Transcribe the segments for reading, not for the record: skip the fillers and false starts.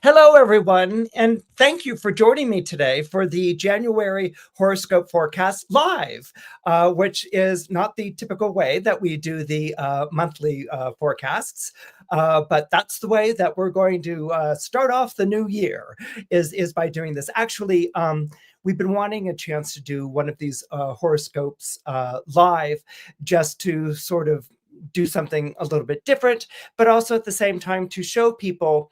Hello, everyone, and thank you for joining me today for the January horoscope forecast live, which is not the typical way that we do the monthly forecasts, but that's the way that we're going to start off the new year, is by doing this. Actually, we've been wanting a chance to do one of these horoscopes live, just to sort of do something a little bit different, but also at the same time to show people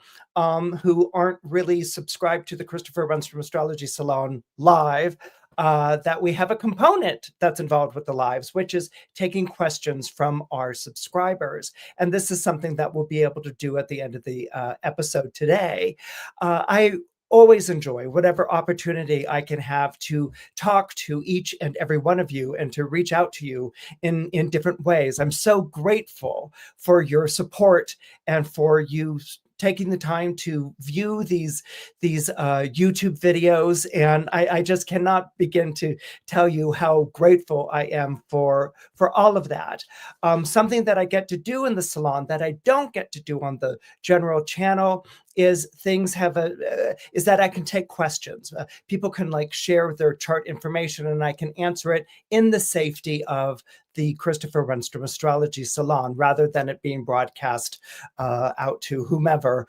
who aren't really subscribed to the Christopher Renstrom Astrology Salon live, that we have a component that's involved with the lives, which is taking questions from our subscribers. And this is something that we'll be able to do at the end of the episode today. I always enjoy whatever opportunity I can have to talk to each and every one of you and to reach out to you in different ways. I'm so grateful for your support and for you taking the time to view these YouTube videos. And I just cannot begin to tell you how grateful I am for all of that. Something that I get to do in the salon that I don't get to do on the general channel is is that I can take questions. People can share their chart information and I can answer it in the safety of the Christopher Renstrom Astrology Salon, rather than it being broadcast out to whomever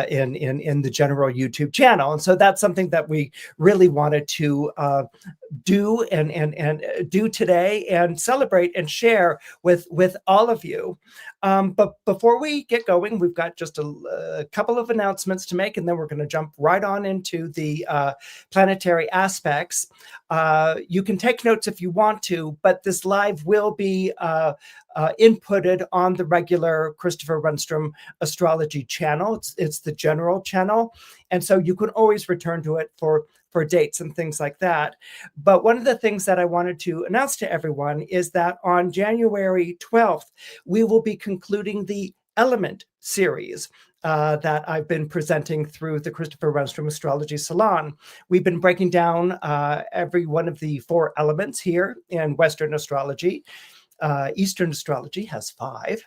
in the general YouTube channel. And so that's something that we really wanted to do and do today and celebrate and share with all of you. But before we get going, we've got just a couple of announcements to make, and then we're going to jump right on into the planetary aspects. You can take notes if you want to, but this live will be inputted on the regular Christopher Renstrom Astrology channel. It's the general channel. And so you can always return to it for dates and things like that. But one of the things that I wanted to announce to everyone is that on January 12th, we will be concluding the Element series that I've been presenting through the Christopher Renstrom Astrology Salon. We've been breaking down every one of the 4 elements here in Western astrology. Eastern astrology has 5.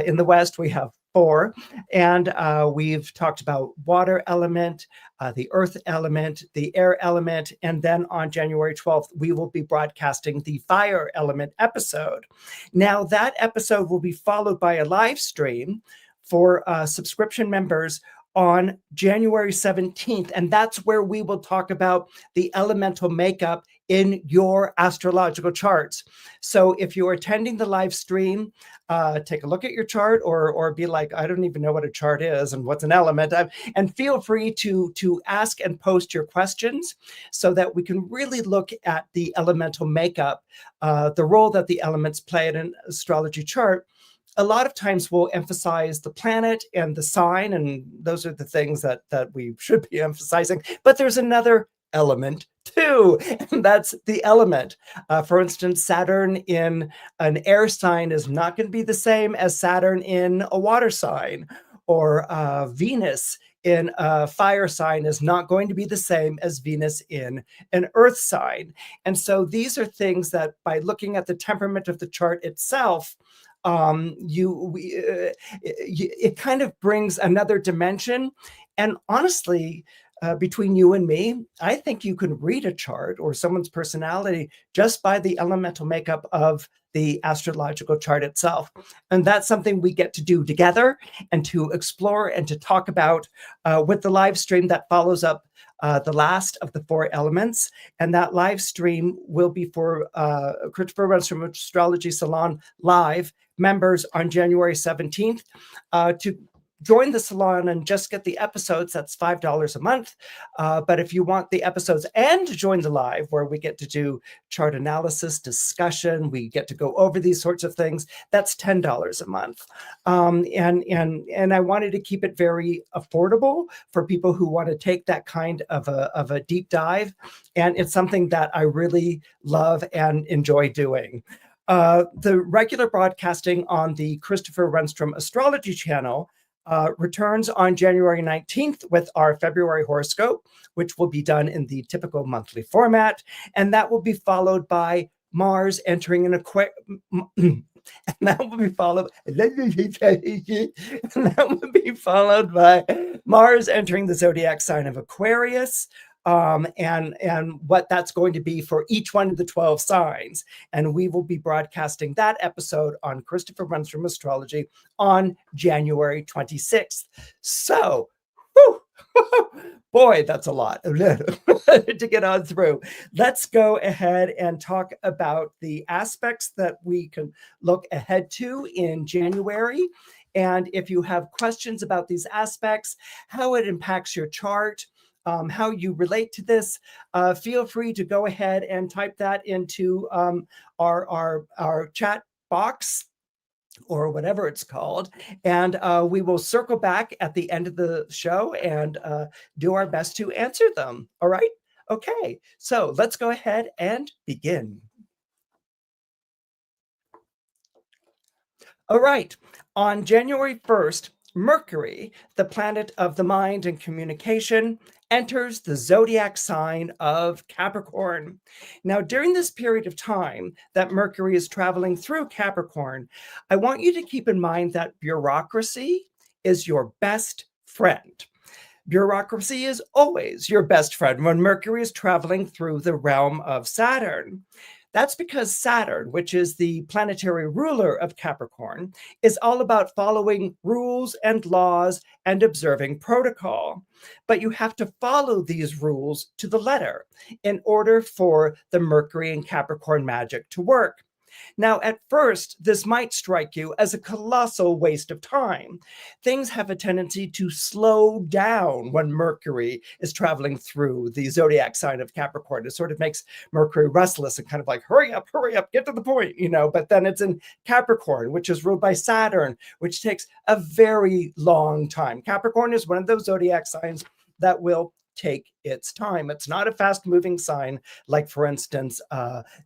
In the West, we have 4. And we've talked about water element, the earth element, the air element. And then on January 12th, we will be broadcasting the fire element episode. Now, that episode will be followed by a live stream for subscription members on January 17th. And that's where we will talk about the elemental makeup in your astrological charts. So if you're attending the live stream, take a look at your chart or be like, I don't even know what a chart is and what's an element. And feel free to ask and post your questions so that we can really look at the elemental makeup, the role that the elements play in an astrology chart. A lot of times we'll emphasize the planet and the sign, and those are the things that we should be emphasizing. But there's another element too, and that's the element. For instance, Saturn in an air sign is not going to be the same as Saturn in a water sign, or Venus in a fire sign is not going to be the same as Venus in an earth sign. And so these are things that by looking at the temperament of the chart itself, it kind of brings another dimension. And honestly, between you and me, I think you can read a chart or someone's personality just by the elemental makeup of the astrological chart itself. And that's something we get to do together and to explore and to talk about with the live stream that follows up the last of the 4 elements. And that live stream will be for Christopher Renstrom Astrology Salon Live members on January 17th. To join the salon and just get the episodes, that's $5 a month. But if you want the episodes and to join the live, where we get to do chart analysis, discussion, we get to go over these sorts of things, that's $10 a month. And I wanted to keep it very affordable for people who want to take that kind of a deep dive. And it's something that I really love and enjoy doing. The regular broadcasting on the Christopher Renstrom Astrology Channel returns on January 19th with our February horoscope, which will be done in the typical monthly format. And that will be followed by Mars entering an Aquarius. And that will be followed. And that will be followed by Mars entering the zodiac sign of Aquarius, and what that's going to be for each one of the 12 signs. And we will be broadcasting that episode on Christopher Runs from Astrology on January 26th. So, whew, boy, that's a lot to get on through. Let's go ahead and talk about the aspects that we can look ahead to in January. And if you have questions about these aspects, how it impacts your chart, how you relate to this, feel free to go ahead and type that into our chat box or whatever it's called. And we will circle back at the end of the show and do our best to answer them. All right? Okay, so let's go ahead and begin. All right, on January 1st, Mercury, the planet of the mind and communication, enters the zodiac sign of Capricorn. Now, during this period of time that Mercury is traveling through Capricorn, I want you to keep in mind that bureaucracy is your best friend. Bureaucracy is always your best friend when Mercury is traveling through the realm of Saturn. That's because Saturn, which is the planetary ruler of Capricorn, is all about following rules and laws and observing protocol. But you have to follow these rules to the letter in order for the Mercury and Capricorn magic to work. Now, at first, this might strike you as a colossal waste of time. Things have a tendency to slow down when Mercury is traveling through the zodiac sign of Capricorn. It sort of makes Mercury restless and kind of like, hurry up, get to the point, but then it's in Capricorn, which is ruled by Saturn, which takes a very long time. Capricorn is one of those zodiac signs that will take its time. It's not a fast-moving sign like, for instance,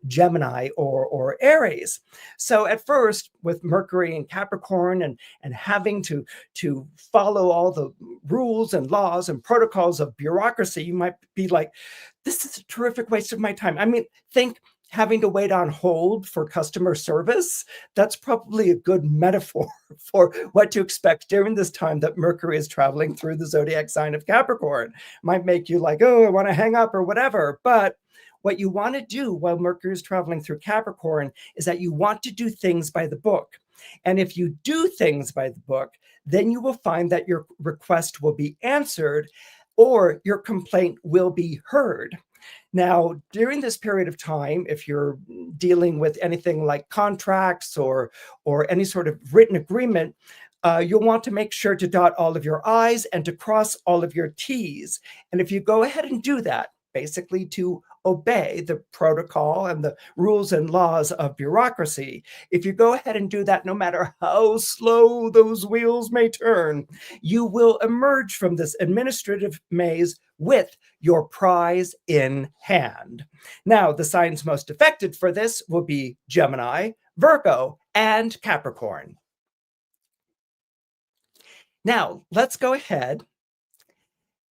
Gemini or Aries. So at first, with Mercury and Capricorn and having to follow all the rules and laws and protocols of bureaucracy, you might be like, this is a terrific waste of my time. I mean, think having to wait on hold for customer service. That's probably a good metaphor for what to expect during this time that Mercury is traveling through the zodiac sign of Capricorn. Might make you like, oh, I want to hang up or whatever. But what you want to do while Mercury is traveling through Capricorn is that you want to do things by the book. And if you do things by the book, then you will find that your request will be answered or your complaint will be heard. Now, during this period of time, if you're dealing with anything like contracts or any sort of written agreement, you'll want to make sure to dot all of your I's and to cross all of your T's. And if you go ahead and do that, basically to obey the protocol and the rules and laws of bureaucracy, if you go ahead and do that, no matter how slow those wheels may turn, you will emerge from this administrative maze with your prize in hand. Now, the signs most affected for this will be Gemini, Virgo, and Capricorn. Now, let's go ahead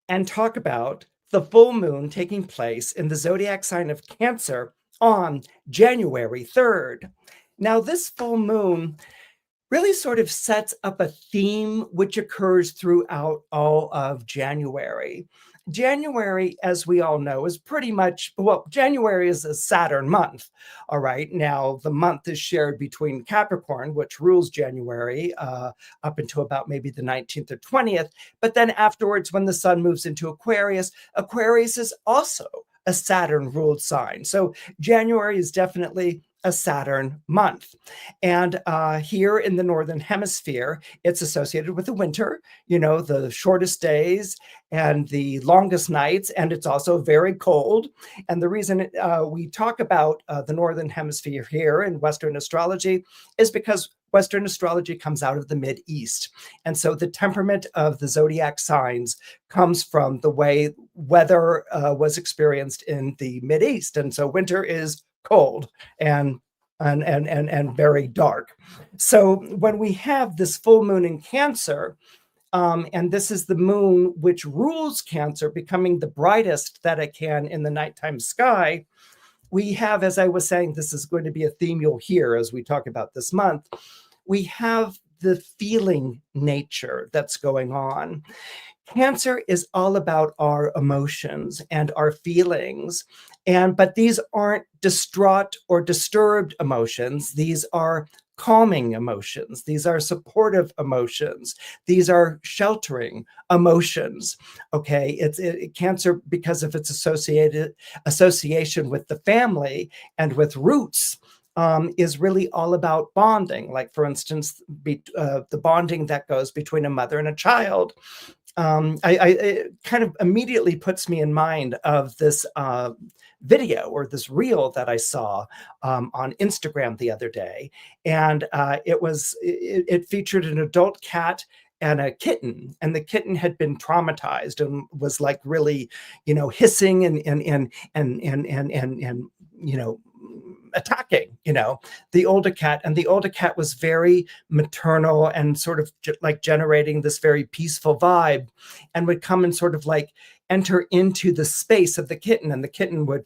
and talk about the full moon taking place in the zodiac sign of Cancer on January 3rd. Now, this full moon really sort of sets up a theme which occurs throughout all of January. January, as we all know, is pretty much, well, January is a Saturn month, all right? Now, the month is shared between Capricorn, which rules January, up until about maybe the 19th or 20th. But then afterwards, when the sun moves into Aquarius, Aquarius is also a Saturn-ruled sign. So January is definitely a Saturn month. And here in the Northern Hemisphere, it's associated with the winter, the shortest days and the longest nights, and it's also very cold. And the reason we talk about the Northern Hemisphere here in Western astrology is because Western astrology comes out of the Mid-East. And so the temperament of the zodiac signs comes from the way weather was experienced in the Mid-East. And so winter is cold and and very dark. So when we have this full moon in Cancer, and this is the moon which rules Cancer, becoming the brightest that it can in the nighttime sky, we have, as I was saying, this is going to be a theme you'll hear as we talk about this month, we have the feeling nature that's going on. Cancer is all about our emotions and our feelings, but these aren't distraught or disturbed emotions. These are calming emotions. These are supportive emotions. These are sheltering emotions. Okay, Cancer, because of its association with the family and with roots, is really all about bonding. Like, for instance, the bonding that goes between a mother and a child. It kind of immediately puts me in mind of this video or this reel that I saw on Instagram the other day. And it featured an adult cat and a kitten, and the kitten had been traumatized and was like really, hissing and attacking, the older cat. And the older cat was very maternal and sort of like generating this very peaceful vibe, and would come and sort of like enter into the space of the kitten, and the kitten would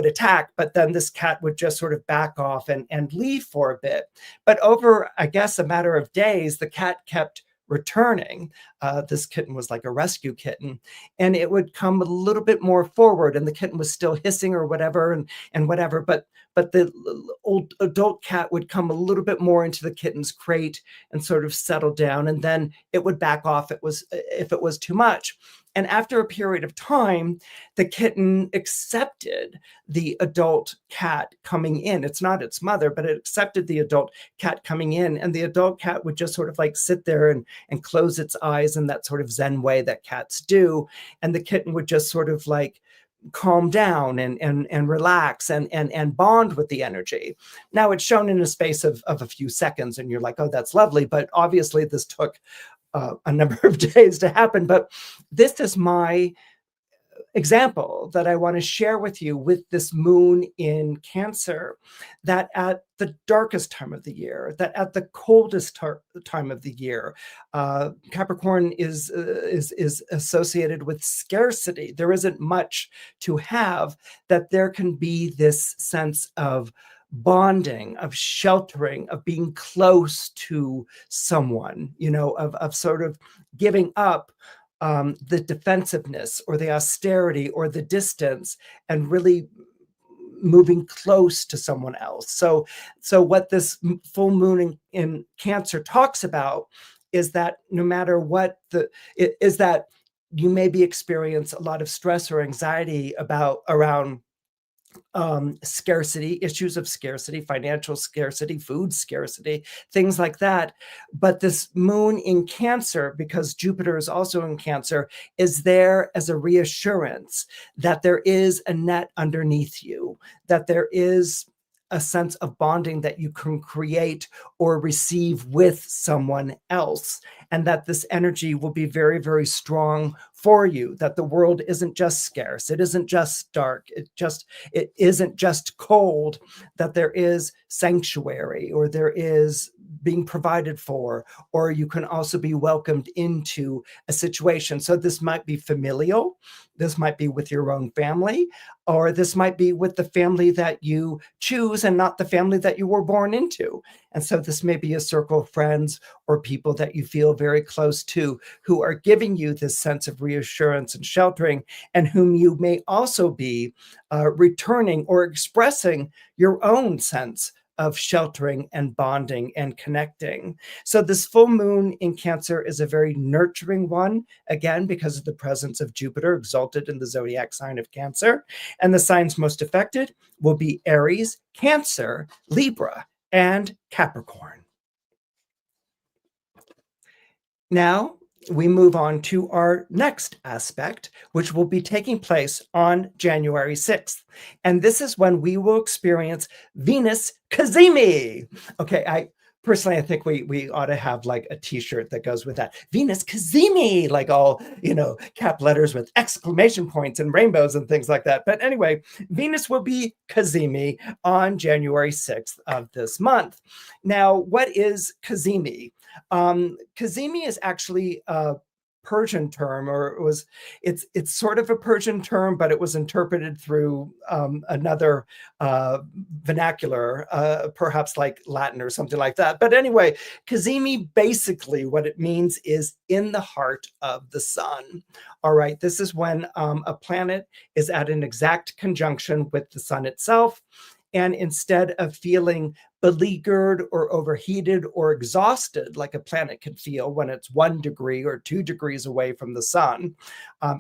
attack, but then this cat would just sort of back off and leave for a bit. But over, I guess, a matter of days, the cat kept returning. This kitten was like a rescue kitten, and it would come a little bit more forward, and the kitten was still hissing or whatever and whatever, but the old adult cat would come a little bit more into the kitten's crate and sort of settle down, and then it would back off if it was too much. And after a period of time, the kitten accepted the adult cat coming in. It's not its mother, but it accepted the adult cat coming in. And the adult cat would just sort of like sit there and close its eyes in that sort of Zen way that cats do. And the kitten would just sort of like calm down and relax and bond with the energy. Now, it's shown in a space of a few seconds, and you're like, oh, that's lovely. But obviously this took a number of days to happen. But this is my example that I want to share with you with this moon in Cancer, that at the darkest time of the year, that at the coldest time of the year, Capricorn is associated with scarcity. There isn't much to have, that there can be this sense of bonding, of sheltering, of being close to someone, of sort of giving up the defensiveness or the austerity or the distance, and really moving close to someone else. So what this full moon in Cancer talks about is that no matter what is that you maybe experience a lot of stress or anxiety around scarcity, issues of scarcity, financial scarcity, food scarcity, things like that. But this moon in Cancer, because Jupiter is also in Cancer, is there as a reassurance that there is a net underneath you, that there is a sense of bonding that you can create or receive with someone else, and that this energy will be very, very strong for you, that the world isn't just scarce, it isn't just dark, it isn't just cold, that there is sanctuary, or there is being provided for, or you can also be welcomed into a situation. So this might be familial, this might be with your own family, or this might be with the family that you choose and not the family that you were born into. And so this may be a circle of friends or people that you feel very close to, who are giving you this sense of reassurance and sheltering, and whom you may also be returning or expressing your own sense of sheltering and bonding and connecting. So this full moon in Cancer is a very nurturing one, again, because of the presence of Jupiter exalted in the zodiac sign of Cancer. And the signs most affected will be Aries, Cancer, Libra, and Capricorn. Now, we move on to our next aspect, which will be taking place on January 6th. And this is when we will experience Venus Cazimi. Okay, personally, I think we ought to have like a t-shirt that goes with that. Venus Cazimi, like all, cap letters with exclamation points and rainbows and things like that. But anyway, Venus will be Cazimi on January 6th of this month. Now, what is Cazimi? Cazimi is actually a Persian term, or it's sort of a Persian term, but it was interpreted through another vernacular, perhaps like Latin or something like that. But anyway, Cazimi, basically what it means is in the heart of the sun. All right, this is when a planet is at an exact conjunction with the sun itself. And instead of feeling beleaguered or overheated or exhausted like a planet can feel when it's 1 degree or 2 degrees away from the sun,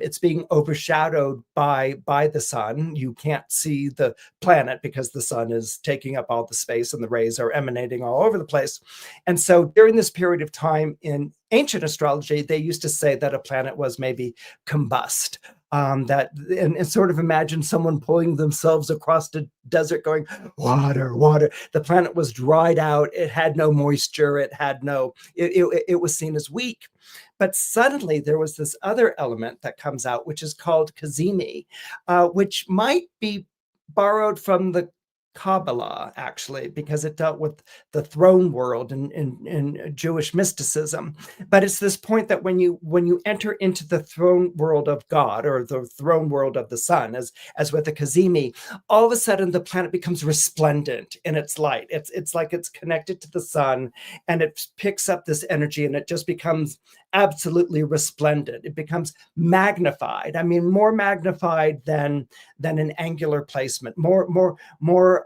it's being overshadowed by the sun. You can't see the planet because the sun is taking up all the space and the rays are emanating all over the place. And so during this period of time in ancient astrology, they used to say that a planet was maybe combust. And sort of imagine someone pulling themselves across the desert going, water, water. The planet was dried out. It had no moisture. It was seen as weak. But suddenly there was this other element that comes out, which is called Cazimi, which might be borrowed from the Kabbalah, actually, because it dealt with the throne world in Jewish mysticism. But it's this point that when you enter into the throne world of God, or the throne world of the sun, as with the Cazimi, all of a sudden the planet becomes resplendent in its light. It's like it's connected to the sun, and it picks up this energy, and it just becomes absolutely resplendent. It becomes magnified. I mean, more magnified than an angular placement. More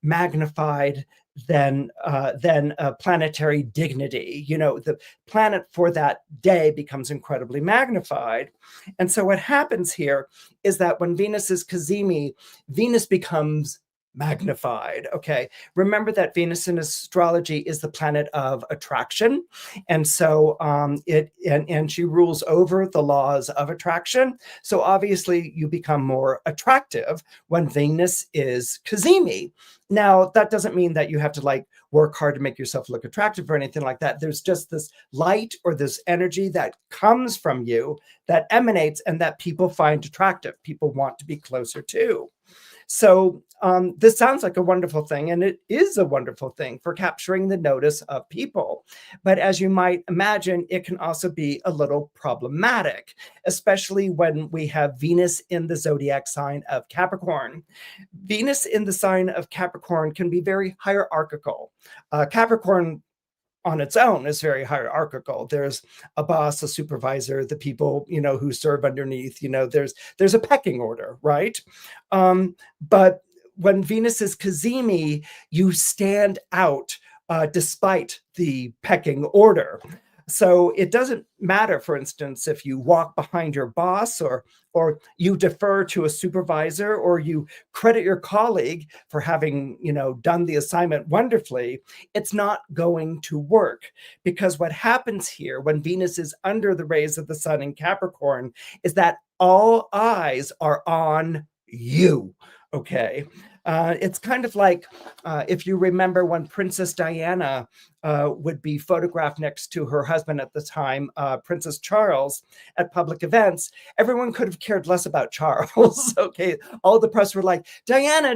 magnified than a planetary dignity. The planet for that day becomes incredibly magnified. And so what happens here is that when Venus is Cazimi, Venus becomes magnified. Okay. Remember that Venus in astrology is the planet of attraction. And so and she rules over the laws of attraction. So obviously you become more attractive when Venus is Cazimi. Now, that doesn't mean that you have to work hard to make yourself look attractive or anything like that. There's just this light or this energy that comes from you that emanates and that people find attractive. People want to be closer to. So this sounds like a wonderful thing, and it is a wonderful thing for capturing the notice of people. But as you might imagine, it can also be a little problematic, especially when we have Venus in the zodiac sign of Capricorn. Venus in the sign of Capricorn can be very hierarchical. Capricorn on its own is very hierarchical. There's a boss, a supervisor, the people, who serve underneath, there's a pecking order, right? But when Venus is Cazimi, you stand out despite the pecking order. So it doesn't matter, for instance, if you walk behind your boss or you defer to a supervisor or you credit your colleague for having, done the assignment wonderfully. It's not going to work, because what happens here when Venus is under the rays of the sun in Capricorn is that all eyes are on you. Okay. It's kind of like if you remember when Princess Diana would be photographed next to her husband at the time, Princess Charles, at public events, everyone could have cared less about Charles. Okay. All the press were like, Diana,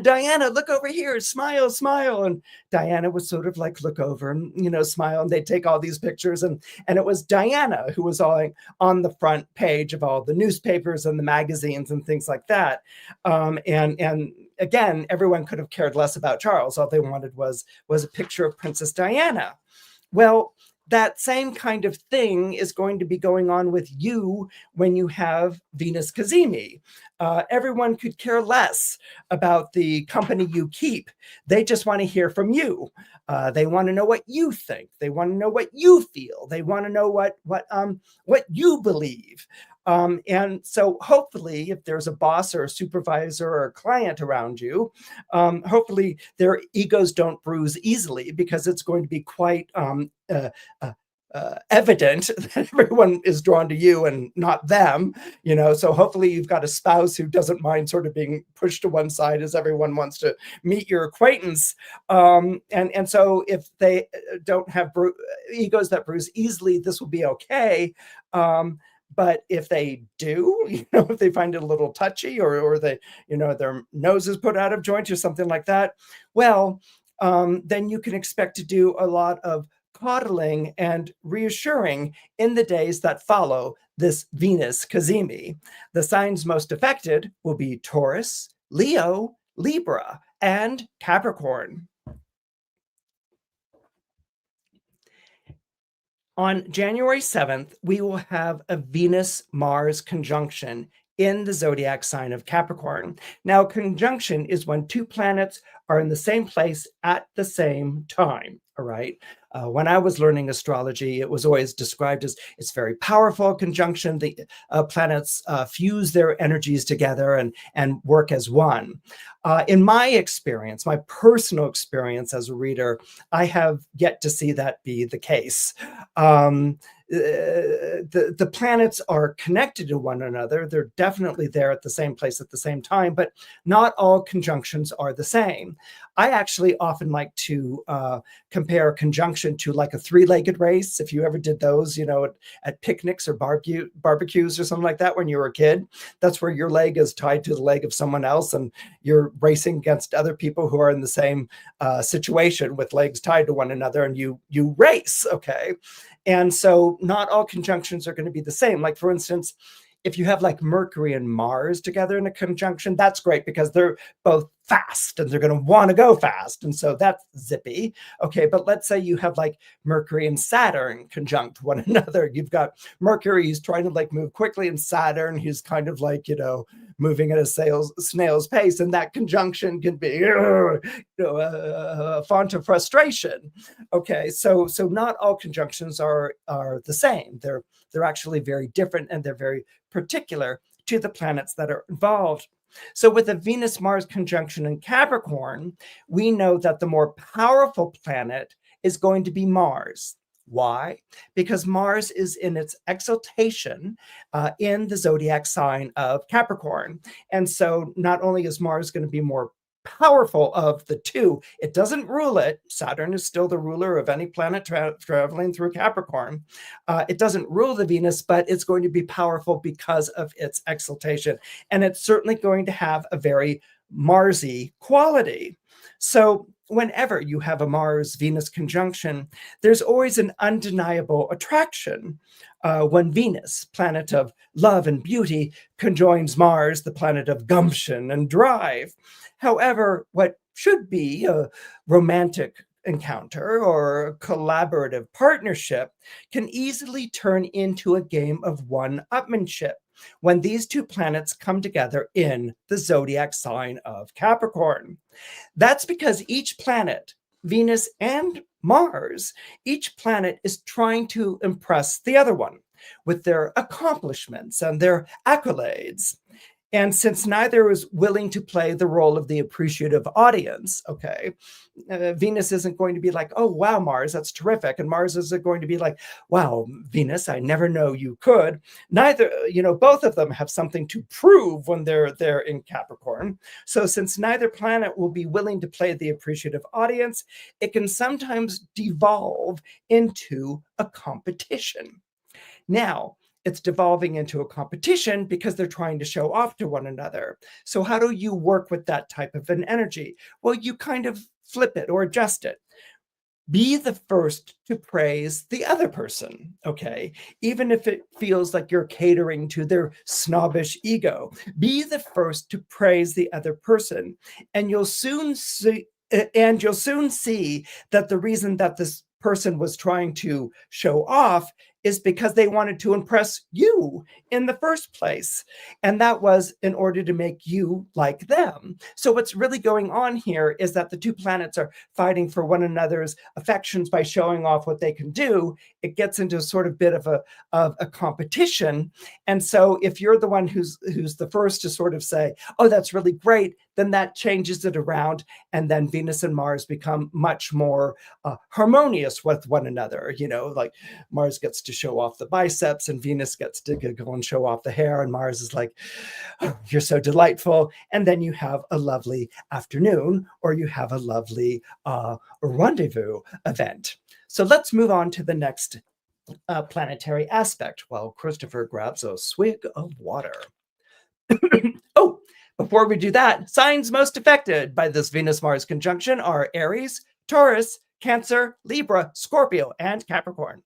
look over here, smile, smile. And Diana would sort of look over and, smile, and they'd take all these pictures. And it was Diana who was on the front page of all the newspapers and the magazines and things like that. And again, everyone could have cared less about Charles. All they wanted was a picture of Princess Diana. Well, that same kind of thing is going to be going on with you when you have Venus Cazimi. Everyone could care less about the company you keep. They just want to hear from you. They want to know what you think. They want to know what you feel. They want to know what you believe. And so hopefully, if there's a boss or a supervisor or a client around you, hopefully their egos don't bruise easily, because it's going to be quite evident that everyone is drawn to you and not them, so hopefully you've got a spouse who doesn't mind sort of being pushed to one side as everyone wants to meet your acquaintance. And so if they don't have egos that bruise easily, this will be okay. But if they do, if they find it a little touchy, or they, their nose is put out of joint or something like that, well, then you can expect to do a lot of coddling and reassuring in the days that follow this Venus cazimi. The signs most affected will be Taurus, Leo, Libra, and Capricorn. On January 7th, we will have a Venus-Mars conjunction in the zodiac sign of Capricorn. Now, conjunction is when two planets are in the same place at the same time, all right? When I was learning astrology, it was always described as it's very powerful conjunction. The planets fuse their energies together and work as one. In my experience, my personal experience as a reader, I have yet to see that be the case. The planets are connected to one another. They're definitely there at the same place at the same time, but not all conjunctions are the same. I actually often like to compare conjunction to like a three-legged race. If you ever did those, at picnics or barbecues or something like that when you were a kid, that's where your leg is tied to the leg of someone else and you're racing against other people who are in the same situation with legs tied to one another, and you race, okay? And so not all conjunctions are going to be the same. Like, for instance, if you have like Mercury and Mars together in a conjunction, that's great because they're both fast and they're going to want to go fast. And so that's zippy. Okay, but let's say you have like Mercury and Saturn conjunct one another. You've got Mercury, he's trying to like move quickly, and Saturn, he's kind of like, moving at a snail's pace. And that conjunction can be a font of frustration. Okay, so not all conjunctions are the same. They're actually very different, and they're very particular to the planets that are involved. So with a Venus-Mars conjunction in Capricorn, we know that the more powerful planet is going to be Mars. Why? Because Mars is in its exaltation in the zodiac sign of Capricorn. And so not only is Mars going to be more powerful of the two, it doesn't rule it. Saturn is still the ruler of any planet traveling through Capricorn. It doesn't rule the Venus, but it's going to be powerful because of its exaltation. And it's certainly going to have a very Marsy quality. So whenever you have a Mars-Venus conjunction, there's always an undeniable attraction. When Venus, planet of love and beauty, conjoins Mars, the planet of gumption and drive. However, what should be a romantic encounter or a collaborative partnership can easily turn into a game of one-upmanship when these two planets come together in the zodiac sign of Capricorn. That's because each planet, Venus and Mars, each planet is trying to impress the other one with their accomplishments and their accolades. And since neither is willing to play the role of the appreciative audience, okay, Venus isn't going to be like, oh, wow, Mars, that's terrific. And Mars isn't going to be like, wow, Venus, I never know you could. Neither, both of them have something to prove when they're there in Capricorn. So since neither planet will be willing to play the appreciative audience, it can sometimes devolve into a competition. Now, it's devolving into a competition because they're trying to show off to one another. So how do you work with that type of an energy? Well, you kind of flip it or adjust it. Be the first to praise the other person, okay? Even if it feels like you're catering to their snobbish ego. Be the first to praise the other person, and you'll soon see that the reason that this person was trying to show off is because they wanted to impress you in the first place. And that was in order to make you like them. So what's really going on here is that the two planets are fighting for one another's affections by showing off what they can do. It gets into a sort of bit of a competition. And so if you're the one who's the first to sort of say, oh, that's really great, then that changes it around. And then Venus and Mars become much more harmonious with one another. You know, like Mars gets to show off the biceps and Venus gets to go and show off the hair. And Mars is like, oh, you're so delightful. And then you have a lovely afternoon, or you have a lovely rendezvous event. So let's move on to the next planetary aspect while Christopher grabs a swig of water. Oh, before we do that, signs most affected by this Venus-Mars conjunction are Aries, Taurus, Cancer, Libra, Scorpio, and Capricorn.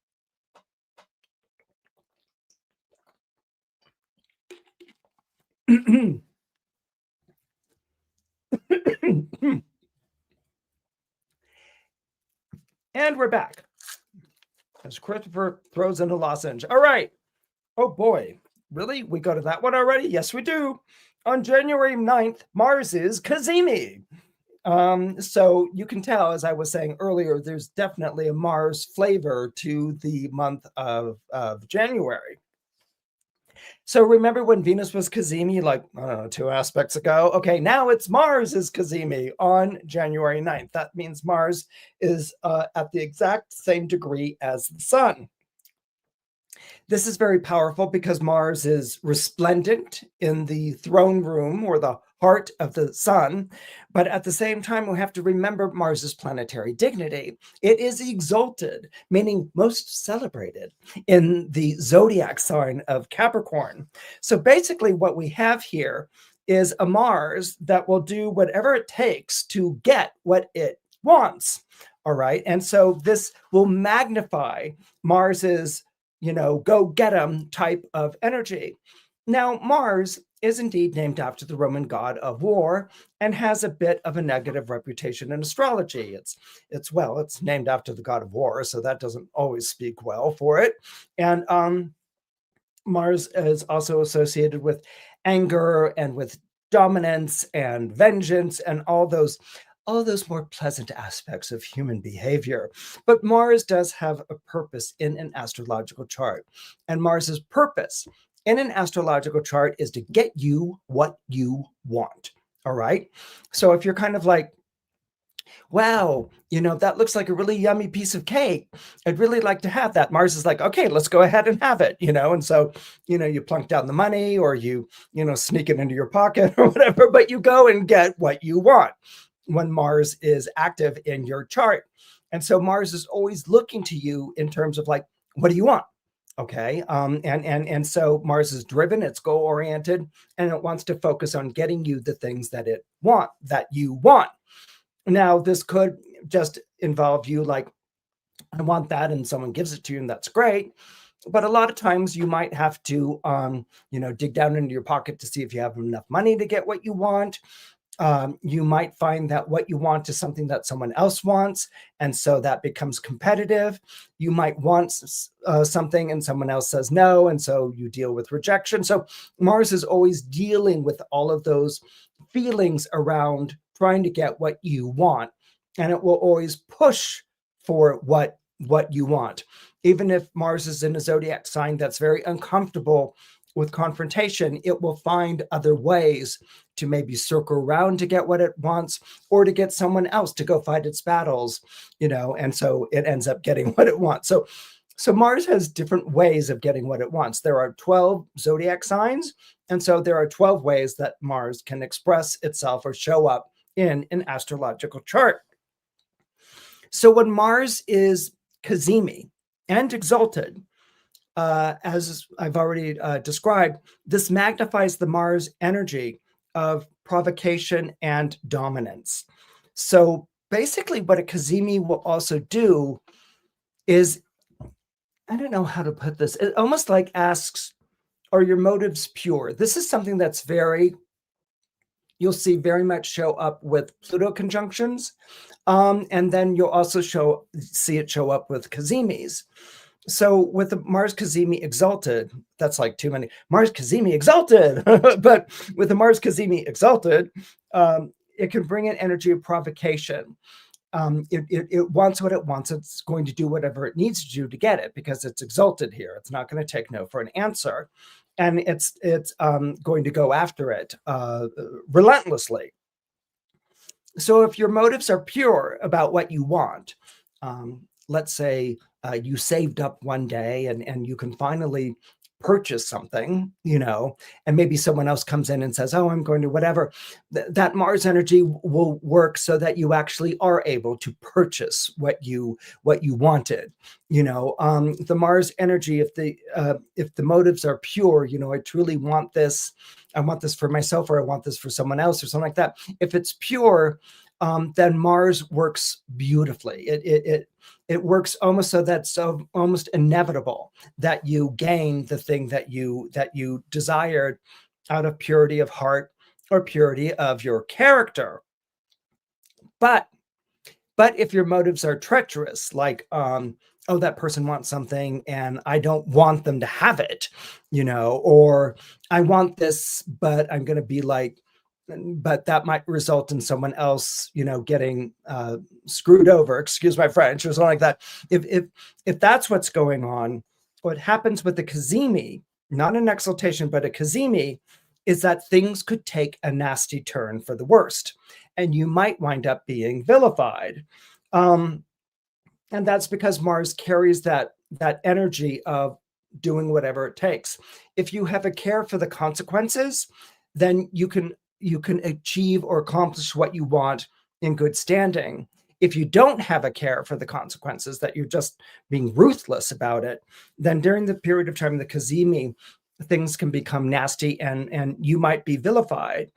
And we're back as Christopher throws in a lozenge. All right. Oh boy. Really? We go to that one already? Yes, we do. On January 9th, Mars is Cazimi. So you can tell, as I was saying earlier, there's definitely a Mars flavor to the month of January. So remember when Venus was Cazimi, like, I don't know, 2 aspects ago? Okay, now it's Mars is Cazimi on January 9th. That means Mars is at the exact same degree as the Sun. This is very powerful because Mars is resplendent in the throne room or the heart of the Sun. But at the same time, we have to remember Mars's planetary dignity. It is exalted, meaning most celebrated, in the zodiac sign of Capricorn. So basically what we have here is a Mars that will do whatever it takes to get what it wants. All right. And so this will magnify Mars's, you know, go get 'em type of energy. Now, Mars is indeed named after the Roman god of war and has a bit of a negative reputation in astrology. It's named after the god of war, so that doesn't always speak well for it. And Mars is also associated with anger and with dominance and vengeance and all those more pleasant aspects of human behavior. But Mars does have a purpose in an astrological chart. And Mars's purpose in an astrological chart is to get you what you want. All right. So if you're kind of like, wow, you know, that looks like a really yummy piece of cake, I'd really like to have that. Mars is like, okay, let's go ahead and have it, you know. And so, you know, you plunk down the money or you sneak it into your pocket or whatever, but you go and get what you want when Mars is active in your chart. And so Mars is always looking to you in terms of like, what do you want? Okay. And so Mars is driven, it's goal oriented, and it wants to focus on getting you the things that you want. Now, this could just involve you like, I want that, and someone gives it to you, and that's great. But a lot of times you might have to, dig down into your pocket to see if you have enough money to get what you want. You might find that what you want is something that someone else wants, and so that becomes competitive. You might want something and someone else says no, and so you deal with rejection. So Mars is always dealing with all of those feelings around trying to get what you want, and it will always push for what you want. Even if Mars is in a zodiac sign that's very uncomfortable with confrontation, it will find other ways to maybe circle around to get what it wants, or to get someone else to go fight its battles, and so it ends up getting what it wants. So Mars has different ways of getting what it wants. There are 12 zodiac signs, and so there are 12 ways that Mars can express itself or show up in an astrological chart. So when Mars is Cazimi and exalted, as I've already described, this magnifies the Mars energy of provocation and dominance. So basically what a Cazimi will also do is, I don't know how to put this, it almost like asks, are your motives pure? This is something that's you'll see very much show up with Pluto conjunctions. And then you'll also see it show up with Cazimis. So with the Mars Cazimi exalted, that's like too many. Mars Cazimi exalted, but with the Mars Cazimi exalted, it can bring an energy of provocation. It wants what it wants. It's going to do whatever it needs to do to get it because it's exalted here. It's not going to take no for an answer, and it's going to go after it relentlessly. So if your motives are pure about what you want, let's say you saved up one day and you can finally purchase something, and maybe someone else comes in and says, oh, I'm going to whatever, that Mars energy will work so that you actually are able to purchase what you wanted. The Mars energy, if the motives are pure, I truly want this, I want this for myself, or I want this for someone else, or something like that. If it's pure, then Mars works beautifully. It works almost so that's so almost inevitable that you gain the thing that you desired out of purity of heart or purity of your character. But if your motives are treacherous, like oh, that person wants something and I don't want them to have it, or I want this, but I'm going to be like, but that might result in someone else, getting screwed over, excuse my French, or something like that. If that's what's going on, what happens with the Cazimi, not an exaltation, but a Cazimi, is that things could take a nasty turn for the worst, and you might wind up being vilified. And that's because Mars carries that energy of doing whatever it takes. If you have a care for the consequences, then you can achieve or accomplish what you want in good standing. If you don't have a care for the consequences, that you're just being ruthless about it, then during the period of time, the Cazimi, things can become nasty and you might be vilified.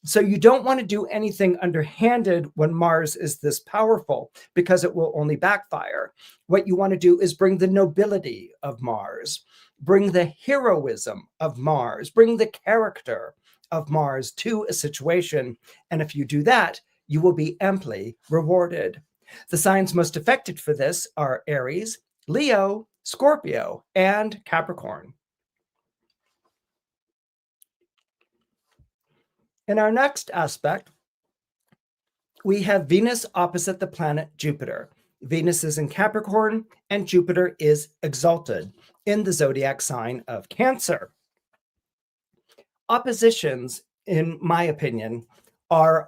So you don't want to do anything underhanded when Mars is this powerful, because it will only backfire. What you want to do is bring the nobility of Mars, bring the heroism of Mars, bring the character of Mars to a situation. And if you do that, you will be amply rewarded. The signs most affected for this are Aries, Leo, Scorpio, and Capricorn. In our next aspect, we have Venus opposite the planet Jupiter. Venus is in Capricorn and Jupiter is exalted in the zodiac sign of Cancer. Oppositions, in my opinion, are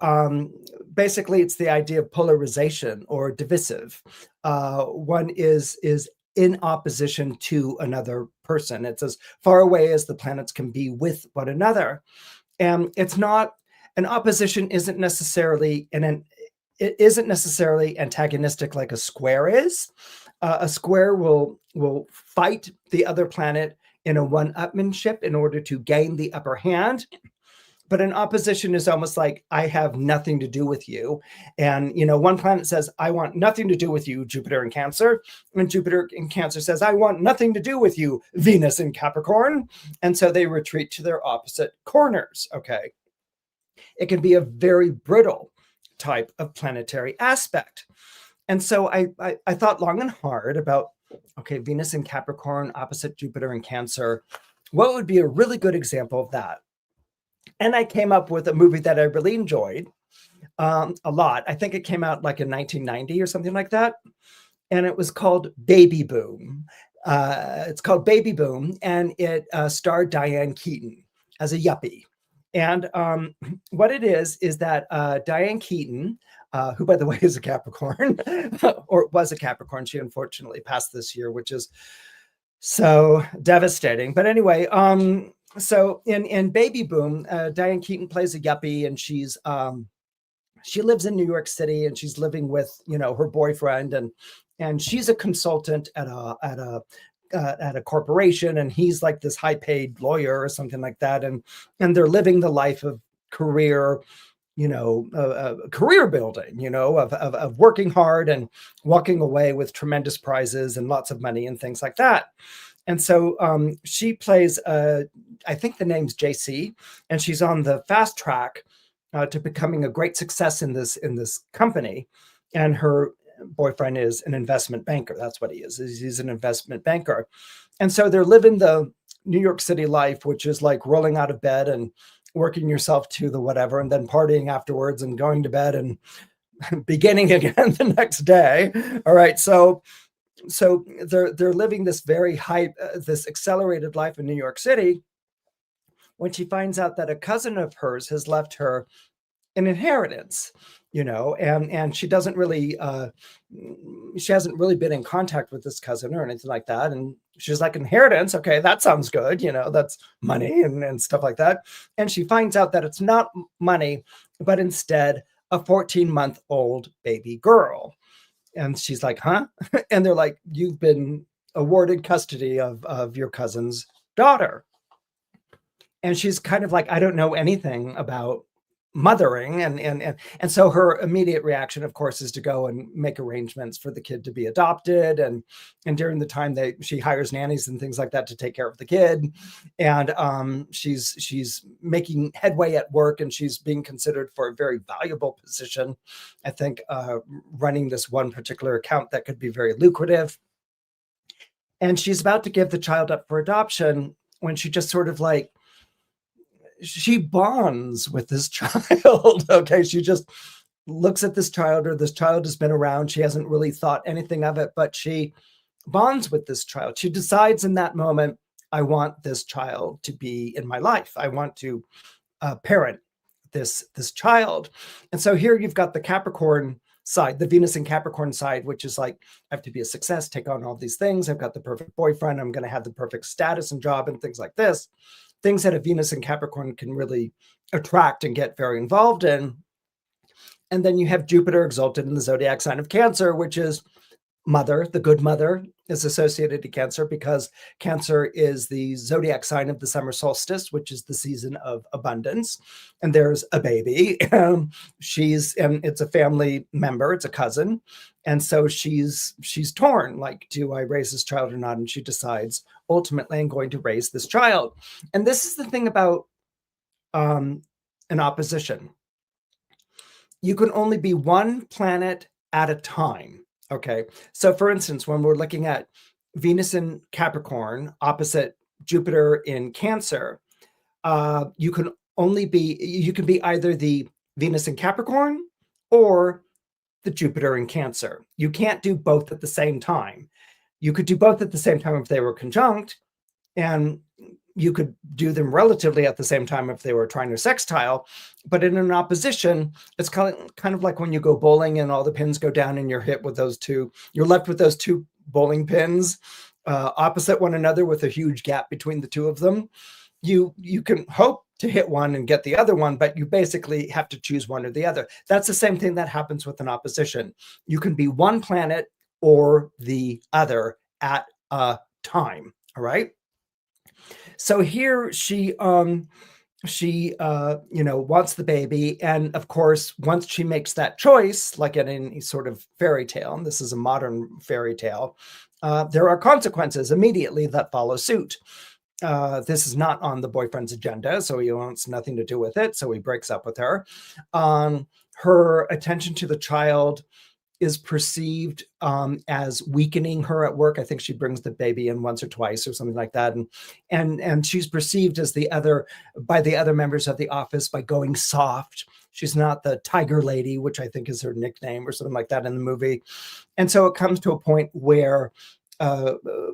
basically, it's the idea of polarization or divisive. One is in opposition to another person. It's as far away as the planets can be with one another. And it's not, an opposition isn't necessarily it isn't necessarily antagonistic like a square is. A square will fight the other planet in a one-upmanship in order to gain the upper hand. But an opposition is almost like, I have nothing to do with you. And, one planet says, I want nothing to do with you, Jupiter in Cancer. And Jupiter in Cancer says, I want nothing to do with you, Venus in Capricorn. And so they retreat to their opposite corners, okay? It can be a very brittle type of planetary aspect. And so I thought long and hard about, okay, Venus in Capricorn opposite Jupiter in Cancer, what would be a really good example of that? And I came up with a movie that I really enjoyed a lot. I think it came out like in 1990 or something like that. And it was called Baby Boom. It's called Baby Boom, and it starred Diane Keaton as a yuppie. And what it is that Diane Keaton, who, by the way, is a Capricorn, or was a Capricorn, she unfortunately passed this year, which is so devastating. But anyway, so in Baby Boom, Diane Keaton plays a yuppie, and she lives in New York City, and she's living with her boyfriend, and she's a consultant at a corporation, and he's like this high-paid lawyer or something like that, and they're living the life of career, career building, of working hard and walking away with tremendous prizes and lots of money and things like that. And so she plays, I think the name's JC, and she's on the fast track to becoming a great success in this company. And her boyfriend is an investment banker. That's what he is. He's an investment banker. And so they're living the New York City life, which is like rolling out of bed and working yourself to the whatever, and then partying afterwards and going to bed and beginning again the next day. All right. So they're living this very this accelerated life in New York City, when she finds out that a cousin of hers has left her an inheritance, and she doesn't really, she hasn't really been in contact with this cousin or anything like that. And she's like, inheritance, okay, that sounds good, that's money and stuff like that. And she finds out that it's not money, but instead a 14-month-old baby girl. And she's like, huh? And they're like, you've been awarded custody of your cousin's daughter. And she's kind of like, I don't know anything about mothering. And so her immediate reaction, of course, is to go and make arrangements for the kid to be adopted. And during the time she hires nannies and things like that to take care of the kid. And she's making headway at work, and she's being considered for a very valuable position. I think running this one particular account that could be very lucrative. And she's about to give the child up for adoption when she just sort of like, she bonds with this child. Okay. She just looks at this child, or this child has been around. She hasn't really thought anything of it, but she bonds with this child. She decides in that moment, I want this child to be in my life. I want to parent this child. And so here you've got the Capricorn side, the Venus and Capricorn side, which is like, I have to be a success, take on all these things. I've got the perfect boyfriend. I'm going to have the perfect status and job and things like this. Things that a Venus and Capricorn can really attract and get very involved in. And then you have Jupiter exalted in the zodiac sign of Cancer, which is mother. The good mother is associated to Cancer because Cancer is the zodiac sign of the summer solstice, which is the season of abundance. And there's a baby. And it's a family member, it's a cousin. And so she's torn, like, do I raise this child or not? And she decides, ultimately, I'm going to raise this child. And this is the thing about an opposition. You can only be one planet at a time. Okay. So for instance, when we're looking at Venus in Capricorn opposite Jupiter in Cancer, you can be either the Venus in Capricorn or the Jupiter in Cancer. You can't do both at the same time. You could do both at the same time if they were conjunct, and you could do them relatively at the same time if they were trying to sextile. But in an opposition, it's kind of like when you go bowling and all the pins go down and you're hit with those two, you're left with those two bowling pins opposite one another with a huge gap between the two of them. You can hope to hit one and get the other one, but you basically have to choose one or the other. That's the same thing that happens with an opposition. You can be one planet or the other at a time. All right. So here she wants the baby. And of course, once she makes that choice, like in any sort of fairy tale, and this is a modern fairy tale, there are consequences immediately that follow suit. This is not on the boyfriend's agenda, so he wants nothing to do with it. So he breaks up with her. Her attention to the child is perceived as weakening her at work. I think she brings the baby in once or twice or something like that. And she's perceived as by the other members of the office by going soft. She's not the tiger lady, which I think is her nickname or something like that in the movie. And so it comes to a point where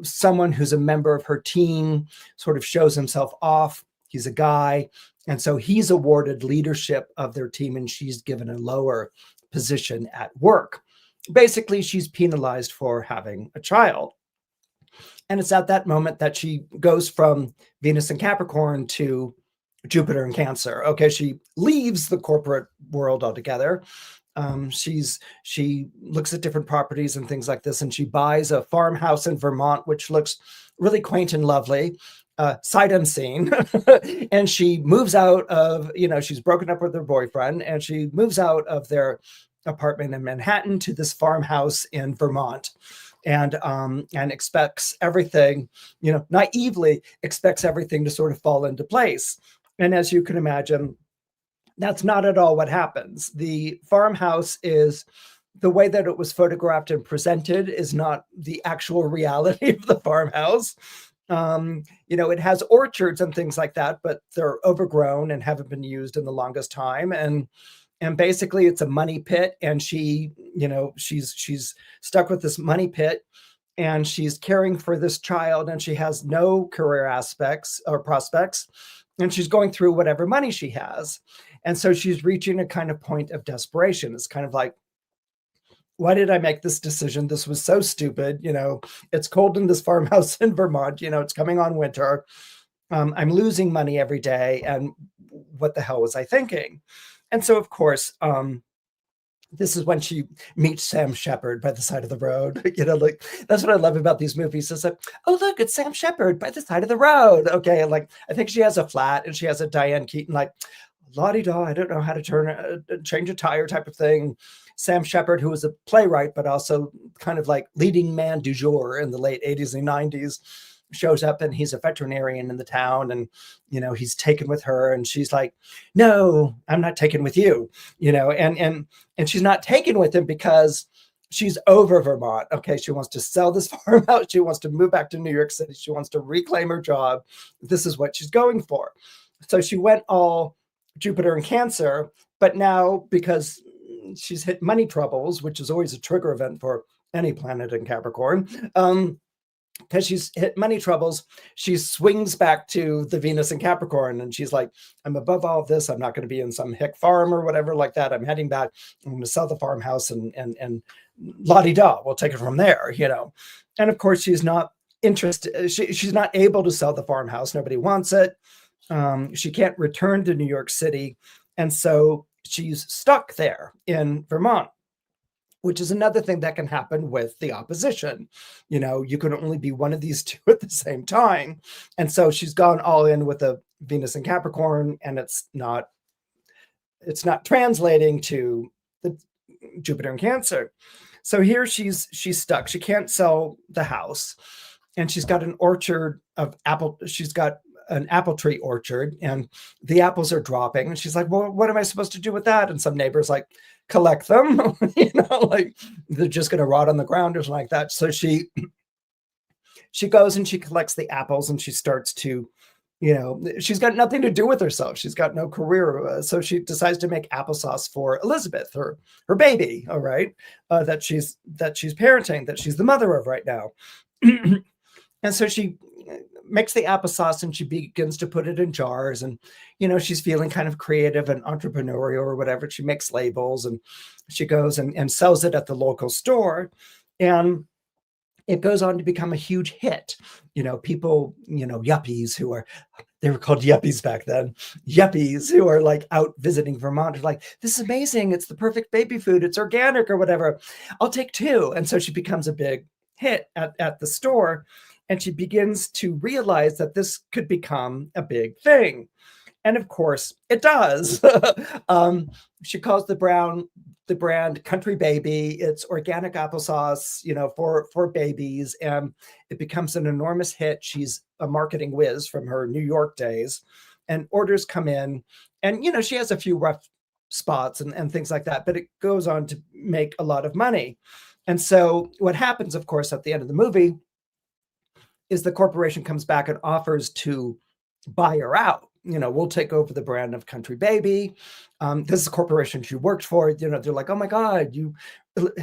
someone who's a member of her team sort of shows himself off. He's a guy. And so he's awarded leadership of their team, and she's given a lower position at work. Basically, she's penalized for having a child. And it's at that moment that she goes from Venus in Capricorn to Jupiter in Cancer. Okay, she leaves the corporate world altogether. She looks at different properties and things like this, and she buys a farmhouse in Vermont, which looks really quaint and lovely, sight unseen. And she moves out of, she's broken up with her boyfriend, and she moves out of their apartment in Manhattan to this farmhouse in Vermont, and expects everything, naively expects everything to sort of fall into place. And as you can imagine, that's not at all what happens. The farmhouse is the way that it was photographed and presented is not the actual reality of the farmhouse. It has orchards and things like that, but they're overgrown and haven't been used in the longest time. And basically it's a money pit. And she's stuck with this money pit, and she's caring for this child, and she has no career aspects or prospects, and she's going through whatever money she has. And so she's reaching a kind of point of desperation. It's kind of like, why did I make this decision? This was so stupid. It's cold in this farmhouse in Vermont. It's coming on winter. I'm losing money every day. And what the hell was I thinking? And so, of course, this is when she meets Sam Shepard by the side of the road. Like, that's what I love about these movies. It's like, oh, look, it's Sam Shepard by the side of the road. Okay. And like, I think she has a flat, and she has a Diane Keaton, like, la-di-da, I don't know how to change a tire type of thing. Sam Shepard, who was a playwright, but also kind of like leading man du jour in the late 80s and 90s, shows up, and he's a veterinarian in the town, and he's taken with her, and she's like, no, I'm not taken with you, and she's not taken with him because she's over Vermont. Okay, she wants to sell this farmhouse, she wants to move back to New York City, she wants to reclaim her job. This is what she's going for. So she went all Jupiter and Cancer, but now, because she's hit money troubles, which is always a trigger event for any planet in Capricorn, because she's hit money troubles, she swings back to the Venus in Capricorn, and she's like, I'm above all of this. I'm not going to be in some hick farm or whatever like that. I'm heading back. I'm going to sell the farmhouse, and la-di-da, we'll take it from there, And of course, she's not interested. She's not able to sell the farmhouse. Nobody wants it. She can't return to New York City. And so she's stuck there in Vermont, which is another thing that can happen with the opposition. You can only be one of these two at the same time. And so she's gone all in with the Venus in Capricorn, and it's not translating to the Jupiter in Cancer. So here she's stuck. She can't sell the house, and she's got an orchard of apple. She's got an apple tree orchard, and the apples are dropping, and she's like, well, what am I supposed to do with that? And some neighbors like, collect them, like they're just going to rot on the ground or something like that. So she goes and she collects the apples, and she starts to, she's got nothing to do with herself. She's got no career. So she decides to make applesauce for Elizabeth, her baby. All right. That she's parenting, that she's the mother of right now. And so she makes the applesauce, and she begins to put it in jars, and she's feeling kind of creative and entrepreneurial or whatever. She makes labels, and she goes and sells it at the local store, and it goes on to become a huge hit. People, yuppies they were called yuppies back then, yuppies who are like out visiting Vermont are like, this is amazing, it's the perfect baby food, it's organic or whatever, I'll take 2. And so she becomes a big hit at the store. And she begins to realize that this could become a big thing. And of course, it does. She calls the brand Country Baby. It's organic applesauce, for babies. And it becomes an enormous hit. She's a marketing whiz from her New York days. And orders come in. And, she has a few rough spots and things like that. But it goes on to make a lot of money. And so what happens, of course, at the end of the movie is the corporation comes back and offers to buy her out. We'll take over the brand of Country Baby. This is a corporation she worked for. They're like, oh my God, you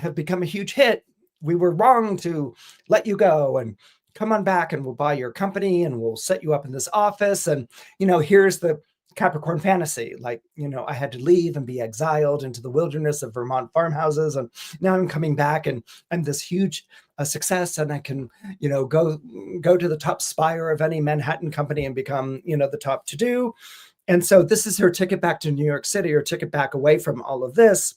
have become a huge hit. We were wrong to let you go, and come on back and we'll buy your company and we'll set you up in this office. And, here's the Capricorn fantasy. Like, I had to leave and be exiled into the wilderness of Vermont farmhouses. And now I'm coming back, and I'm this huge success, and I can, go to the top spire of any Manhattan company and become, the top to do. And so this is her ticket back to New York City, or ticket back away from all of this.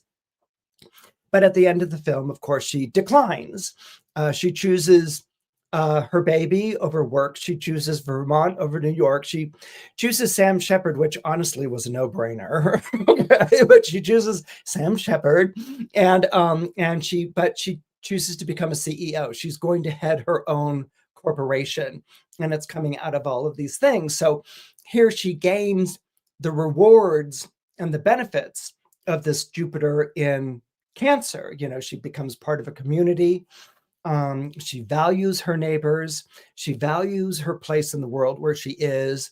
But at the end of the film, of course, she declines. She chooses her baby over work. She chooses Vermont over New York. She chooses Sam Shepard, which honestly was a no-brainer. But she chooses Sam Shepard, and she chooses to become a CEO. She's going to head her own corporation, and it's coming out of all of these things. So here she gains the rewards and the benefits of this Jupiter in Cancer, she becomes part of a community. She values her neighbors. She values her place in the world where she is.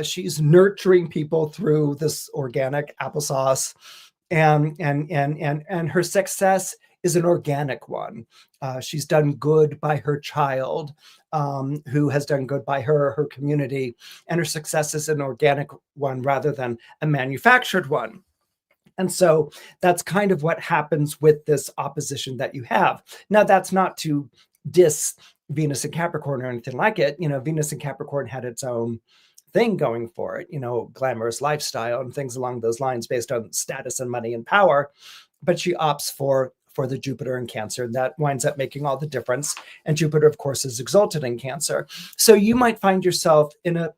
She's nurturing people through this organic applesauce, and her success is an organic one. She's done good by her child, who has done good by her community, and her success is an organic one rather than a manufactured one. And so that's kind of what happens with this opposition that you have. Now, that's not to diss Venus and Capricorn or anything like it. Venus and Capricorn had its own thing going for it, glamorous lifestyle and things along those lines based on status and money and power. But she opts for the Jupiter in Cancer, and that winds up making all the difference. And Jupiter, of course, is exalted in Cancer. So you might find yourself in a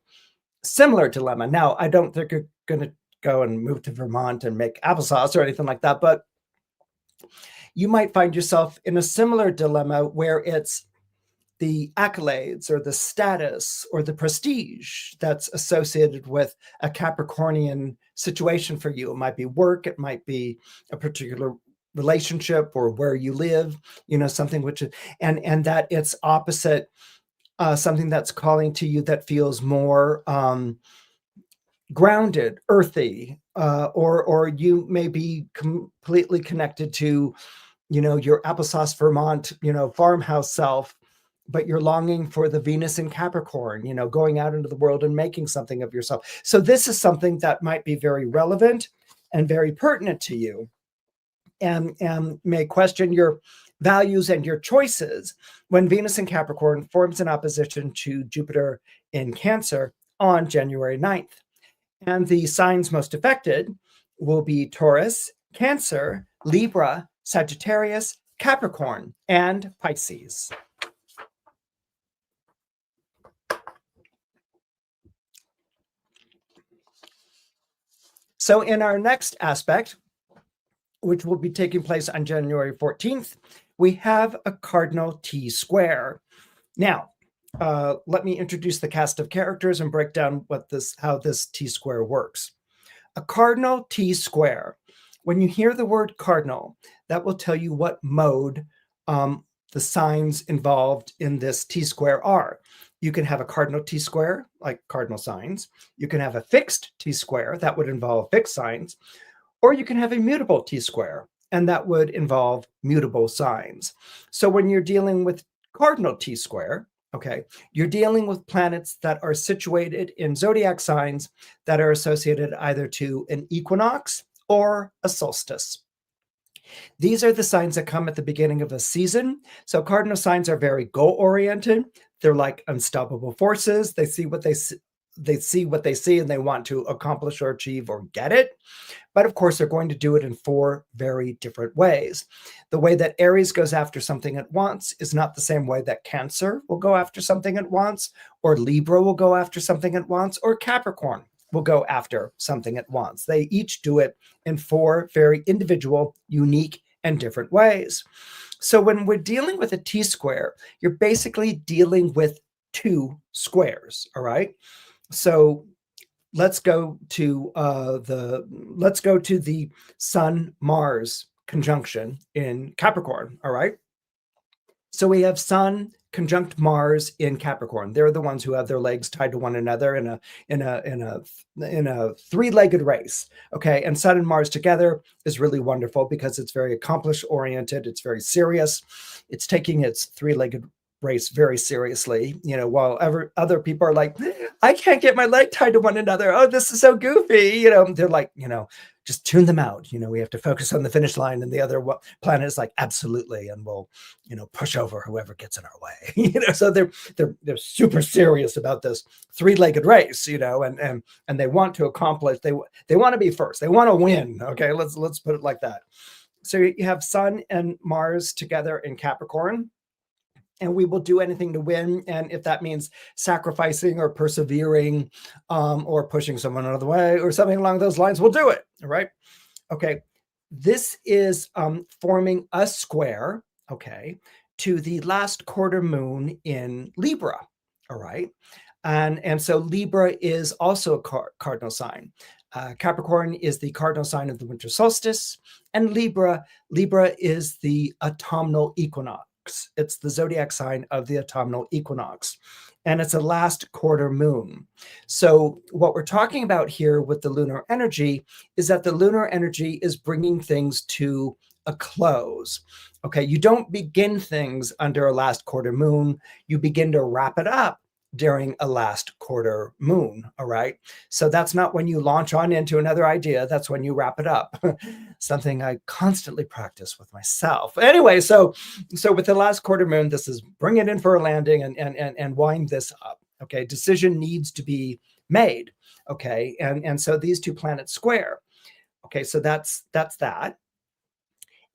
similar dilemma. Now, I don't think you're going to go and move to Vermont and make applesauce or anything like that, but you might find yourself in a similar dilemma where it's the accolades or the status or the prestige that's associated with a Capricornian situation for you. It might be work, it might be a particular relationship or where you live, something which is, and that it's opposite something that's calling to you that feels more grounded, earthy, or you may be completely connected to, your applesauce Vermont, farmhouse self, but you're longing for the Venus in Capricorn, going out into the world and making something of yourself. So this is something that might be very relevant and very pertinent to you, and may question your values and your choices when Venus in Capricorn forms an opposition to Jupiter in Cancer on January 9th. And the signs most affected will be Taurus, Cancer, Libra, Sagittarius, Capricorn, and Pisces. So in our next aspect, which will be taking place on January 14th, we have a Cardinal T-Square. Now, let me introduce the cast of characters and break down how this T-Square works. A Cardinal T-Square. When you hear the word cardinal, that will tell you what mode the signs involved in this T-Square are. You can have a Cardinal T-Square, like cardinal signs. You can have a fixed T-Square, that would involve fixed signs. Or you can have a mutable T-Square, and that would involve mutable signs. So when you're dealing with Cardinal T-Square, okay, you're dealing with planets that are situated in zodiac signs that are associated either to an equinox or a solstice. These are the signs that come at the beginning of a season. So cardinal signs are very goal-oriented. They're like unstoppable forces. They see what they see and they want to accomplish or achieve or get it. But of course, they're going to do it in 4 very different ways. The way that Aries goes after something at once is not the same way that Cancer will go after something at once, or Libra will go after something at once, or Capricorn will go after something at once. They each do it in 4 very individual, unique, and different ways. So when we're dealing with a T-square, you're basically dealing with 2 squares, all right? So let's go to the Sun-Mars conjunction in Capricorn, all right? So we have Sun conjunct Mars in Capricorn. They're the ones who have their legs tied to one another in a 3-legged race. Okay, and Sun and Mars together is really wonderful because it's very accomplish oriented. It's very serious. It's taking its 3-legged race very seriously, while other people are like, I can't get my leg tied to one another. Oh, this is so goofy. They're like, just tune them out. We have to focus on the finish line. And the other planet is like, absolutely. And we'll, push over whoever gets in our way. So they're super serious about this 3-legged race, and they want to accomplish, they want to be first. They want to win. Okay. Let's put it like that. So you have Sun and Mars together in Capricorn. And we will do anything to win. And if that means sacrificing or persevering or pushing someone out of the way or something along those lines, we'll do it. All right. Okay. This is forming a square, okay, to the last quarter moon in Libra. All right. And so Libra is also a cardinal sign. Capricorn is the cardinal sign of the winter solstice, and Libra is the autumnal equinox. It's the zodiac sign of the autumnal equinox, and it's a last quarter moon. So what we're talking about here with the lunar energy is that the lunar energy is bringing things to a close. Okay, you don't begin things under a last quarter moon. You begin to wrap it up during a last quarter moon. All right. So that's not when you launch on into another idea. That's when you wrap it up. Something I constantly practice with myself. Anyway, so with the last quarter moon, this is bring it in for a landing and wind this up. Okay. Decision needs to be made. Okay. And so these two planets square. Okay. So that's that.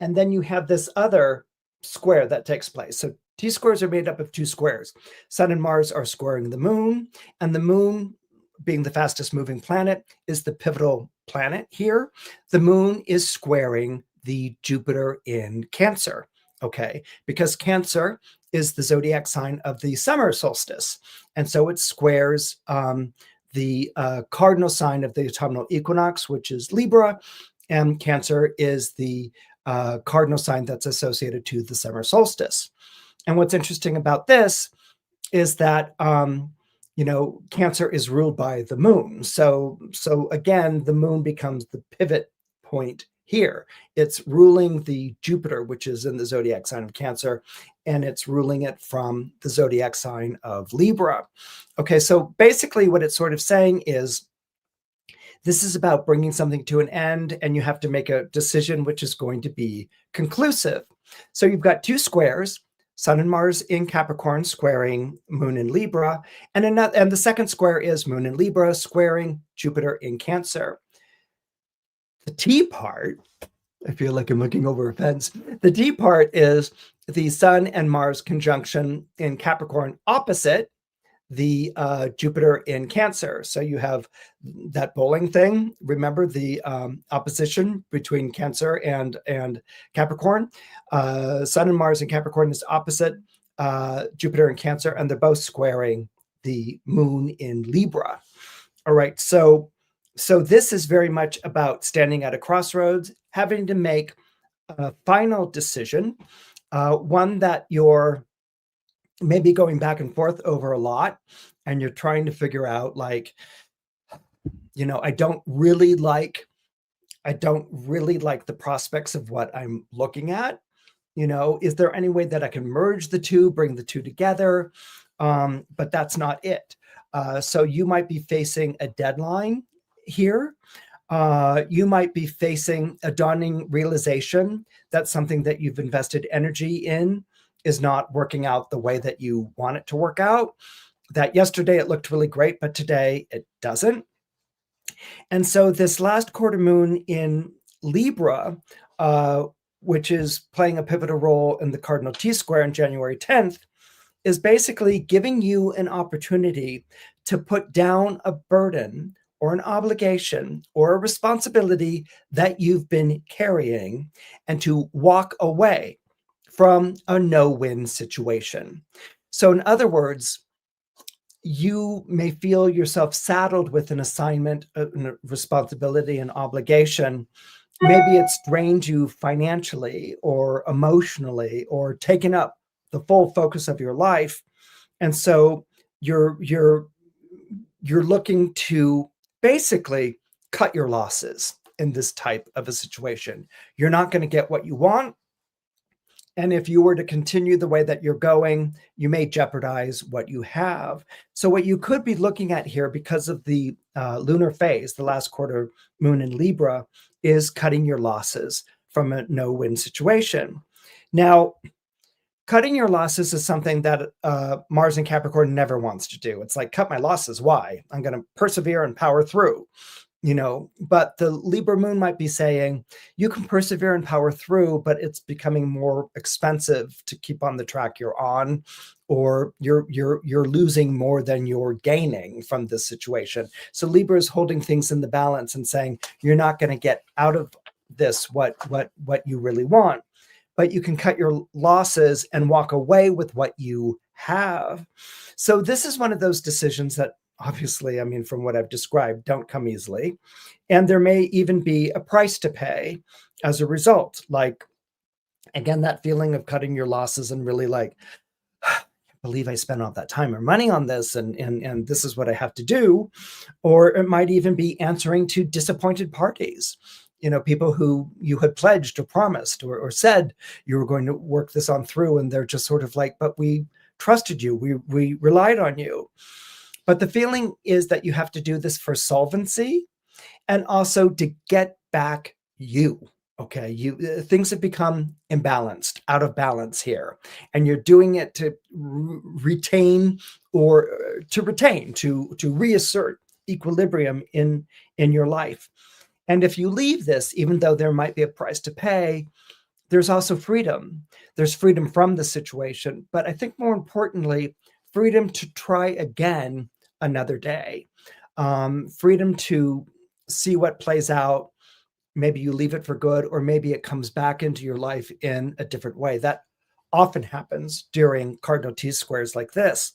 And then you have this other square that takes place. So T-squares are made up of two squares. Sun and Mars are squaring the moon, and the moon, being the fastest moving planet, is the pivotal planet here. The moon is squaring the Jupiter in Cancer, okay? Because Cancer is the zodiac sign of the summer solstice. And so it squares the cardinal sign of the autumnal equinox, which is Libra, and Cancer is the cardinal sign that's associated to the summer solstice. And what's interesting about this is that, Cancer is ruled by the moon. So again, the moon becomes the pivot point here. It's ruling the Jupiter, which is in the zodiac sign of Cancer, and it's ruling it from the zodiac sign of Libra. Okay, so basically what it's sort of saying is, this is about bringing something to an end, and you have to make a decision which is going to be conclusive. So you've got two squares, Sun and Mars in Capricorn squaring Moon in Libra, and the second square is Moon in Libra squaring Jupiter in Cancer. The T part, I feel like I'm looking over a fence. The T part is the Sun and Mars conjunction in Capricorn opposite the Jupiter in Cancer. So you have that bowling thing. Remember the opposition between Cancer and Capricorn. Sun and Mars in Capricorn is opposite Jupiter in Cancer, and they're both squaring the moon in Libra. All right. So this is very much about standing at a crossroads, having to make a final decision, one that you're maybe going back and forth over a lot, and you're trying to figure out, like, I don't really like the prospects of what I'm looking at. Is there any way that I can merge the two, bring the two together? But that's not it. So you might be facing a deadline here. You might be facing a dawning realization that something that you've invested energy in is not working out the way that you want it to work out. That yesterday it looked really great, but today it doesn't. And so this last quarter moon in Libra, which is playing a pivotal role in the Cardinal T-Square on January 10th, is basically giving you an opportunity to put down a burden or an obligation or a responsibility that you've been carrying, and to walk away from a no-win situation. So in other words, you may feel yourself saddled with an assignment, a responsibility, an obligation. Maybe it's drained you financially or emotionally, or taken up the full focus of your life. And so you're looking to basically cut your losses in this type of a situation. You're not going to get what you want. And if you were to continue the way that you're going, you may jeopardize what you have. So what you could be looking at here, because of the lunar phase, the last quarter moon in Libra, is cutting your losses from a no-win situation. Now, cutting your losses is something that Mars in Capricorn never wants to do. It's like, cut my losses. Why? I'm going to persevere and power through. But the Libra moon might be saying you can persevere and power through, but it's becoming more expensive to keep on the track you're on, or you're losing more than you're gaining from this situation. So Libra is holding things in the balance and saying you're not going to get out of this what you really want, but you can cut your losses and walk away with what you have. So this is one of those decisions that obviously, I mean, from what I've described, don't come easily. And there may even be a price to pay as a result. Like, again, that feeling of cutting your losses and really like, I can't believe I spent all that time or money on this, and this is what I have to do. Or it might even be answering to disappointed parties, people who you had pledged or promised or said you were going to work this on through, and they're just sort of like, but we trusted you, we relied on you. But the feeling is that you have to do this for solvency and also to get back you. Okay, things have become imbalanced, out of balance here, and you're doing it to retain or to reassert equilibrium in your life. And if you leave this, even though there might be a price to pay, there's also freedom. There's freedom from the situation, but I think more importantly, freedom to try again another day, freedom to see what plays out. Maybe you leave it for good, or maybe it comes back into your life in a different way. That often happens during Cardinal T-squares like this.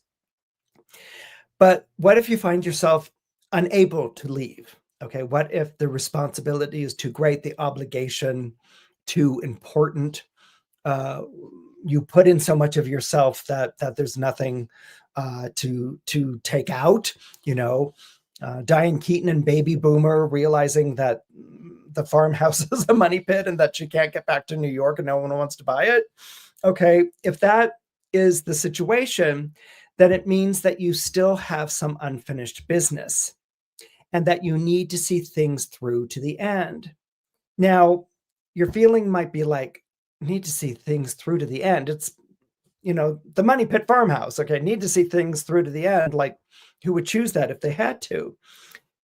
But what if you find yourself unable to leave? Okay, what if the responsibility is too great, the obligation too important? You put in so much of yourself that there's nothing to take out. Diane Keaton and Baby Boomer realizing that the farmhouse is a money pit and that she can't get back to New York and no one wants to buy it. Okay, if that is the situation, then it means that you still have some unfinished business and that you need to see things through to the end. Now, your feeling might be like, need to see things through to the end. It's, the money pit farmhouse. Okay, need to see things through to the end. Like, who would choose that if they had to?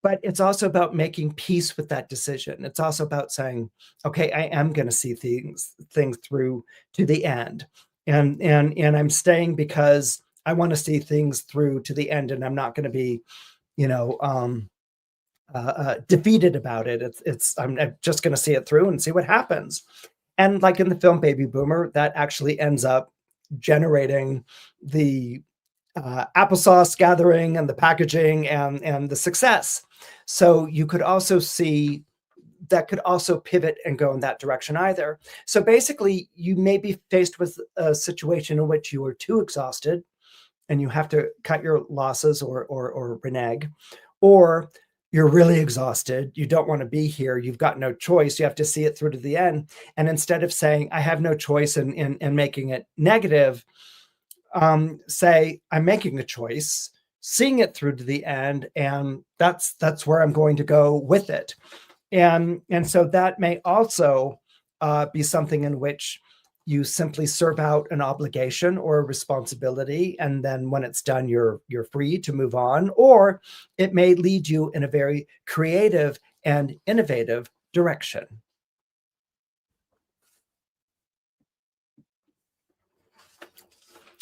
But it's also about making peace with that decision. It's also about saying, okay, I am going to see things through to the end. And I'm staying because I want to see things through to the end, and I'm not going to be, defeated about it. I'm just going to see it through and see what happens. And like in the film Baby Boomer, that actually ends up generating the applesauce gathering and the packaging and the success. So you could also see that could also pivot and go in that direction either. So basically, you may be faced with a situation in which you are too exhausted and you have to cut your losses or renege, or you're really exhausted, you don't want to be here, you've got no choice, you have to see it through to the end. And instead of saying, I have no choice and making it negative, say, I'm making a choice, seeing it through to the end, and that's where I'm going to go with it. And so that may also be something in which you simply serve out an obligation or a responsibility, and then when it's done, you're free to move on. Or it may lead you in a very creative and innovative direction.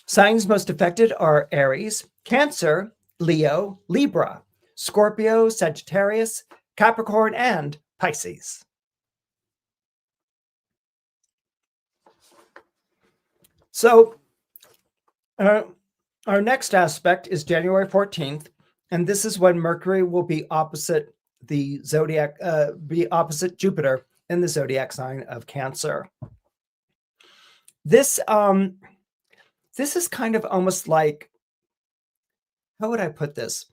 Signs most affected are Aries, Cancer, Leo, Libra, Scorpio, Sagittarius, Capricorn, and Pisces. So our next aspect is January 14th, and this is when Mercury will be opposite the zodiac, be opposite Jupiter in the zodiac sign of Cancer. This is kind of almost like, how would I put this?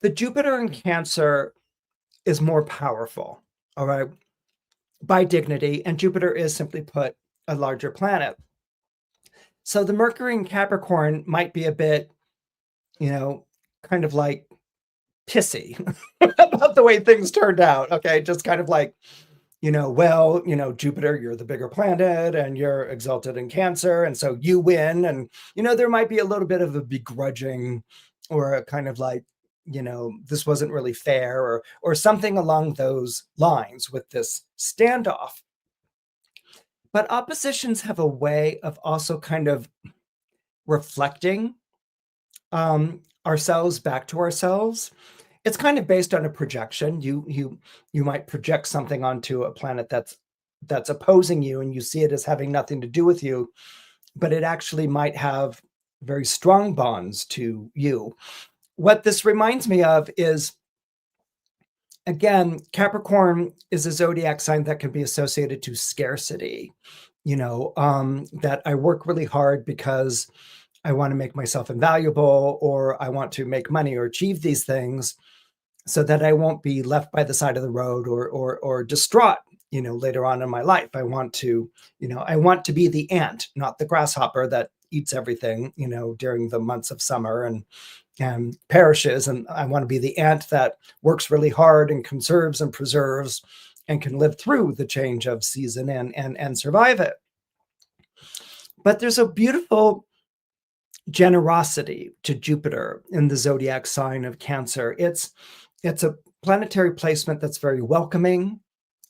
The Jupiter in Cancer is more powerful, all right, by dignity, and Jupiter is, simply put, a larger planet. So the Mercury in Capricorn might be a bit, kind of like pissy about the way things turned out. Okay, just kind of like, Jupiter, you're the bigger planet and you're exalted in Cancer, and so you win. And, there might be a little bit of a begrudging or a kind of like, this wasn't really fair or something along those lines with this standoff. But oppositions have a way of also kind of reflecting ourselves back to ourselves. It's kind of based on a projection. You might project something onto a planet that's opposing you, and you see it as having nothing to do with you, but it actually might have very strong bonds to you. what this reminds me of is, again, Capricorn is a zodiac sign that can be associated to scarcity. That I work really hard because I want to make myself invaluable, or I want to make money or achieve these things so that I won't be left by the side of the road or distraught, later on in my life. I want to be the ant, not the grasshopper that eats everything, during the months of summer and perishes. And I want to be the ant that works really hard and conserves and preserves and can live through the change of season and survive it. But there's a beautiful generosity to Jupiter in the zodiac sign of Cancer. It's a planetary placement that's very welcoming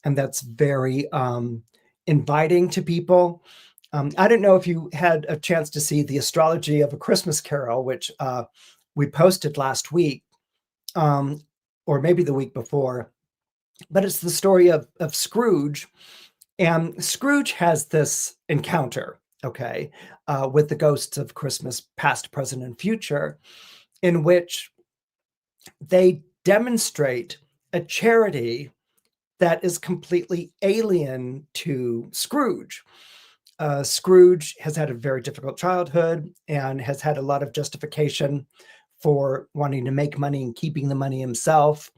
and that's very inviting to people. I don't know if you had a chance to see the Astrology of a Christmas Carol, which we posted last week, or maybe the week before, but it's the story of Scrooge. And Scrooge has this encounter, okay, with the ghosts of Christmas past, present, and future, in which they demonstrate a charity that is completely alien to Scrooge. Scrooge has had a very difficult childhood and has had a lot of justification for wanting to make money and keeping the money himself,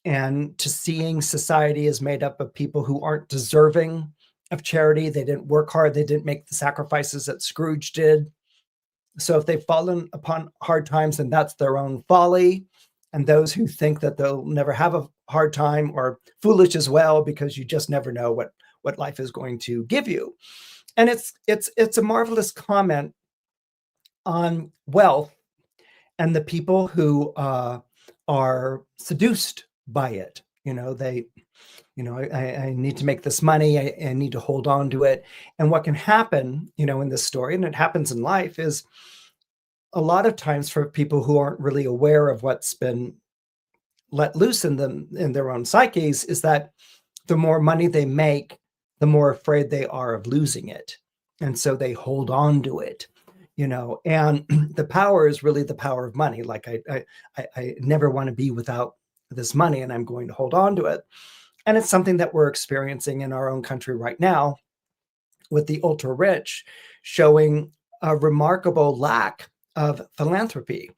and to seeing society is made up of people who aren't deserving of charity. They didn't work hard. They didn't make the sacrifices that Scrooge did. So if they've fallen upon hard times, then that's their own folly. And those who think that they'll never have a hard time are foolish as well, because you just never know what life is going to give you. And it's a marvelous comment on wealth and the people who are seduced by it. I need to make this money. I need to hold on to it. And what can happen, in this story, and it happens in life, is a lot of times for people who aren't really aware of what's been let loose in them, in their own psyches, is that the more money they make, the more afraid they are of losing it. And so they hold on to it, and the power is really the power of money. Like I never want to be without this money, and I'm going to hold on to it. And it's something that we're experiencing in our own country right now, with the ultra rich showing a remarkable lack of philanthropy.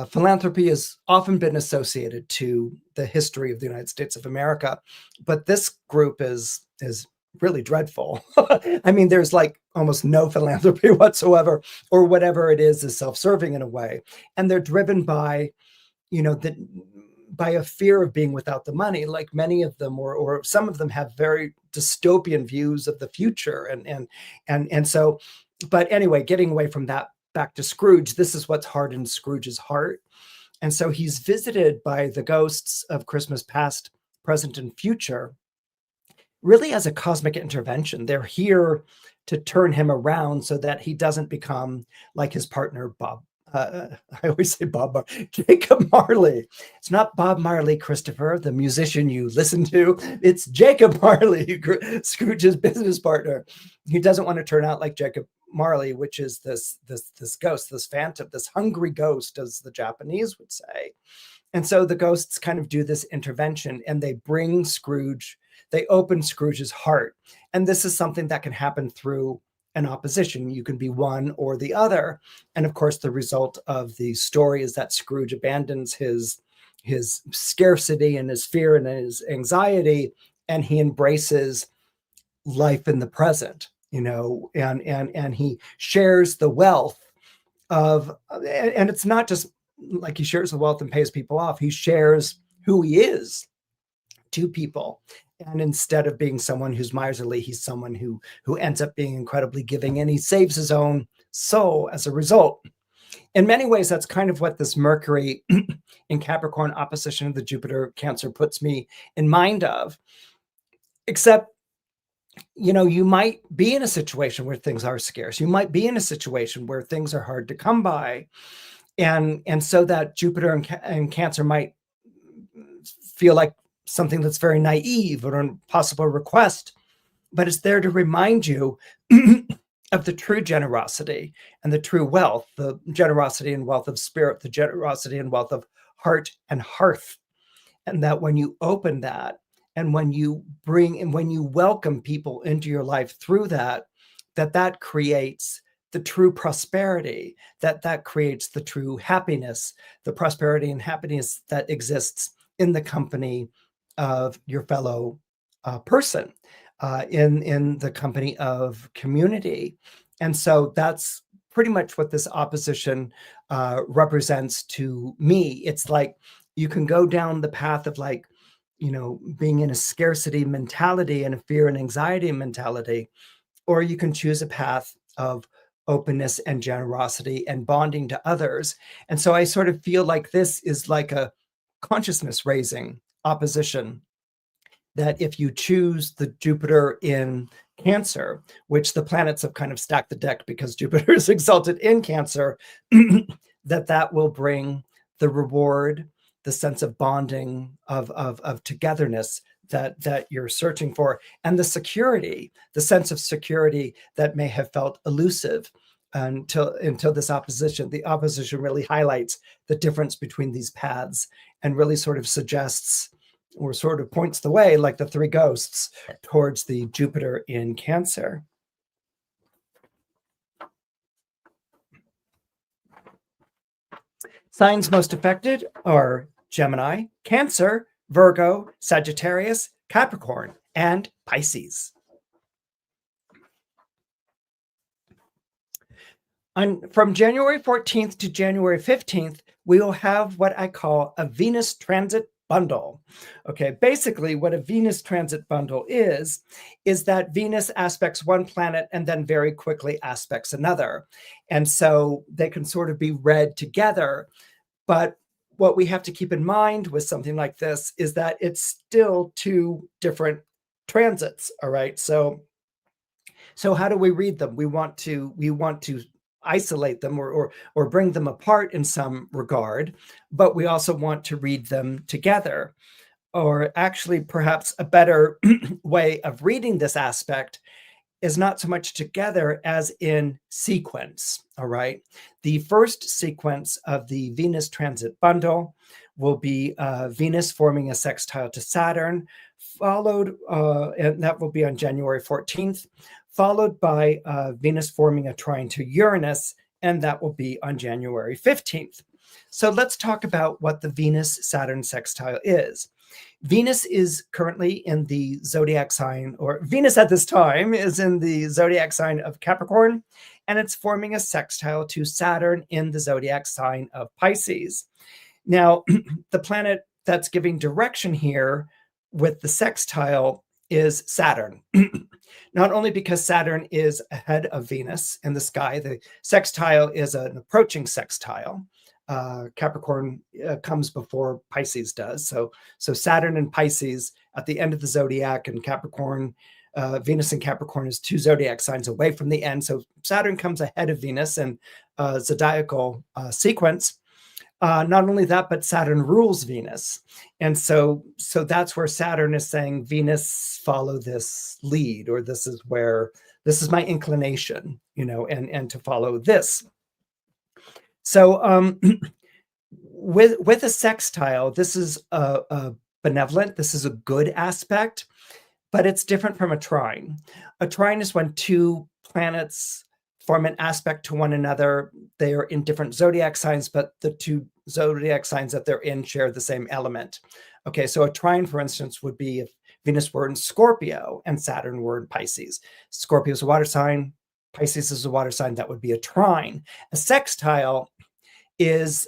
Philanthropy has often been associated to the history of the United States of America, but this group is really dreadful. I mean, there's like almost no philanthropy whatsoever, or whatever it is self-serving in a way. And they're driven by, by a fear of being without the money. Like many of them, or some of them, have very dystopian views of the future. And so, but anyway, getting away from that, back to Scrooge, this is what's hardened Scrooge's heart. And so he's visited by the ghosts of Christmas past, present, and future, really as a cosmic intervention. They're here to turn him around so that he doesn't become like his partner, Bob. I always say Jacob Marley. It's not Bob Marley, Christopher, the musician you listen to. It's Jacob Marley, Scrooge's business partner. He doesn't want to turn out like Jacob Marley, which is this ghost, this phantom, this hungry ghost, as the Japanese would say. And so the ghosts kind of do this intervention, and they bring Scrooge, they open Scrooge's heart. And this is something that can happen through an opposition. You can be one or the other. And of course, the result of the story is that Scrooge abandons his scarcity and his fear and his anxiety, and he embraces life in the present, and he shares the wealth of, and it's not just like he shares the wealth and pays people off. He shares who he is to people. And instead of being someone who's miserly, he's someone who ends up being incredibly giving, and he saves his own soul as a result. In many ways, that's kind of what this Mercury in Capricorn opposition of the Jupiter Cancer puts me in mind of. Except, you might be in a situation where things are scarce. You might be in a situation where things are hard to come by. And so that Jupiter and Cancer might feel like something that's very naive or an impossible request, but it's there to remind you of the true generosity and the true wealth, the generosity and wealth of spirit, the generosity and wealth of heart and hearth. And that when you open that, and when you bring and when you welcome people into your life through that, that creates the true prosperity, that creates the true happiness, the prosperity and happiness that exists in the company of your fellow person, in the company of community. And so that's pretty much what this opposition represents to me. It's like you can go down the path of, like, being in a scarcity mentality and a fear and anxiety mentality, or you can choose a path of openness and generosity and bonding to others. And so I sort of feel like this is like a consciousness raising opposition, that if you choose the Jupiter in Cancer, which the planets have kind of stacked the deck because Jupiter is exalted in Cancer, that will bring the reward, the sense of bonding, of togetherness that you're searching for, and the security, the sense of security that may have felt elusive until this opposition. The opposition really highlights the difference between these paths and really sort of suggests, or sort of points the way, like the three ghosts, towards the Jupiter in Cancer. Signs most affected are Gemini, Cancer, Virgo, Sagittarius, Capricorn, and Pisces. From January 14th to January 15th, we will have what I call a Venus transit bundle. Okay, basically what a Venus transit bundle is that Venus aspects one planet and then very quickly aspects another. And so they can sort of be read together. But what we have to keep in mind with something like this is that it's still two different transits. All right. So how do we read them? We want to isolate them or bring them apart in some regard, but we also want to read them together. Or actually, perhaps a better way of reading this aspect is not so much together as in sequence. All right. The first sequence of the Venus transit bundle will be Venus forming a sextile to Saturn, followed, and that will be on January 14th, followed by Venus forming a trine to Uranus, and that will be on January 15th. So let's talk about what the Venus-Saturn sextile is. Venus is currently in the zodiac sign, or Venus at this time is in the zodiac sign of Capricorn, and it's forming a sextile to Saturn in the zodiac sign of Pisces. Now, the planet that's giving direction here with the sextile is Saturn. Not only because Saturn is ahead of Venus in the sky, the sextile is an approaching sextile. Capricorn comes before Pisces does. So Saturn and Pisces at the end of the zodiac, and Capricorn, Venus and Capricorn is two zodiac signs away from the end. So Saturn comes ahead of Venus in zodiacal sequence. Not only that, but Saturn rules Venus. And so that's where Saturn is saying, Venus, follow this lead, or this is my inclination, and to follow this. So with a sextile, this is a benevolent, this is a good aspect, but it's different from a trine. A trine is when two planets form an aspect to one another. They are in different zodiac signs, but the two zodiac signs that they're in share the same element. Okay, so a trine, for instance, would be if Venus were in Scorpio and Saturn were in Pisces. Scorpio is a water sign, Pisces is a water sign, that would be a trine. A sextile is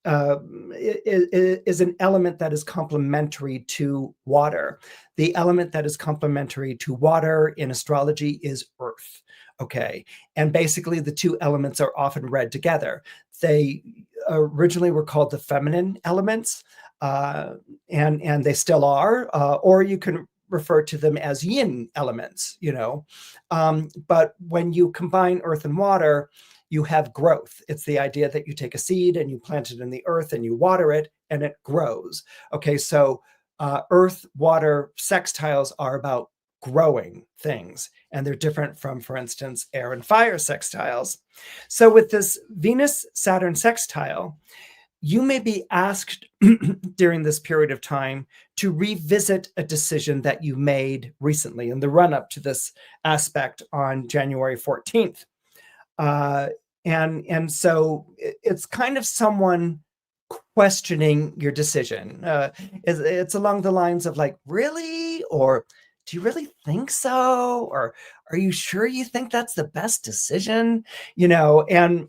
is an element that is complementary to water. The element that is complementary to water in astrology is Earth. Okay. And basically the two elements are often read together. They originally were called the feminine elements, and they still are, or you can refer to them as yin elements, but when you combine earth and water, you have growth. It's the idea that you take a seed and you plant it in the earth and you water it and it grows. Okay, so earth, water, sextiles are about growing things. And they're different from, for instance, air and fire sextiles. So with this Venus-Saturn sextile, you may be asked during this period of time to revisit a decision that you made recently in the run-up to this aspect on January 14th. And so it's kind of someone questioning your decision. It's along the lines of like, really? Or do you really think so? Or are you sure you think that's the best decision? And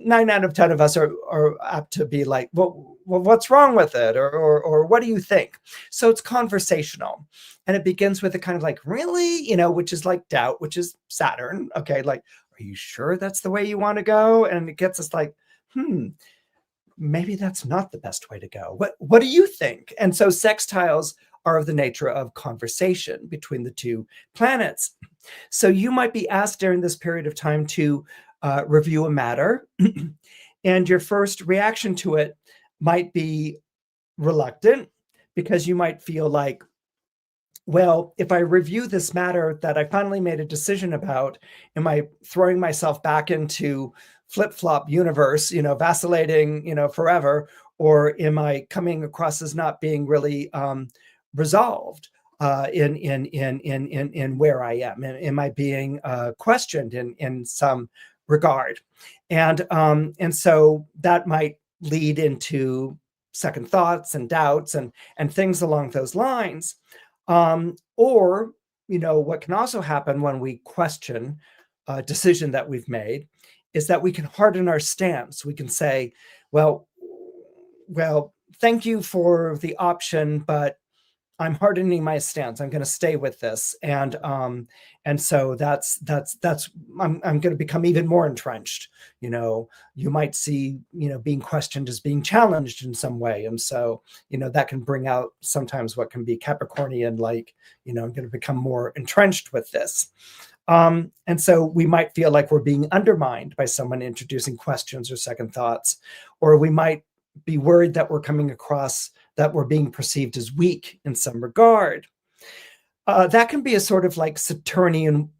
9 out of 10 of us are apt to be like, well, what's wrong with it? Or what do you think? So it's conversational. And it begins with a kind of like, really? Which is like doubt, which is Saturn. Okay, like, are you sure that's the way you want to go? And it gets us like, maybe that's not the best way to go. What do you think? And so sextiles are of the nature of conversation between the two planets. So you might be asked during this period of time to review a matter, and your first reaction to it might be reluctant, because you might feel like, well, if I review this matter that I finally made a decision about, am I throwing myself back into flip-flop universe, vacillating, forever, or am I coming across as not being really resolved in where I am? Am I being questioned in some regard? And so that might lead into second thoughts and doubts and things along those lines. Or, what can also happen when we question a decision that we've made is that we can harden our stance. We can say, well, thank you for the option, but I'm hardening my stance. I'm going to stay with this. And so that's I'm going to become even more entrenched. You might see, being questioned as being challenged in some way. And so, that can bring out sometimes what can be Capricornian, like, I'm going to become more entrenched with this. And so we might feel like we're being undermined by someone introducing questions or second thoughts, or we might be worried that we're coming across that we're being perceived as weak in some regard. That can be a sort of like Saturnian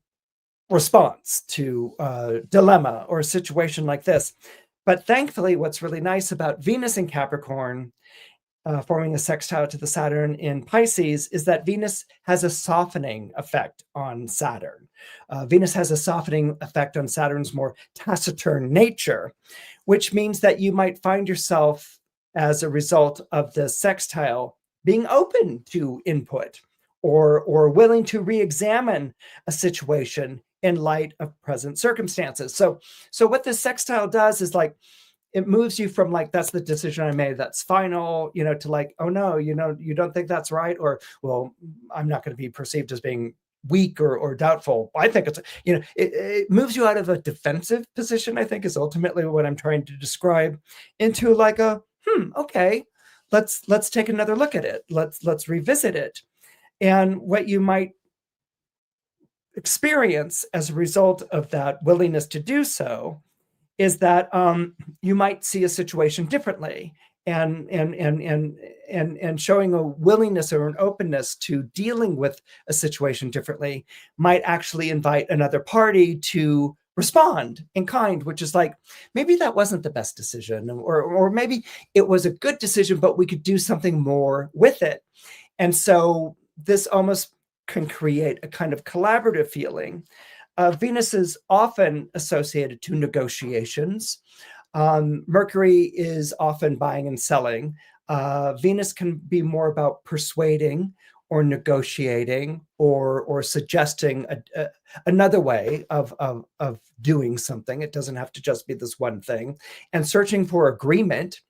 response to a dilemma or a situation like this. But thankfully, what's really nice about Venus in Capricorn forming a sextile to the Saturn in Pisces is that Venus has a softening effect on Saturn. Venus has a softening effect on Saturn's more taciturn nature, which means that you might find yourself, as a result of the sextile, being open to input or willing to re-examine a situation in light of present circumstances. So what this sextile does is like, it moves you from like, that's the decision I made, that's final, to like, oh no, you don't think that's right, or, well, I'm not going to be perceived as being weak or doubtful. I think it's, it moves you out of a defensive position, I think, is ultimately what I'm trying to describe, into like a, okay, let's take another look at it. Let's revisit it. And what you might experience as a result of that willingness to do so is that you might see a situation differently, and showing a willingness or an openness to dealing with a situation differently might actually invite another party to respond in kind, which is like, maybe that wasn't the best decision, or maybe it was a good decision, but we could do something more with it. And so this almost can create a kind of collaborative feeling. Venus is often associated to negotiations. Mercury is often buying and selling. Venus can be more about persuading or negotiating or suggesting another way of doing something. It doesn't have to just be this one thing. And searching for agreement,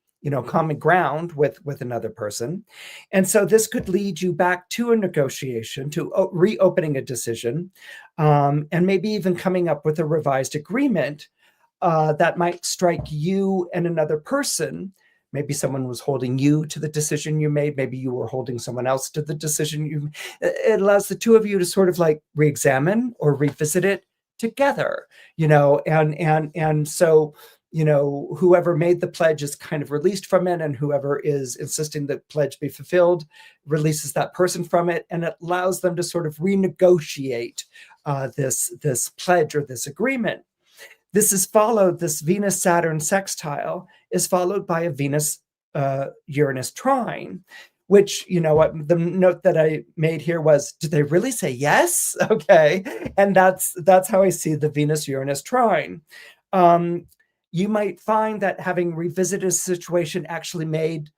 common ground with another person. And so this could lead you back to a negotiation, to reopening a decision, and maybe even coming up with a revised agreement that might strike you and another person. Maybe someone was holding you to the decision you made. Maybe you were holding someone else to the decision you made. It allows the two of you to sort of like re-examine or revisit it together, and so whoever made the pledge is kind of released from it, and whoever is insisting the pledge be fulfilled releases that person from it, and it allows them to sort of renegotiate this pledge or this agreement. This Venus-Saturn sextile is followed by a Venus-Uranus trine, which, the note that I made here was, did they really say yes? Okay. And that's how I see the Venus-Uranus trine. You might find that having revisited a situation actually made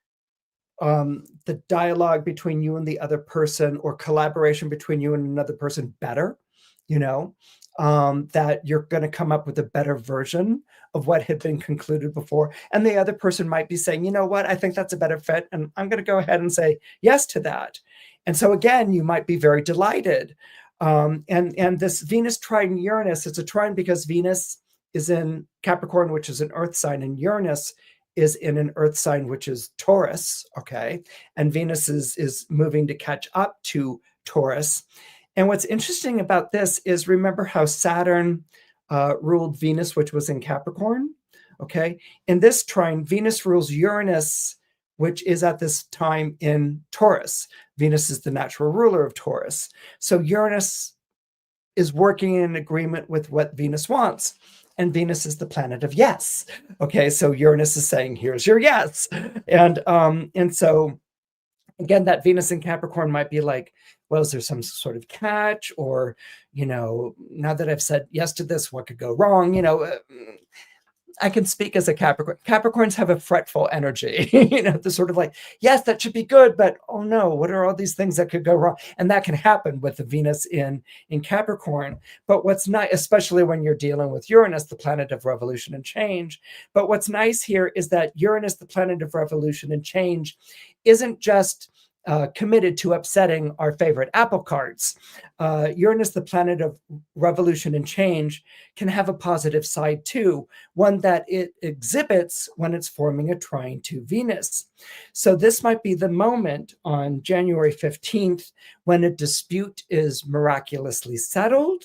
the dialogue between you and the other person, or collaboration between you and another person, better, that you're going to come up with a better version of what had been concluded before. And the other person might be saying, you know what, I think that's a better fit, and I'm going to go ahead and say yes to that. And so again, you might be very delighted. And this Venus trine Uranus, it's a trine because Venus is in Capricorn, which is an earth sign, and Uranus is in an earth sign, which is Taurus, okay? And Venus is moving to catch up to Taurus. And what's interesting about this is, remember how Saturn ruled Venus, which was in Capricorn, okay? In this trine, Venus rules Uranus, which is at this time in Taurus. Venus is the natural ruler of Taurus. So Uranus is working in agreement with what Venus wants. And Venus is the planet of yes. Okay, so Uranus is saying, here's your yes. And so, again, that Venus in Capricorn might be like, well, is there some sort of catch? Or, now that I've said yes to this, what could go wrong? I can speak as a Capricorn. Capricorns have a fretful energy, the sort of like, yes, that should be good, but oh no, what are all these things that could go wrong? And that can happen with the Venus in Capricorn. But what's nice, especially when you're dealing with Uranus, the planet of revolution and change. But what's nice here is that Uranus, the planet of revolution and change, isn't just committed to upsetting our favorite apple carts. Uranus, the planet of revolution and change, can have a positive side too, one that it exhibits when it's forming a trine to Venus. So this might be the moment on January 15th when a dispute is miraculously settled,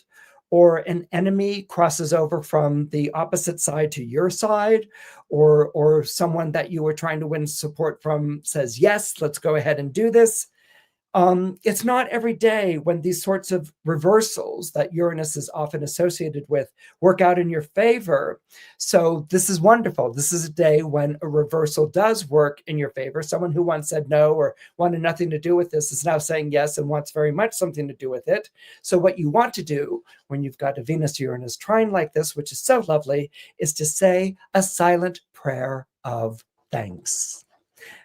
or an enemy crosses over from the opposite side to your side, or someone that you were trying to win support from says, yes, let's go ahead and do this. It's not every day when these sorts of reversals that Uranus is often associated with work out in your favor. So this is wonderful. This is a day when a reversal does work in your favor. Someone who once said no or wanted nothing to do with this is now saying yes and wants very much something to do with it. So what you want to do when you've got a Venus-Uranus trine like this, which is so lovely, is to say a silent prayer of thanks.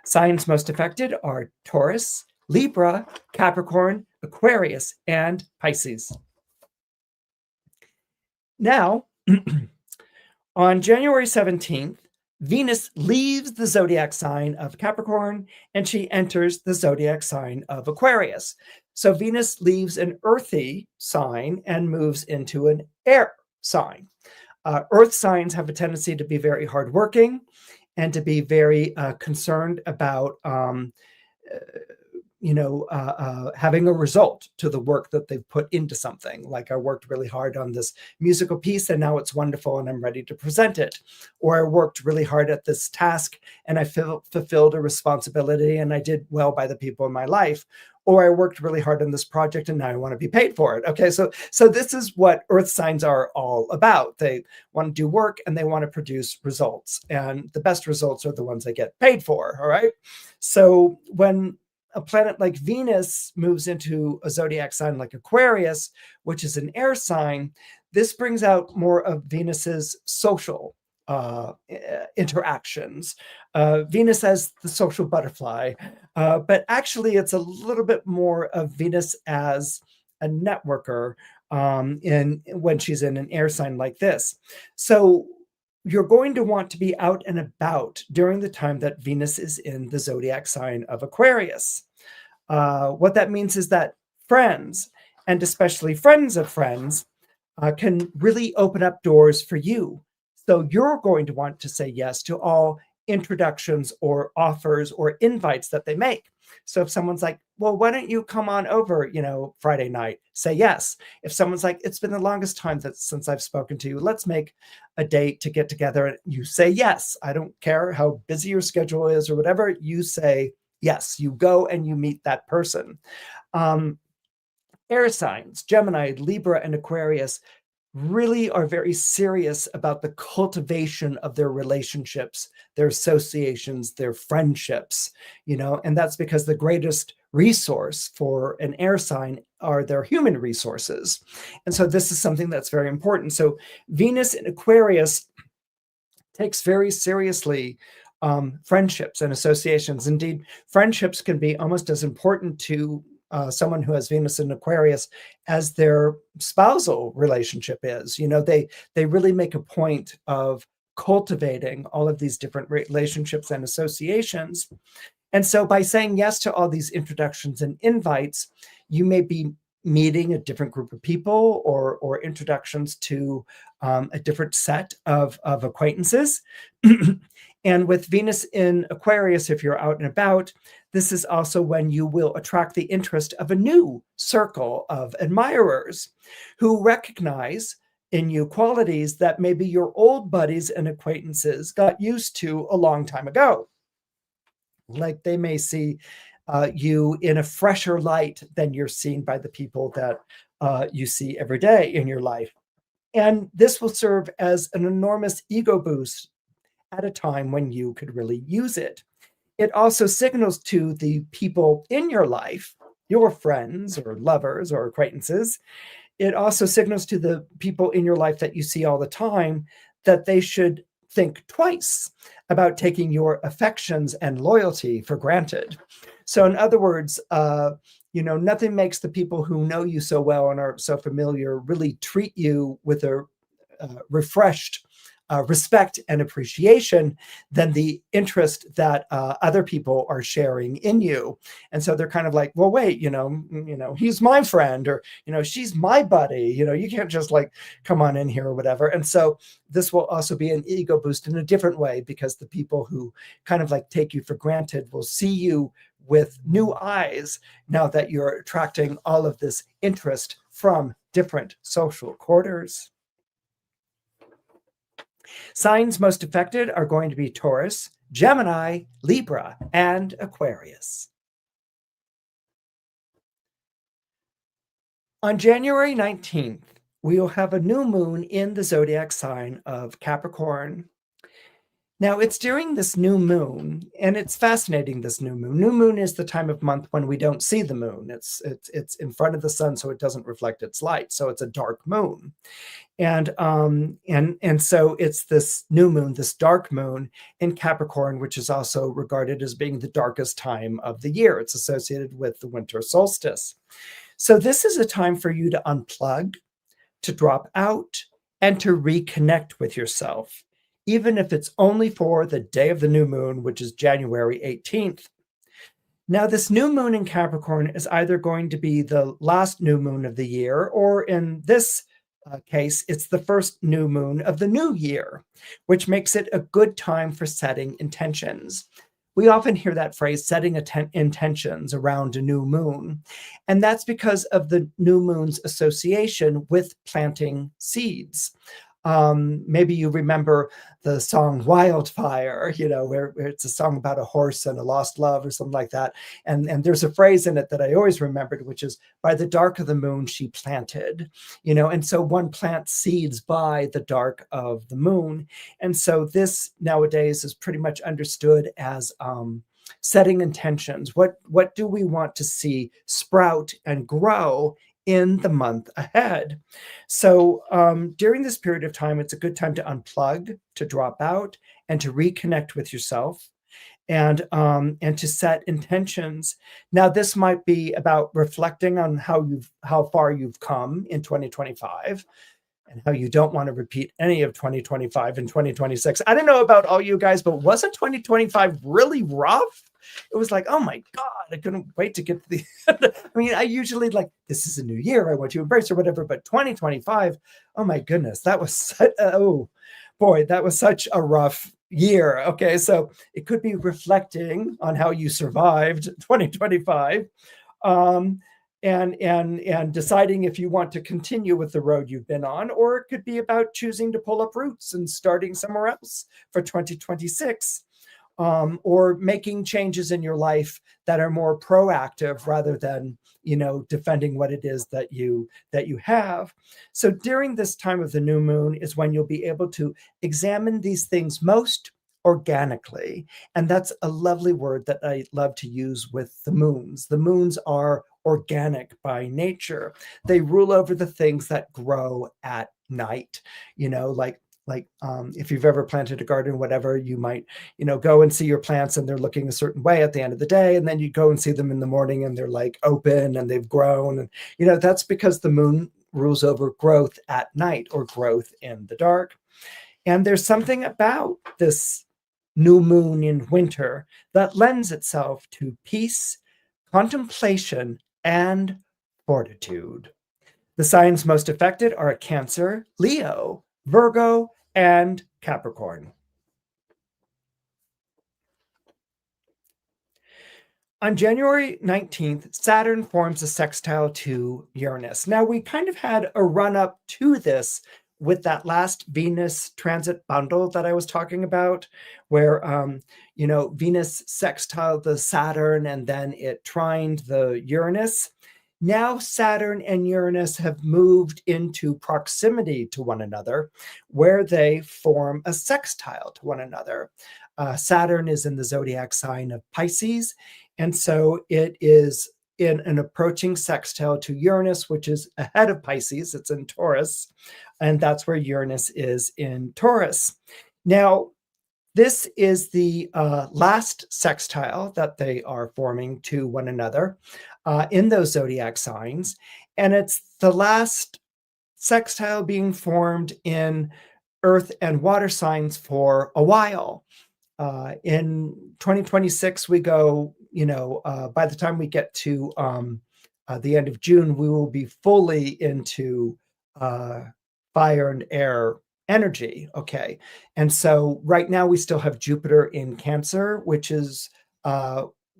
Signs most affected are Taurus, Libra, Capricorn, Aquarius, and Pisces. Now, on January 17th, Venus leaves the zodiac sign of Capricorn and she enters the zodiac sign of Aquarius. So Venus leaves an earthy sign and moves into an air sign. Earth signs have a tendency to be very hardworking and to be very concerned about having a result to the work that they've put into something. Like, I worked really hard on this musical piece and now it's wonderful and I'm ready to present it. Or I worked really hard at this task and I fulfilled a responsibility and I did well by the people in my life. Or I worked really hard on this project and now I want to be paid for it. Okay, so this is what earth signs are all about. They want to do work and they want to produce results. And the best results are the ones they get paid for, all right? So when a planet like Venus moves into a zodiac sign like Aquarius, which is an air sign, this brings out more of Venus's social interactions. Venus as the social butterfly, but actually it's a little bit more of Venus as a networker when she's in an air sign like this. So you're going to want to be out and about during the time that Venus is in the zodiac sign of Aquarius. What that means is that friends, and especially friends of friends, can really open up doors for you. So you're going to want to say yes to all introductions or offers or invites that they make. So if someone's like, well, why don't you come on over, Friday night? Say yes. If someone's like, it's been the longest time since I've spoken to you, let's make a date to get together. You say yes. I don't care how busy your schedule is or whatever. You say yes. You go and you meet that person. Air signs, Gemini, Libra, and Aquarius really are very serious about the cultivation of their relationships, their associations, their friendships, and that's because the greatest resource for an air sign are their human resources. And so this is something that's very important. So Venus in Aquarius takes very seriously friendships and associations. Indeed, friendships can be almost as important to someone who has Venus in Aquarius as their spousal relationship is. They really make a point of cultivating all of these different relationships and associations. And so by saying yes to all these introductions and invites, you may be meeting a different group of people or introductions to a different set of acquaintances. And with Venus in Aquarius, if you're out and about, this is also when you will attract the interest of a new circle of admirers who recognize in you qualities that maybe your old buddies and acquaintances got used to a long time ago. Like they may see you in a fresher light than you're seen by the people that you see every day in your life. And this will serve as an enormous ego boost at a time when you could really use it. It also signals to the people in your life, your friends or lovers or acquaintances, it also signals to the people in your life that you see all the time that they should think twice about taking your affections and loyalty for granted. So in other words, nothing makes the people who know you so well and are so familiar really treat you with a refreshed respect and appreciation than the interest that other people are sharing in you. And so they're kind of like, well, wait, he's my friend, or, she's my buddy, you can't just like come on in here or whatever. And so this will also be an ego boost in a different way, because the people who kind of like take you for granted will see you with new eyes now that you're attracting all of this interest from different social quarters. Signs most affected are going to be Taurus, Gemini, Libra, and Aquarius. On January 19th, we will have a new moon in the zodiac sign of Capricorn. Now, it's during this new moon, and it's fascinating, this new moon. New moon is the time of month when we don't see the moon. It's in front of the sun, so it doesn't reflect its light. So it's a dark moon. And so it's this new moon, this dark moon in Capricorn, which is also regarded as being the darkest time of the year. It's associated with the winter solstice. So this is a time for you to unplug, to drop out, and to reconnect with yourself, even if it's only for the day of the new moon, which is January 18th. Now, this new moon in Capricorn is either going to be the last new moon of the year, or in this case, it's the first new moon of the new year, which makes it a good time for setting intentions. We often hear that phrase, setting intentions around a new moon. And that's because of the new moon's association with planting seeds. Maybe you remember the song Wildfire, where it's a song about a horse and a lost love or something like that. And there's a phrase in it that I always remembered, which is, by the dark of the moon, she planted, and so one plants seeds by the dark of the moon. And so this nowadays is pretty much understood as setting intentions. What do we want to see sprout and grow in the month ahead? So during this period of time, it's a good time to unplug, to drop out, and to reconnect with yourself, and to set intentions. Now, this might be about reflecting on how far you've come in 2025, and how you don't want to repeat any of 2025 and 2026. I don't know about all you guys, but wasn't 2025 really rough? It was like, oh my God, I couldn't wait to get to the end. I mean, I usually this is a new year, I want to embrace or whatever, but 2025, oh my goodness, that was, oh boy, that was such a rough year. Okay, so it could be reflecting on how you survived 2025, um, and deciding if you want to continue with the road you've been on, or it could be about choosing to pull up roots and starting somewhere else for 2026. Or making changes in your life that are more proactive rather than, defending what it is that you have. So during this time of the new moon is when you'll be able to examine these things most organically. And that's a lovely word that I love to use with the moons. The moons are organic by nature. They rule over the things that grow at night, if you've ever planted a garden, whatever, you might, go and see your plants and they're looking a certain way at the end of the day. And then you go and see them in the morning and they're like open and they've grown. And, that's because the moon rules over growth at night or growth in the dark. And there's something about this new moon in winter that lends itself to peace, contemplation, and fortitude. The signs most affected are Cancer, Leo, Virgo, and Capricorn. On January 19th, Saturn forms a sextile to Uranus. Now, we kind of had a run up to this with that last Venus transit bundle that I was talking about, where, Venus sextiled the Saturn and then it trined the Uranus. Now Saturn and Uranus have moved into proximity to one another, where they form a sextile to one another. Saturn is in the zodiac sign of Pisces, and so it is in an approaching sextile to Uranus, which is ahead of Pisces. It's in Taurus, and that's where Uranus is in Taurus. Now, this is the last sextile that they are forming to one another in those zodiac signs. And it's the last sextile being formed in earth and water signs for a while. In 2026, we go, by the time we get to the end of June, we will be fully into fire and air energy. Okay. And so right now we still have Jupiter in Cancer, which is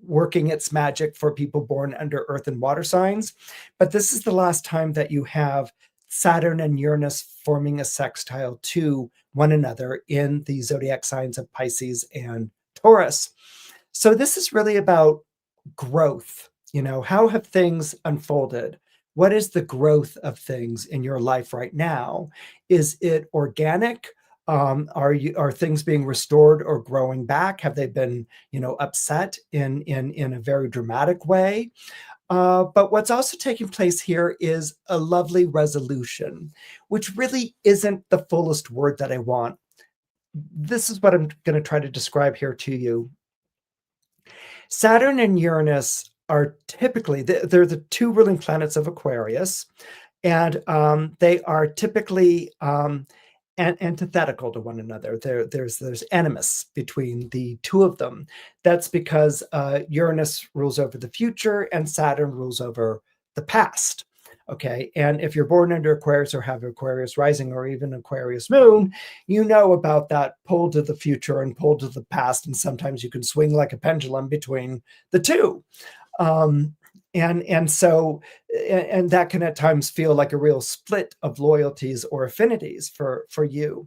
working its magic for people born under earth and water signs. But this is the last time that you have Saturn and Uranus forming a sextile to one another in the zodiac signs of Pisces and Taurus. So this is really about growth. How have things unfolded? What is the growth of things in your life right now? Is it organic? Are things being restored or growing back? Have they been, upset in a very dramatic way? But what's also taking place here is a lovely resolution, which really isn't the fullest word that I want. This is what I'm going to try to describe here to you. Saturn and Uranus are typically, they're the two ruling planets of Aquarius, and they are typically antithetical to one another. There's animus between the two of them. That's because Uranus rules over the future and Saturn rules over the past. Okay, and if you're born under Aquarius or have Aquarius rising or even Aquarius moon, you know about that pull to the future and pull to the past, and sometimes you can swing like a pendulum between the two. And so that can at times feel like a real split of loyalties or affinities for you.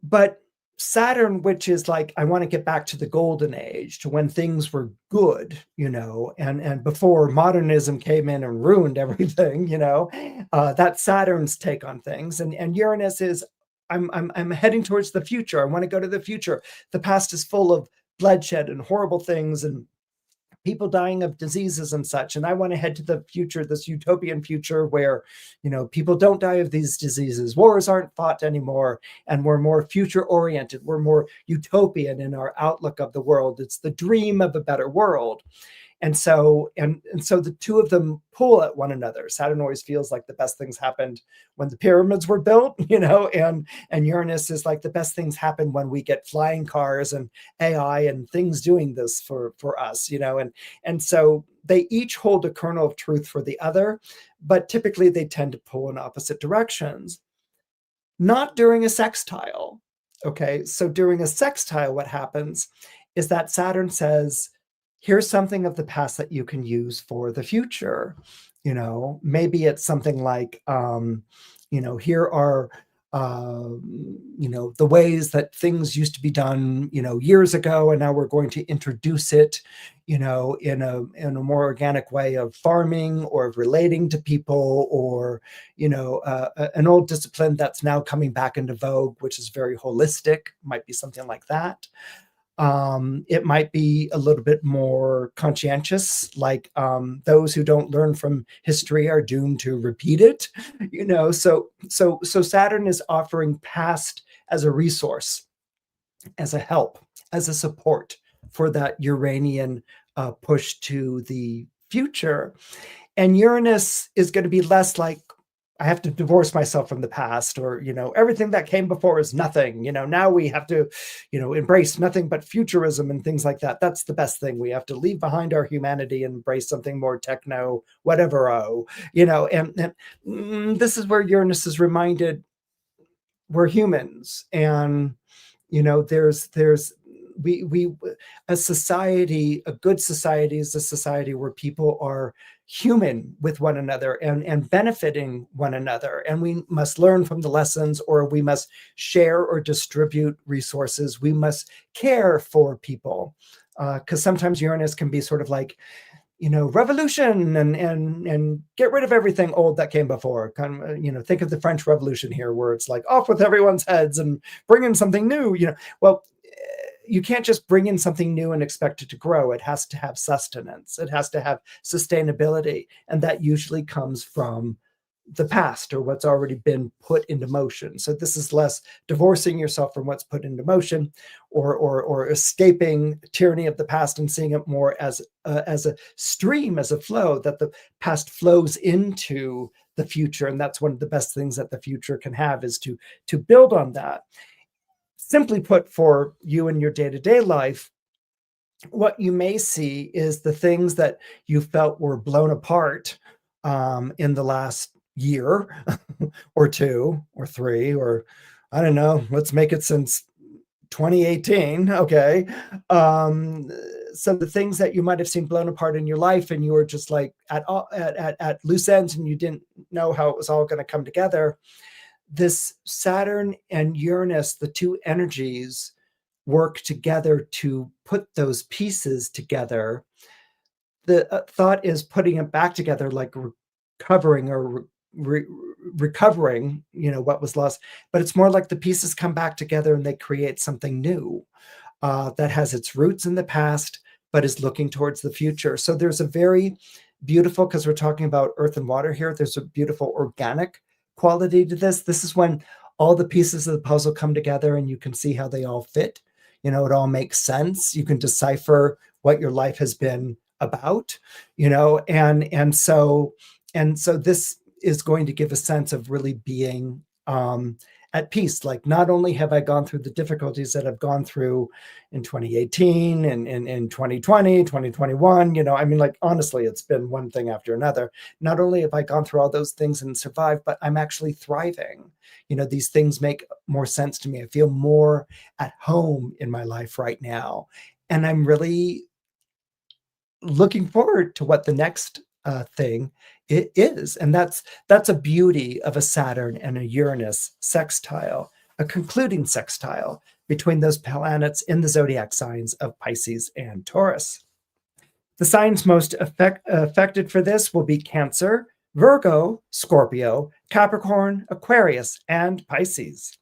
But Saturn, which is like, I want to get back to the golden age, to when things were good, and before modernism came in and ruined everything, that's Saturn's take on things. And Uranus is, I'm heading towards the future. I want to go to the future. The past is full of bloodshed and horrible things and people dying of diseases and such. And I want to head to the future, this utopian future where, people don't die of these diseases. Wars aren't fought anymore. And we're more future oriented. We're more utopian in our outlook of the world. It's the dream of a better world. And so the two of them pull at one another. Saturn always feels like the best things happened when the pyramids were built, and Uranus is like the best things happen when we get flying cars and AI and things doing this for us, and so they each hold a kernel of truth for the other, but typically they tend to pull in opposite directions. Not during a sextile. Okay, so during a sextile, what happens is that Saturn says, here's something of the past that you can use for the future. Maybe it's something like, here are, the ways that things used to be done, years ago, and now we're going to introduce it, in a more organic way of farming or of relating to people, or an old discipline that's now coming back into vogue, which is very holistic. Might be something like that. It might be a little bit more conscientious, like those who don't learn from history are doomed to repeat it. So Saturn is offering past as a resource, as a help, as a support for that Uranian push to the future. And Uranus is going to be less like, I have to divorce myself from the past, or, everything that came before is nothing. Now we have to, embrace nothing but futurism and things like that. That's the best thing. We have to leave behind our humanity and embrace something more techno, whatever. And this is where Uranus is reminded we're humans. And, there's we a society, a good society is a society where people are human with one another and benefiting one another. And we must learn from the lessons, or we must share or distribute resources. We must care for people. Because sometimes Uranus can be sort of like, revolution and get rid of everything old that came before. Kind of, think of the French Revolution here, where it's like off with everyone's heads and bring in something new. Well, you can't just bring in something new and expect it to grow. It has to have sustenance. It has to have sustainability. And that usually comes from the past, or what's already been put into motion. So this is less divorcing yourself from what's put into motion, or escaping tyranny of the past and seeing it more as a stream, as a flow, that the past flows into the future. And that's one of the best things that the future can have, is to build on that. Simply put, for you in your day-to-day life, what you may see is the things that you felt were blown apart in the last year or two or three, or I don't know, let's make it since 2018. Okay. So the things that you might have seen blown apart in your life, and you were just like at loose ends, and you didn't know how it was all going to come together. This Saturn and Uranus, the two energies, work together to put those pieces together. The thought is putting it back together, like recovering or recovering, what was lost. But it's more like the pieces come back together and they create something new that has its roots in the past, but is looking towards the future. So there's a very beautiful, because we're talking about earth and water here, there's a beautiful organic quality to this. This is when all the pieces of the puzzle come together and you can see how they all fit. It all makes sense. You can decipher what your life has been about, and so this is going to give a sense of really being at peace. Like, not only have I gone through the difficulties that I've gone through in 2018 and in 2020, 2021, like, honestly, it's been one thing after another. Not only have I gone through all those things and survived, but I'm actually thriving. These things make more sense to me. I feel more at home in my life right now. And I'm really looking forward to what the next thing it is. And that's a beauty of a Saturn and a Uranus sextile, a concluding sextile between those planets in the zodiac signs of Pisces and Taurus. The signs most affected for this will be Cancer, Virgo, Scorpio, Capricorn, Aquarius, and Pisces.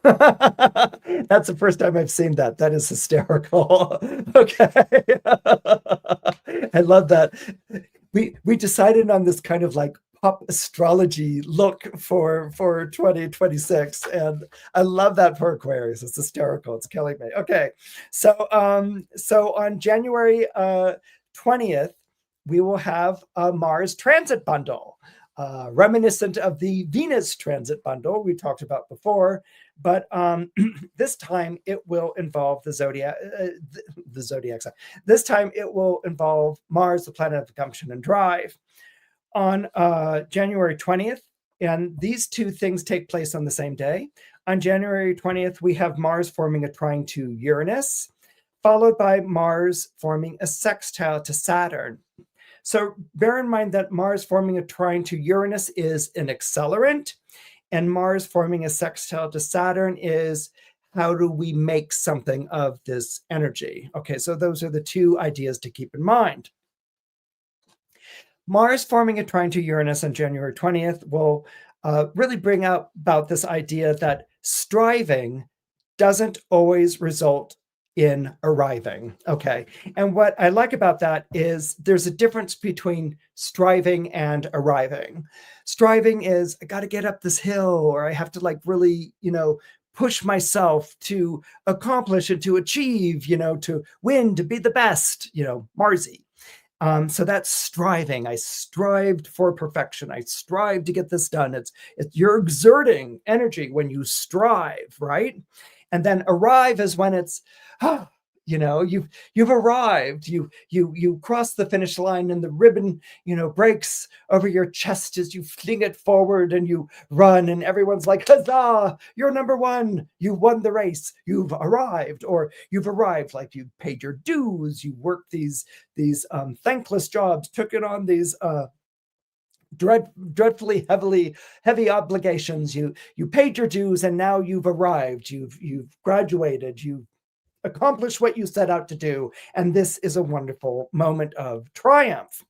That's the first time I've seen that. That is hysterical. Okay. I love that. We decided on this kind of like pop astrology look for 2026, and I love that for Aquarius. It's hysterical. It's killing me. Okay. So on January 20th, we will have a Mars transit bundle. Reminiscent of the Venus transit bundle we talked about before, but this time it will involve the zodiac sign. This time it will involve Mars, the planet of gumption and drive. On January 20th, And these two things take place on the same day. On January 20th, we have Mars forming a trine to Uranus, followed by Mars forming a sextile to Saturn. So bear in mind that Mars forming a trine to Uranus is an accelerant, and Mars forming a sextile to Saturn is how do we make something of this energy? Okay, so those are the two ideas to keep in mind. Mars forming a trine to Uranus on January 20th will really bring out about this idea that striving doesn't always result in arriving. Okay. And what I like about that is there's a difference between striving and arriving. Striving is, I got to get up this hill, or I have to like really, push myself to accomplish and to achieve, to win, to be the best, Marsy. So that's striving. I strived for perfection. I strive to get this done. It's you're exerting energy when you strive, right? And then arrive is when it's, you've arrived. You cross the finish line, and the ribbon, breaks over your chest as you fling it forward and you run, and everyone's like, huzzah, you're number one. You won the race. You've arrived, or you've arrived like you paid your dues. You worked these thankless jobs, took it on these dreadfully heavy obligations. You paid your dues, and now you've arrived. You've graduated. You've accomplished what you set out to do, and this is a wonderful moment of triumph.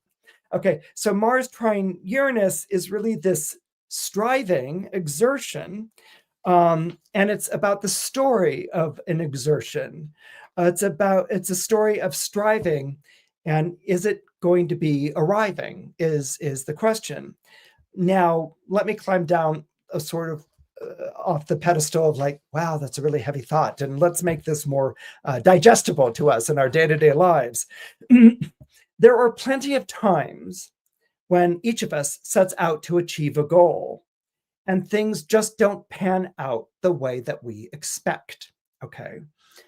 Okay, so Mars trine Uranus is really this striving exertion, and it's about the story of an exertion. It's a story of striving, and is it going to be arriving is the question. Now, let me climb down a sort of off the pedestal of like, wow, that's a really heavy thought, and let's make this more digestible to us in our day-to-day lives. There are plenty of times when each of us sets out to achieve a goal, and things just don't pan out the way that we expect. Okay,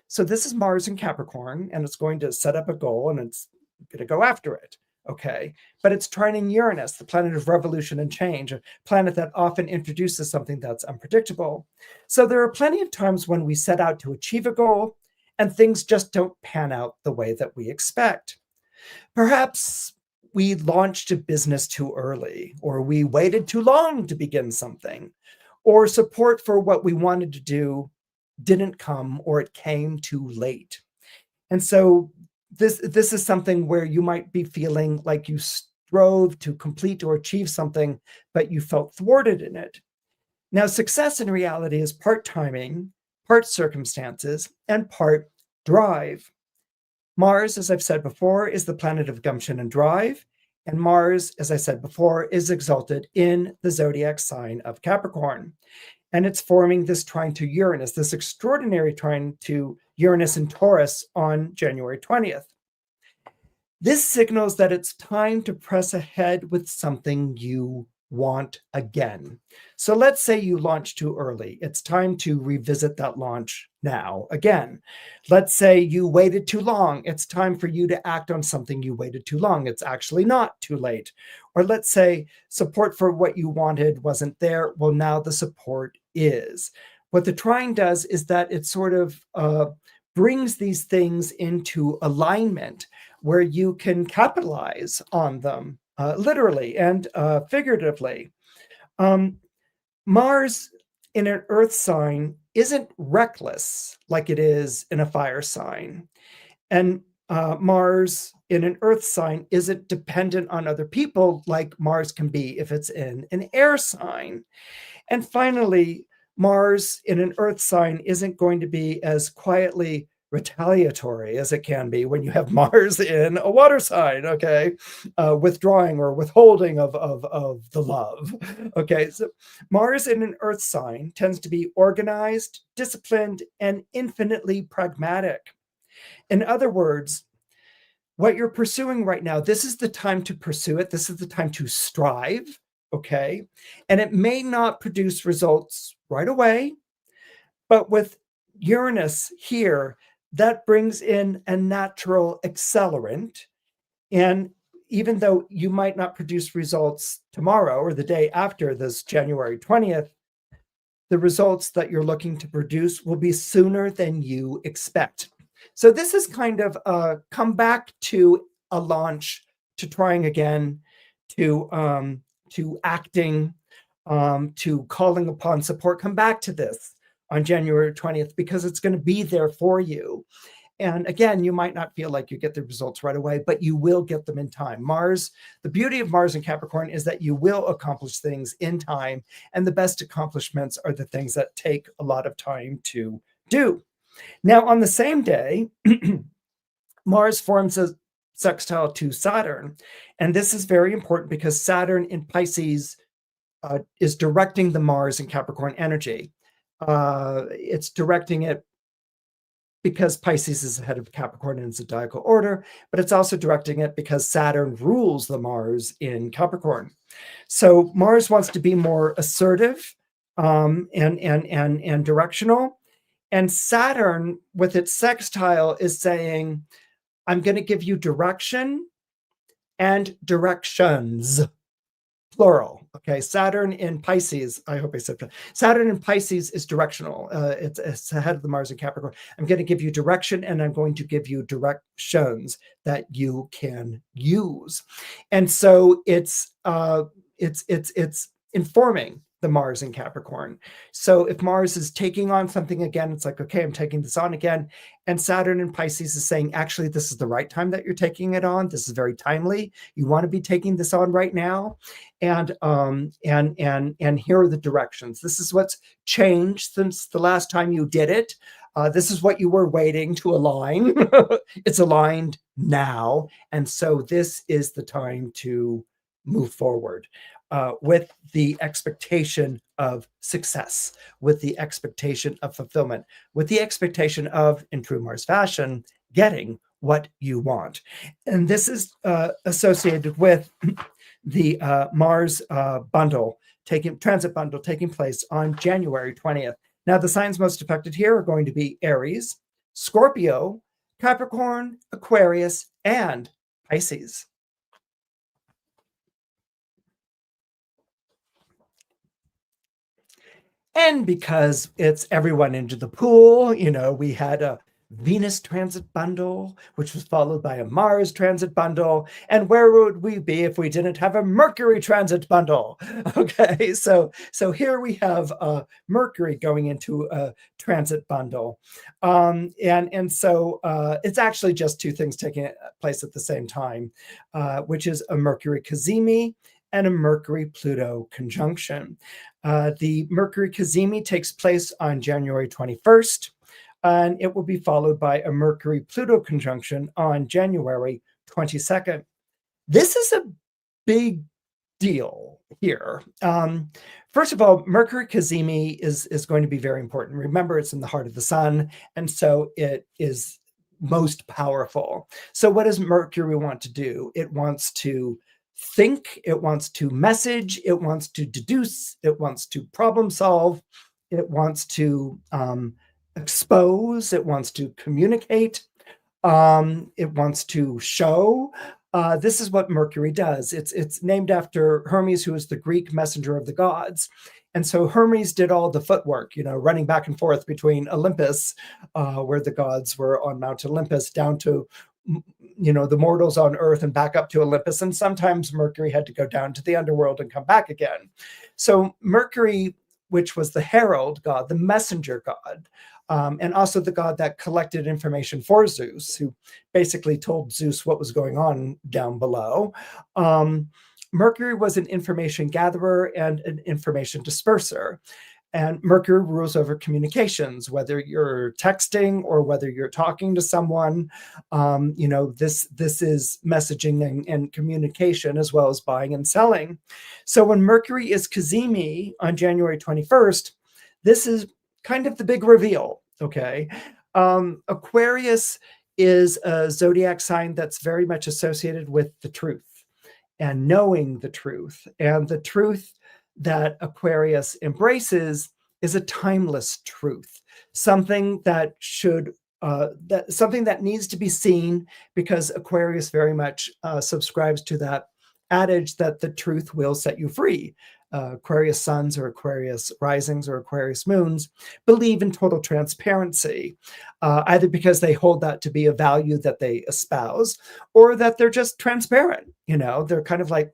so this is Mars in Capricorn, and it's going to set up a goal, and it's going to go after it. Okay, but it's trining Uranus, the planet of revolution and change, a planet that often introduces something that's unpredictable. So there are plenty of times when we set out to achieve a goal and things just don't pan out the way that we expect. Perhaps we launched a business too early, or we waited too long to begin something, or support for what we wanted to do didn't come, or it came too late. And so this is something where you might be feeling like you strove to complete or achieve something, but you felt thwarted in it. Now, success in reality is part timing, part circumstances, and part drive. Mars, as I've said before, is the planet of gumption and drive. And Mars, as I said before, is exalted in the zodiac sign of Capricorn. And it's forming this trine to Uranus, this extraordinary trine to Uranus and Taurus on January 20th. This signals that it's time to press ahead with something you want again. So let's say you launched too early. It's time to revisit that launch now again. Let's say you waited too long. It's time for you to act on something you waited too long. It's actually not too late. Or let's say support for what you wanted wasn't there. Well, now the support is. What the trine does is that it sort of brings these things into alignment where you can capitalize on them. Literally and figuratively. Mars in an earth sign isn't reckless like it is in a fire sign. And Mars in an earth sign isn't dependent on other people like Mars can be if it's in an air sign. And finally, Mars in an earth sign isn't going to be as quietly retaliatory as it can be when you have Mars in a water sign, okay? Withdrawing or withholding of the love, okay? So Mars in an earth sign tends to be organized, disciplined, and infinitely pragmatic. In other words, what you're pursuing right now, this is the time to pursue it. This is the time to strive, okay? And it may not produce results right away, but with Uranus here, that brings in a natural accelerant. And even though you might not produce results tomorrow or the day after this January 20th, the results that you're looking to produce will be sooner than you expect. So this is kind of a come back to a launch, to trying again, to acting, to calling upon support. Come back to this on January 20th because it's going to be there for you. And again, you might not feel like you get the results right away, but you will get them in time. Mars, the beauty of Mars in Capricorn is that you will accomplish things in time. And the best accomplishments are the things that take a lot of time to do. Now, on the same day, Mars forms a sextile to Saturn. And this is very important because Saturn in Pisces is directing the Mars in Capricorn energy. It's directing it because Pisces is ahead of Capricorn in zodiacal order, but it's also directing it because Saturn rules the Mars in Capricorn. So Mars wants to be more assertive and directional. And Saturn, with its sextile, is saying, I'm going to give you direction and directions, plural. Okay, Saturn in Pisces, I hope I said that. Saturn in Pisces is directional. It's ahead of the Mars in Capricorn. I'm going to give you direction and I'm going to give you directions that you can use. And so it's informing the Mars in Capricorn. So if Mars is taking on something again, it's like, okay, I'm taking this on again. And Saturn in Pisces is saying, actually, this is the right time that you're taking it on. This is very timely. You want to be taking this on right now. And here are the directions. This is what's changed since the last time you did it. This is what you were waiting to align. It's aligned now. And so this is the time to move forward. With the expectation of success, with the expectation of fulfillment, with the expectation of, in true Mars fashion, getting what you want. And this is associated with the Mars transit bundle taking place on January 20th. Now, the signs most affected here are going to be Aries, Scorpio, Capricorn, Aquarius, and Pisces. And because it's everyone into the pool, we had a Venus transit bundle, which was followed by a Mars transit bundle. And where would we be if we didn't have a Mercury transit bundle? Okay, so here we have Mercury going into a transit bundle. And so it's actually just two things taking place at the same time, which is a Mercury cazimi and a Mercury-Pluto conjunction. The Mercury-Cazimi takes place on January 21st, and it will be followed by a Mercury-Pluto conjunction on January 22nd. This is a big deal here. First of all, Mercury-Cazimi is going to be very important. Remember, it's in the heart of the sun, and so it is most powerful. So what does Mercury want to do? It wants to think, it wants to message, it wants to deduce, it wants to problem solve, it wants to expose, it wants to communicate, it wants to show. This is what Mercury does. It's named after Hermes, who is the Greek messenger of the gods. And so Hermes did all the footwork, running back and forth between Olympus, where the gods were on Mount Olympus, down to the mortals on Earth and back up to Olympus. And sometimes Mercury had to go down to the underworld and come back again. So Mercury, which was the herald god, the messenger god, and also the god that collected information for Zeus, who basically told Zeus what was going on down below. Mercury was an information gatherer and an information disperser. And Mercury rules over communications, whether you're texting or whether you're talking to someone. This is messaging and communication, as well as buying and selling. So when Mercury is cazimi on January 21st, this is kind of the big reveal, okay? Aquarius is a zodiac sign that's very much associated with the truth and knowing the truth. And the truth that Aquarius embraces is a timeless truth, something that should that something that needs to be seen, because Aquarius very much subscribes to that adage that the truth will set you free. Aquarius suns or Aquarius risings or Aquarius moons believe in total transparency, either because they hold that to be a value that they espouse, or that they're just transparent. They're kind of like,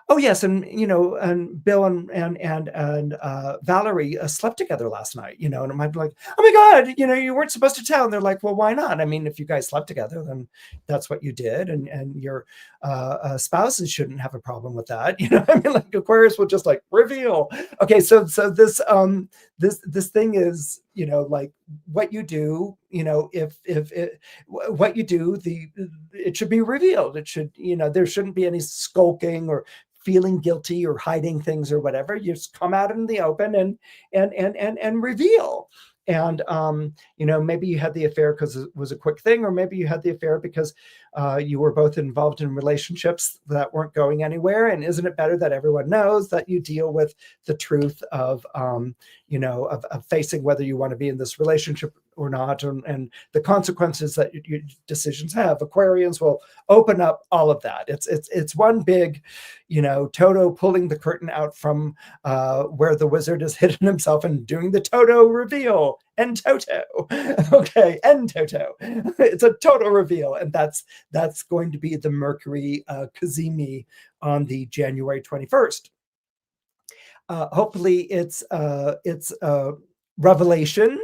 oh yes, and and Bill and Valerie slept together last night. And it might be like, oh my God, you weren't supposed to tell. And they're like, well, why not? I mean, if you guys slept together, then that's what you did, and your spouses shouldn't have a problem with that. I mean, like Aquarius will just like reveal. Okay, so this thing is, like what you do. If what you do, it should be revealed. It should, there shouldn't be any skulking or feeling guilty or hiding things or whatever. You just come out in the open and reveal. And maybe you had the affair because it was a quick thing, or maybe you had the affair because you were both involved in relationships that weren't going anywhere. And isn't it better that everyone knows that you deal with the truth of facing whether you want to be in this relationship or not, and the consequences that your decisions have. Aquarians will open up all of that. It's one big, Toto pulling the curtain out from where the wizard has hidden himself and doing the Toto reveal. And Toto, okay, and Toto. It's a total reveal, and that's going to be the Mercury Cazimi on the January 21st. Hopefully, it's revelation,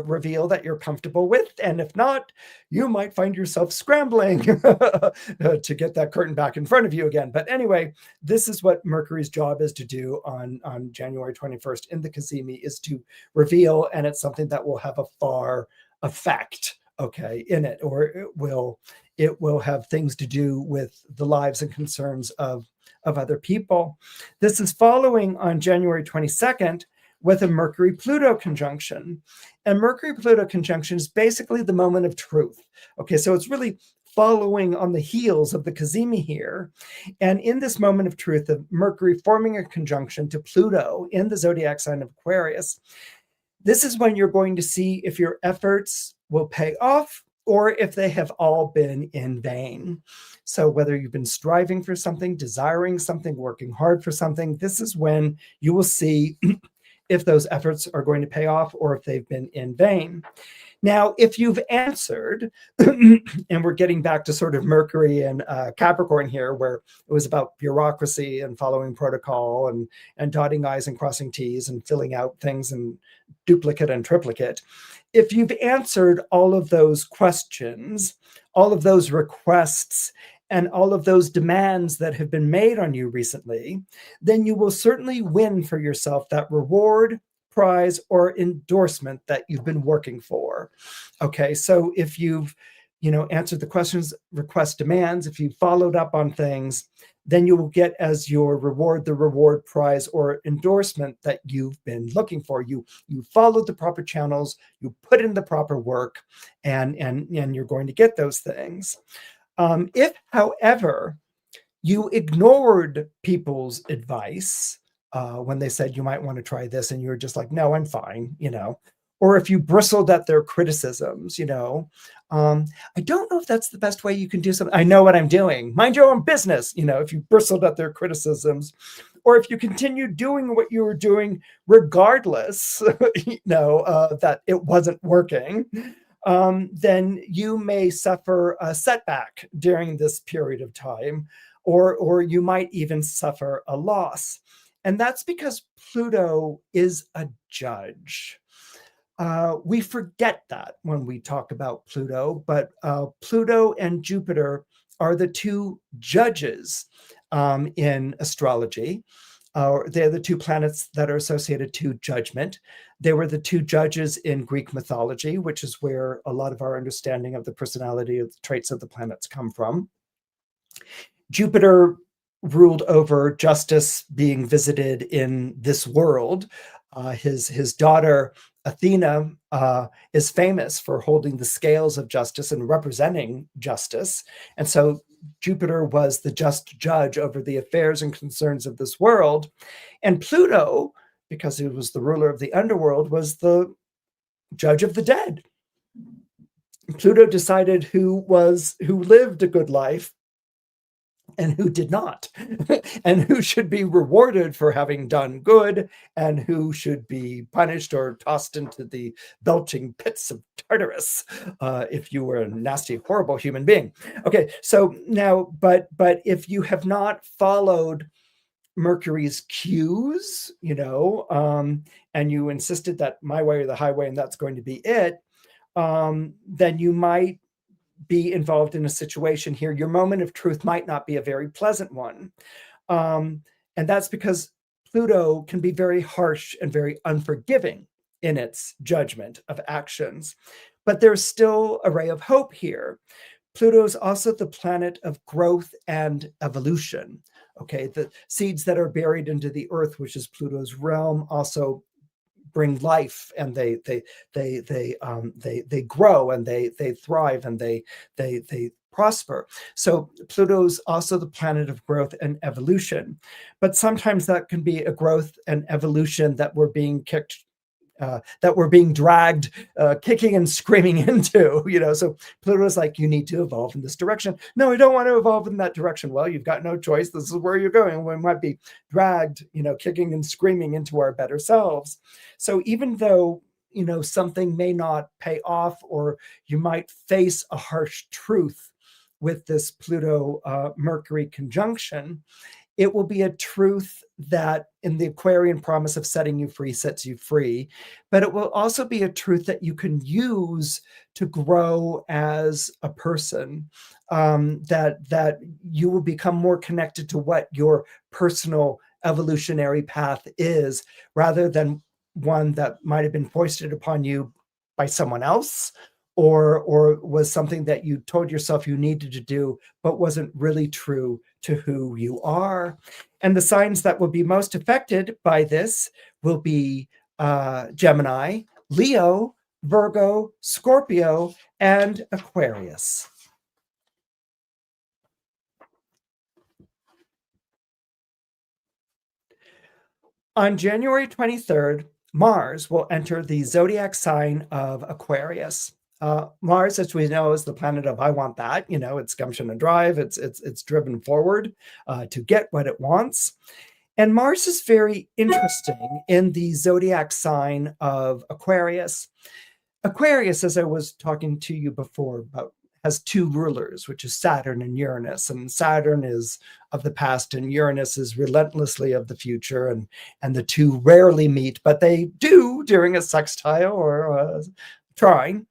reveal that you're comfortable with. And if not, you might find yourself scrambling to get that curtain back in front of you again. But anyway, this is what Mercury's job is to do on January 21st in the Cazimi, is to reveal, and it's something that will have a far effect, okay, in it, or it will have things to do with the lives and concerns of other people. This is following on January 22nd with a Mercury-Pluto conjunction. And Mercury-Pluto conjunction is basically the moment of truth. Okay, so it's really following on the heels of the Cazimi here. And in this moment of truth of Mercury forming a conjunction to Pluto in the zodiac sign of Aquarius, this is when you're going to see if your efforts will pay off or if they have all been in vain. So whether you've been striving for something, desiring something, working hard for something, this is when you will see if those efforts are going to pay off or if they've been in vain. Now, if you've answered, and we're getting back to sort of Mercury and Capricorn here, where it was about bureaucracy and following protocol and dotting I's and crossing T's and filling out things in duplicate and triplicate. If you've answered all of those questions, all of those requests, and all of those demands that have been made on you recently, then you will certainly win for yourself that reward, prize, or endorsement that you've been working for. Okay, so if you've answered the questions, request, demands, if you've followed up on things, then you will get as your reward the reward, prize, or endorsement that you've been looking for. You followed the proper channels, you put in the proper work, and you're going to get those things. If, however, you ignored people's advice when they said you might want to try this, and you're just like, no, I'm fine, or if you bristled at their criticisms, I don't know if that's the best way you can do something. I know what I'm doing. Mind your own business. If you bristled at their criticisms, or if you continue doing what you were doing, regardless, that it wasn't working, then you may suffer a setback during this period of time, or you might even suffer a loss. And that's because Pluto is a judge. We forget that when we talk about Pluto, but Pluto and Jupiter are the two judges in astrology. They're the two planets that are associated to judgment. They were the two judges in Greek mythology, which is where a lot of our understanding of the personality of the traits of the planets come from. Jupiter ruled over justice being visited in this world. His daughter, Athena, is famous for holding the scales of justice and representing justice. And so Jupiter was the just judge over the affairs and concerns of this world. And Pluto, because he was the ruler of the underworld, was the judge of the dead. Pluto decided who lived a good life and who did not, and who should be rewarded for having done good, and who should be punished or tossed into the belching pits of Tartarus if you were a nasty, horrible human being. Okay, so now, but if you have not followed Mercury's cues, and you insisted that my way or the highway, and that's going to be it, then you might be involved in a situation here. Your moment of truth might not be a very pleasant one. And that's because Pluto can be very harsh and very unforgiving in its judgment of actions. But there's still a ray of hope here. Pluto is also the planet of growth and evolution. Okay, the seeds that are buried into the earth, which is Pluto's realm, also bring life, and they grow, and they thrive, and they prosper. So Pluto's also the planet of growth and evolution, but sometimes that can be a growth and evolution that we're being dragged, kicking and screaming into, So Pluto's like, you need to evolve in this direction. No, I don't want to evolve in that direction. Well, you've got no choice. This is where you're going. We might be dragged, kicking and screaming into our better selves. So even though, something may not pay off, or you might face a harsh truth with this Pluto Mercury conjunction, it will be a truth that, in the Aquarian promise of setting you free, sets you free. But it will also be a truth that you can use to grow as a person, that you will become more connected to what your personal evolutionary path is, rather than one that might have been foisted upon you by someone else, or was something that you told yourself you needed to do, but wasn't really true to who you are. And the signs that will be most affected by this will be Gemini, Leo, Virgo, Scorpio, and Aquarius. On January 23rd, Mars will enter the zodiac sign of Aquarius. Mars, as we know, is the planet of I want that. It's gumption and drive. It's driven forward to get what it wants. And Mars is very interesting in the zodiac sign of Aquarius. Aquarius, as I was talking to you before about, has two rulers, which is Saturn and Uranus. And Saturn is of the past, and Uranus is relentlessly of the future. And the two rarely meet, but they do during a sextile or a trine.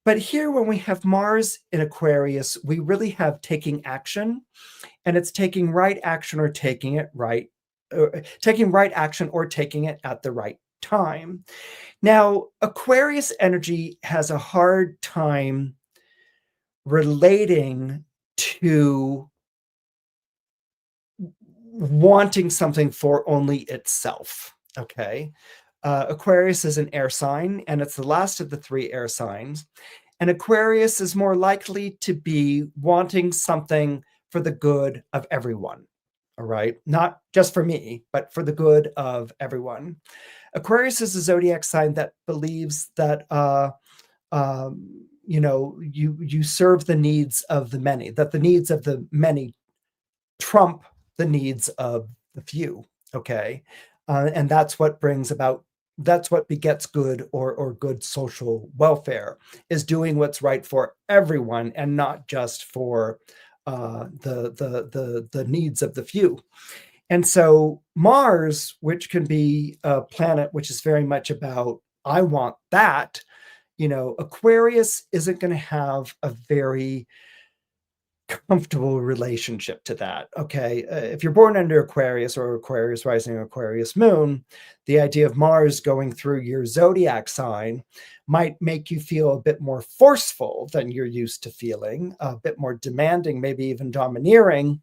But here, when we have Mars in Aquarius, we really have taking action, and it's taking right action or taking it right, taking right action or taking it at the right time. Now, Aquarius energy has a hard time relating to wanting something for only itself. Okay. Aquarius is an air sign, and it's the last of the three air signs. And Aquarius is more likely to be wanting something for the good of everyone. All right. Not just for me, but for the good of everyone. Aquarius is a zodiac sign that believes that, you serve the needs of the many, that the needs of the many trump the needs of the few. Okay. And that's what begets good or good social welfare, is doing what's right for everyone and not just for the needs of the few. And so Mars, which can be a planet which is very much about, I want that, Aquarius isn't going to have a very comfortable relationship to that. Okay. If you're born under Aquarius or Aquarius rising, Aquarius moon, the idea of Mars going through your zodiac sign might make you feel a bit more forceful than you're used to feeling, a bit more demanding, maybe even domineering.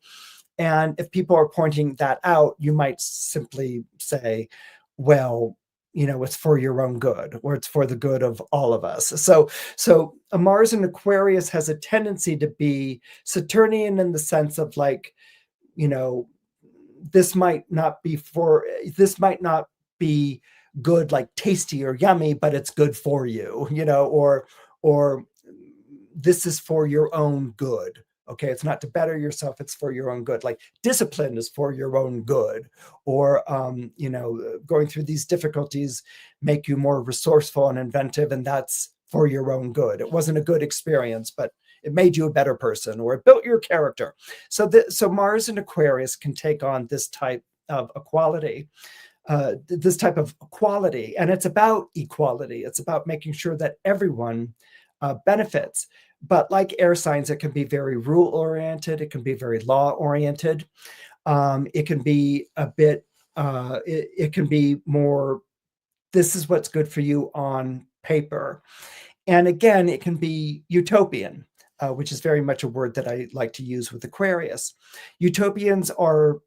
And if people are pointing that out, you might simply say, well, it's for your own good, or it's for the good of all of us. So a Mars in Aquarius has a tendency to be Saturnian in the sense of like, this might not be good, like tasty or yummy, but it's good for you, or this is for your own good. Okay, it's not to better yourself, it's for your own good. Like discipline is for your own good, or going through these difficulties make you more resourceful and inventive, and that's for your own good. It wasn't a good experience, but it made you a better person, or it built your character. So Mars in Aquarius can take on this type of equality. And it's about equality. It's about making sure that everyone benefits. But like air signs, it can be very rule oriented. It can be very law oriented. It can be a bit, it can be more, this is what's good for you on paper. And again, it can be utopian, which is very much a word that I like to use with Aquarius. Utopias are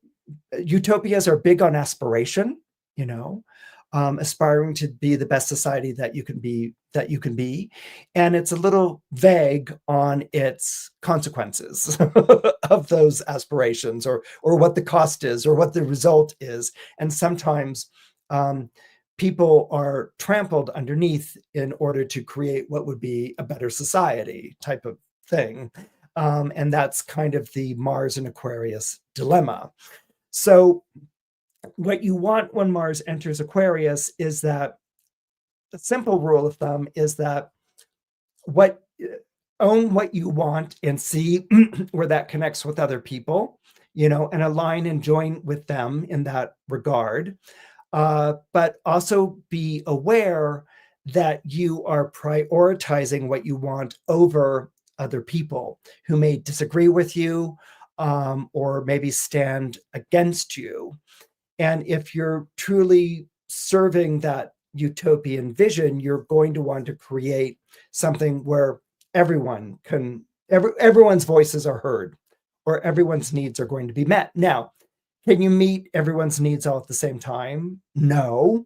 big on aspiration, aspiring to be the best society that you can be, and it's a little vague on its consequences of those aspirations, or what the cost is, or what the result is. And sometimes people are trampled underneath in order to create what would be a better society type of thing. And that's kind of the Mars and Aquarius dilemma. So what you want when Mars enters Aquarius is that the simple rule of thumb is that own what you want and see where that connects with other people, and align and join with them in that regard. But also be aware that you are prioritizing what you want over other people who may disagree with you, or maybe stand against you. And if you're truly serving that utopian vision, you're going to want to create something where everyone's voices are heard, or everyone's needs are going to be met. Now, can you meet everyone's needs all at the same time? No,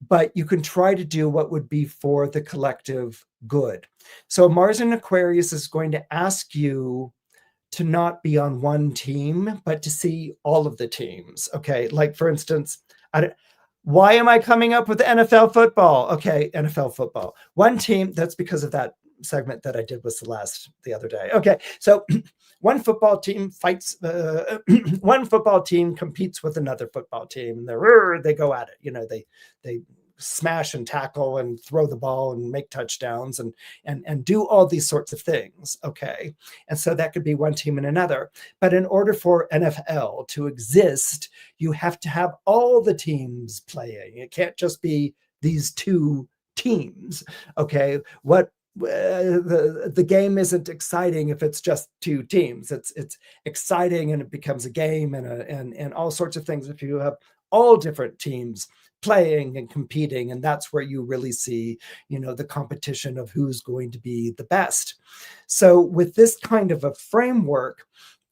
but you can try to do what would be for the collective good. So Mars in Aquarius is going to ask you to not be on one team, but to see all of the teams. Okay, like for instance, why am I coming up with NFL football? Okay, NFL football. One team, that's because of that segment that I did with Celeste the other day. Okay, so one football team one football team competes with another football team, and they go at it. They smash and tackle and throw the ball and make touchdowns and do all these sorts of things. Okay, and so that could be one team and another. But in order for NFL to exist, you have to have all the teams playing. It can't just be these two teams. Okay, the game isn't exciting if it's just two teams. It's exciting, and it becomes a game and all sorts of things if you have all different teams playing and competing. And that's where you really see, the competition of who's going to be the best. So with this kind of a framework,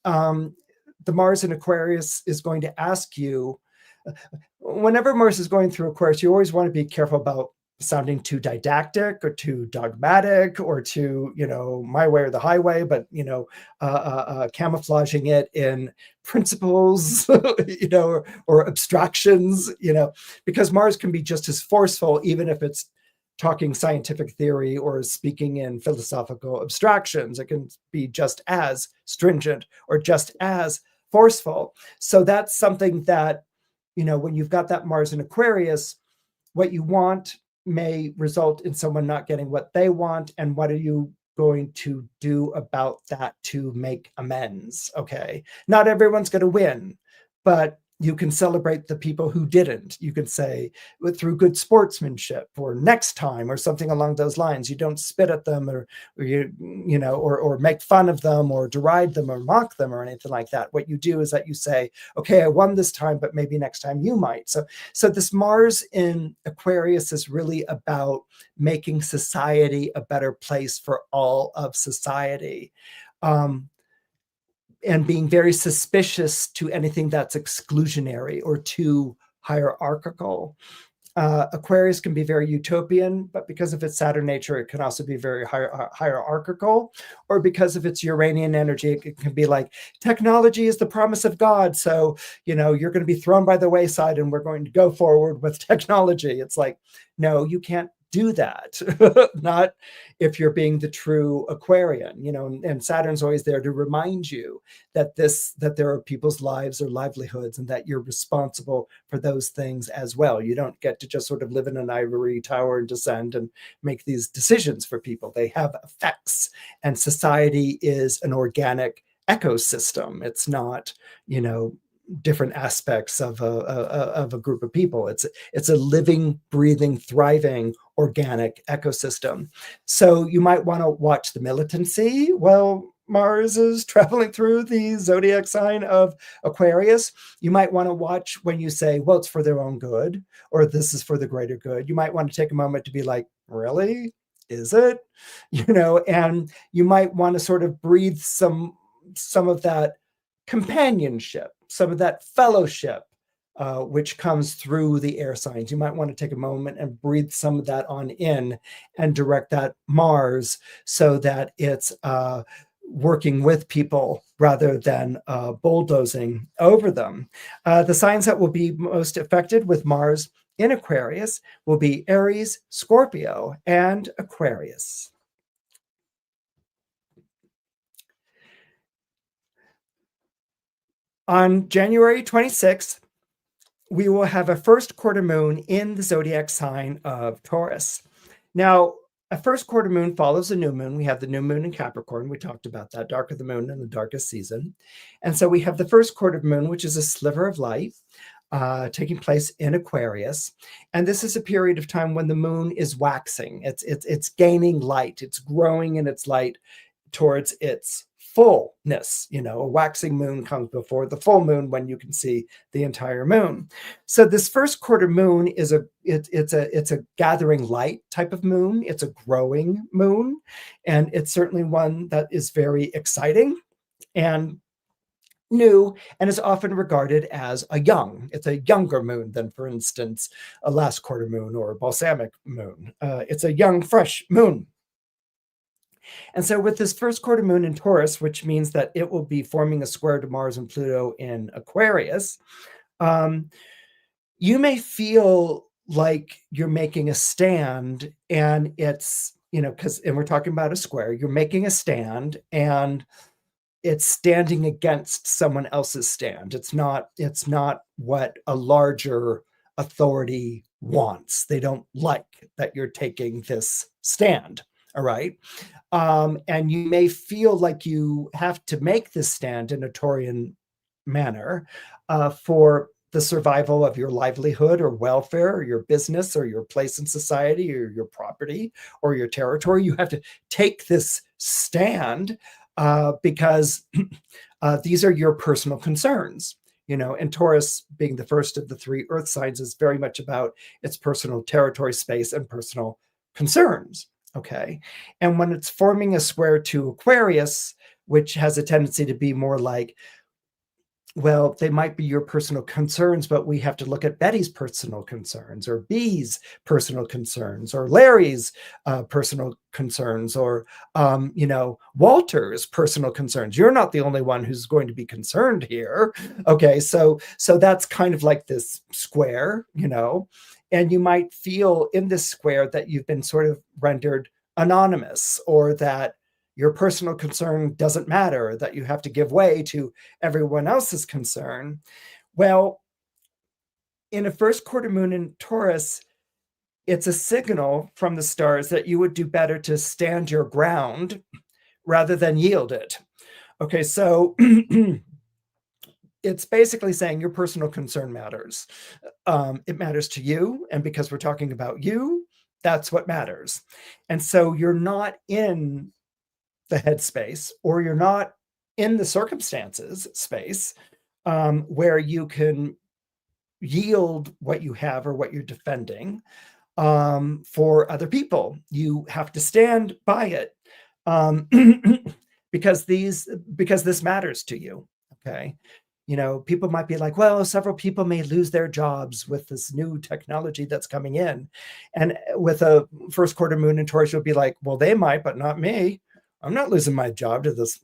the Mars in Aquarius is going to ask you, whenever Mars is going through Aquarius, you always want to be careful about sounding too didactic or too dogmatic or too, my way or the highway, but, camouflaging it in principles, or abstractions, because Mars can be just as forceful, even if it's talking scientific theory or speaking in philosophical abstractions. It can be just as stringent or just as forceful. So that's something that, when you've got that Mars in Aquarius, what you want may result in someone not getting what they want. And what are you going to do about that to make amends? Okay. Not everyone's going to win, but you can celebrate the people who didn't. You can say through good sportsmanship, or next time, or something along those lines. You don't spit at them, or make fun of them, or deride them, or mock them, or anything like that. What you do is that you say, okay, I won this time, but maybe next time you might. So this Mars in Aquarius is really about making society a better place for all of society. And being very suspicious to anything that's exclusionary or too hierarchical. Aquarius can be very utopian, but because of its Saturn nature, it can also be very hierarchical. Or because of its Uranian energy, it can be like, technology is the promise of God. So, you're going to be thrown by the wayside and we're going to go forward with technology. It's like, no, you can't do that, not if you're being the true Aquarian, and Saturn's always there to remind you that there are people's lives or livelihoods and that you're responsible for those things as well. You don't get to just sort of live in an ivory tower and descend and make these decisions for people. They have effects, and society is an organic ecosystem. It's not, different aspects of a group of people. It's a living, breathing, thriving organic ecosystem. So you might want to watch the militancy. Well, Mars is traveling through the zodiac sign of Aquarius. You might want to watch when you say, well, it's for their own good, or this is for the greater good. You might want to take a moment to be like, really? Is it? And you might want to sort of breathe some of that companionship, some of that fellowship, which comes through the air signs. You might want to take a moment and breathe some of that on in and direct that Mars so that it's working with people rather than bulldozing over them. The signs that will be most affected with Mars in Aquarius will be Aries, Scorpio, and Aquarius. On January 26th, we will have a first quarter moon in the zodiac sign of Taurus. Now, a first quarter moon follows a new moon. We have the new moon in Capricorn. We talked about that, dark of the moon in the darkest season. And so we have the first quarter moon, which is a sliver of light taking place in Aquarius. And this is a period of time when the moon is waxing. It's gaining light. It's growing in its light towards its fullness. A waxing moon comes before the full moon when you can see the entire moon. So this first quarter moon is it's a gathering light type of moon. It's a growing moon, and it's certainly one that is very exciting and new, and is often regarded as it's a younger moon than, for instance, a last quarter moon or a balsamic moon. It's a young, fresh moon. And so with this first quarter moon in Taurus, which means that it will be forming a square to Mars and Pluto in Aquarius, you may feel like you're making a stand, and it's, and we're talking about a square, you're making a stand and it's standing against someone else's stand. It's not what a larger authority wants. They don't like that you're taking this stand. All right. And you may feel like you have to make this stand in a Taurian manner for the survival of your livelihood or welfare or your business or your place in society or your property or your territory. You have to take this stand because these are your personal concerns. And Taurus, being the first of the three earth signs, is very much about its personal territory, space, and personal concerns. Okay. And when it's forming a square to Aquarius, which has a tendency to be more like, well, they might be your personal concerns, but we have to look at Betty's personal concerns, or B's personal concerns, or Larry's personal concerns, or, Walter's personal concerns. You're not the only one who's going to be concerned here. Okay. So that's kind of like this square, and you might feel in this square that you've been sort of rendered anonymous, or that your personal concern doesn't matter, that you have to give way to everyone else's concern. Well, in a first quarter moon in Taurus, it's a signal from the stars that you would do better to stand your ground rather than yield it. Okay, so it's basically saying your personal concern matters. It matters to you, and because we're talking about you, that's what matters. And so you're not in the headspace, or you're not in the circumstances space where you can yield what you have or what you're defending for other people. You have to stand by it because this matters to you. Okay. People might be like, well, several people may lose their jobs with this new technology that's coming in. And with a first quarter moon in Taurus, you'll be like, well, they might, but not me. I'm not losing my job to this,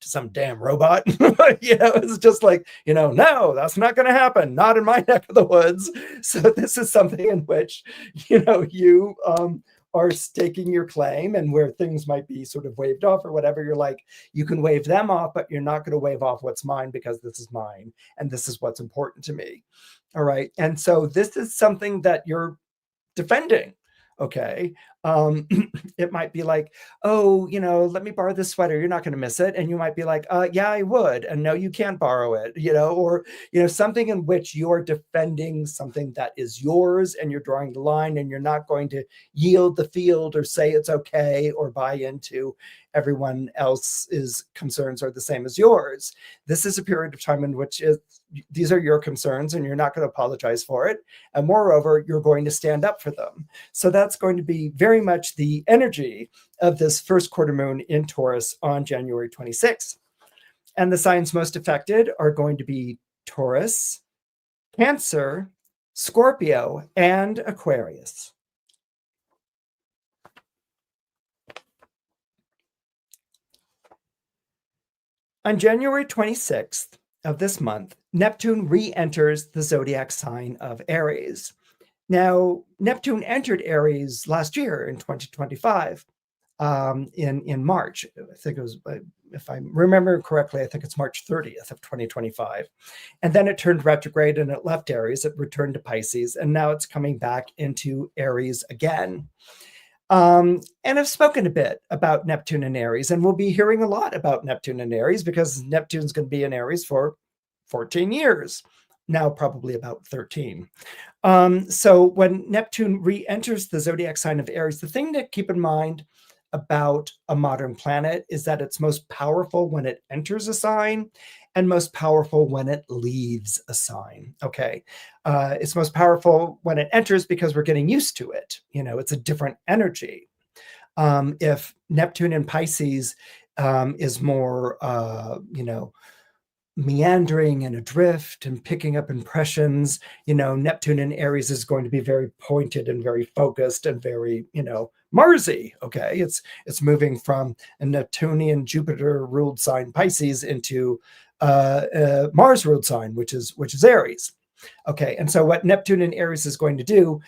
some damn robot. It's just like, no, that's not going to happen. Not in my neck of the woods. So this is something in which, you are staking your claim, and where things might be sort of waved off or whatever, you're like, you can wave them off, but you're not going to wave off what's mine, because this is mine and this is what's important to me. All right. And so this is something that you're defending. Okay. It might be like, oh, let me borrow this sweater. You're not going to miss it. And you might be like, yeah, I would. And no, you can't borrow it, or, something in which you're defending something that is yours, and you're drawing the line, and you're not going to yield the field or say it's okay or buy into everyone else's concerns are the same as yours. This is a period of time in which these are your concerns, and you're not going to apologize for it. And moreover, you're going to stand up for them. So that's going to be very much the energy of this first quarter moon in Taurus on January 26th. And the signs most affected are going to be Taurus, Cancer, Scorpio, and Aquarius. On January 26th of this month, Neptune re-enters the zodiac sign of Aries. Now, Neptune entered Aries last year in 2025, in March. I think it was, if I remember correctly, I think it's March 30th of 2025. And then it turned retrograde and it left Aries. It returned to Pisces, and now it's coming back into Aries again. And I've spoken a bit about Neptune and Aries, and we'll be hearing a lot about Neptune and Aries, because Neptune's going to be in Aries for 14 years, now probably about 13. So when Neptune re-enters the zodiac sign of Aries, the thing to keep in mind about a modern planet is that it's most powerful when it enters a sign, and most powerful when it leaves a sign. Okay. It's most powerful when it enters because we're getting used to it. It's a different energy. If Neptune in Pisces is more, meandering and adrift and picking up impressions, Neptune in Aries is going to be very pointed and very focused and very, Marsy. Okay. It's moving from a Neptunian Jupiter ruled sign Pisces into Mars ruled sign, which is Aries. Okay. And so what Neptune in Aries is going to do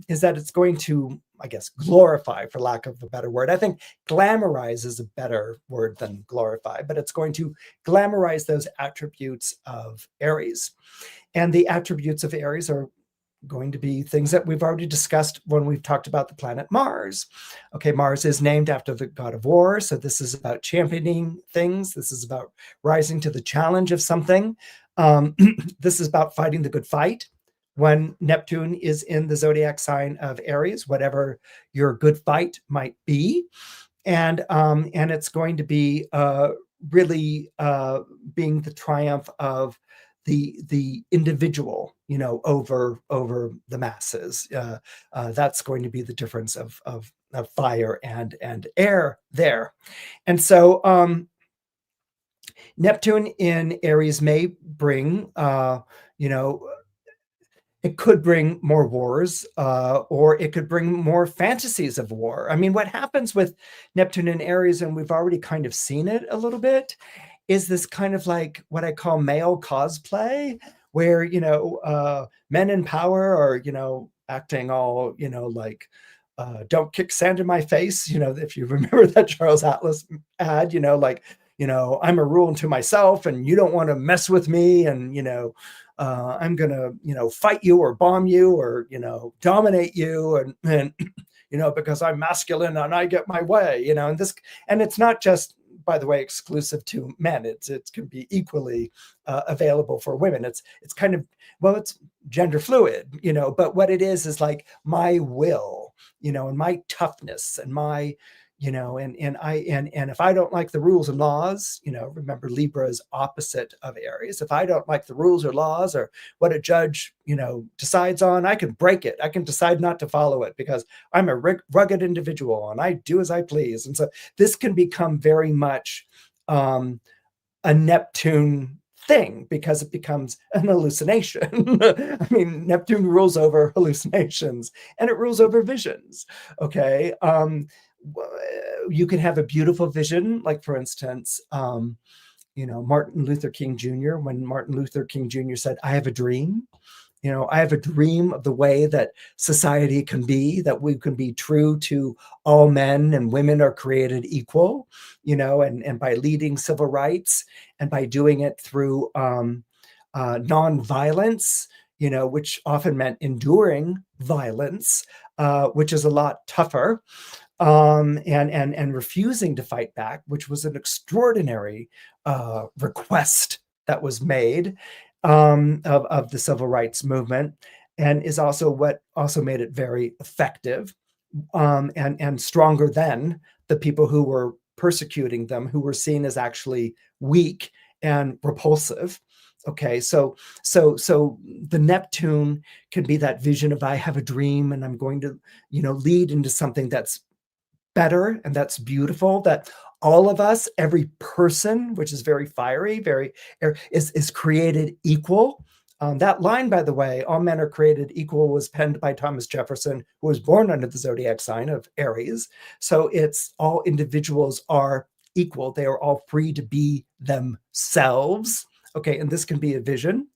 is that it's going to, I guess, glorify, for lack of a better word. I think glamorize is a better word than glorify, but it's going to glamorize those attributes of Aries. And the attributes of Aries are going to be things that we've already discussed when we've talked about the planet Mars. Okay, Mars is named after the god of war. So this is about championing things. This is about rising to the challenge of something. This is about fighting the good fight. When Neptune is in the zodiac sign of Aries, whatever your good fight might be. And it's going to be really being the triumph of the individual, over the masses. That's going to be the difference of fire and air there. And so Neptune in Aries may bring, it could bring more wars, or it could bring more fantasies of war. I mean, what happens with Neptune in Aries, and we've already kind of seen it a little bit, is this kind of like what I call male cosplay, where, men in power are, acting all, like, don't kick sand in my face. If you remember that Charles Atlas ad, like, I'm a rule unto myself and you don't want to mess with me. And, I'm going to, fight you or bomb you or, dominate you. And, because I'm masculine and I get my way, and it's not just, by the way, exclusive to men. It can be equally available for women. It's kind of, well, it's gender fluid, but what it is like my will, and my toughness and my, and if I don't like the rules and laws, remember Libra is opposite of Aries. If I don't like the rules or laws or what a judge, decides on, I can break it. I can decide not to follow it because I'm a rugged individual and I do as I please. And so this can become very much a Neptune thing because it becomes an hallucination. I mean, Neptune rules over hallucinations and it rules over visions. Okay. you can have a beautiful vision, like for instance, Martin Luther King Jr., when Martin Luther King Jr. said, I have a dream. I have a dream of the way that society can be, that we can be true to all men and women are created equal, and by leading civil rights and by doing it through nonviolence, which often meant enduring violence, which is a lot tougher, and refusing to fight back, which was an extraordinary request that was made of the civil rights movement, and is also what also made it very effective, and stronger than the people who were persecuting them, who were seen as actually weak and repulsive. Okay, so the Neptune can be that vision of I have a dream and I'm going to, lead into something that's better and that's beautiful, that all of us, every person, which is very fiery, is created equal. That line, by the way, all men are created equal, was penned by Thomas Jefferson, who was born under the zodiac sign of Aries. So it's all individuals are equal. They are all free to be themselves. Okay, and this can be a vision.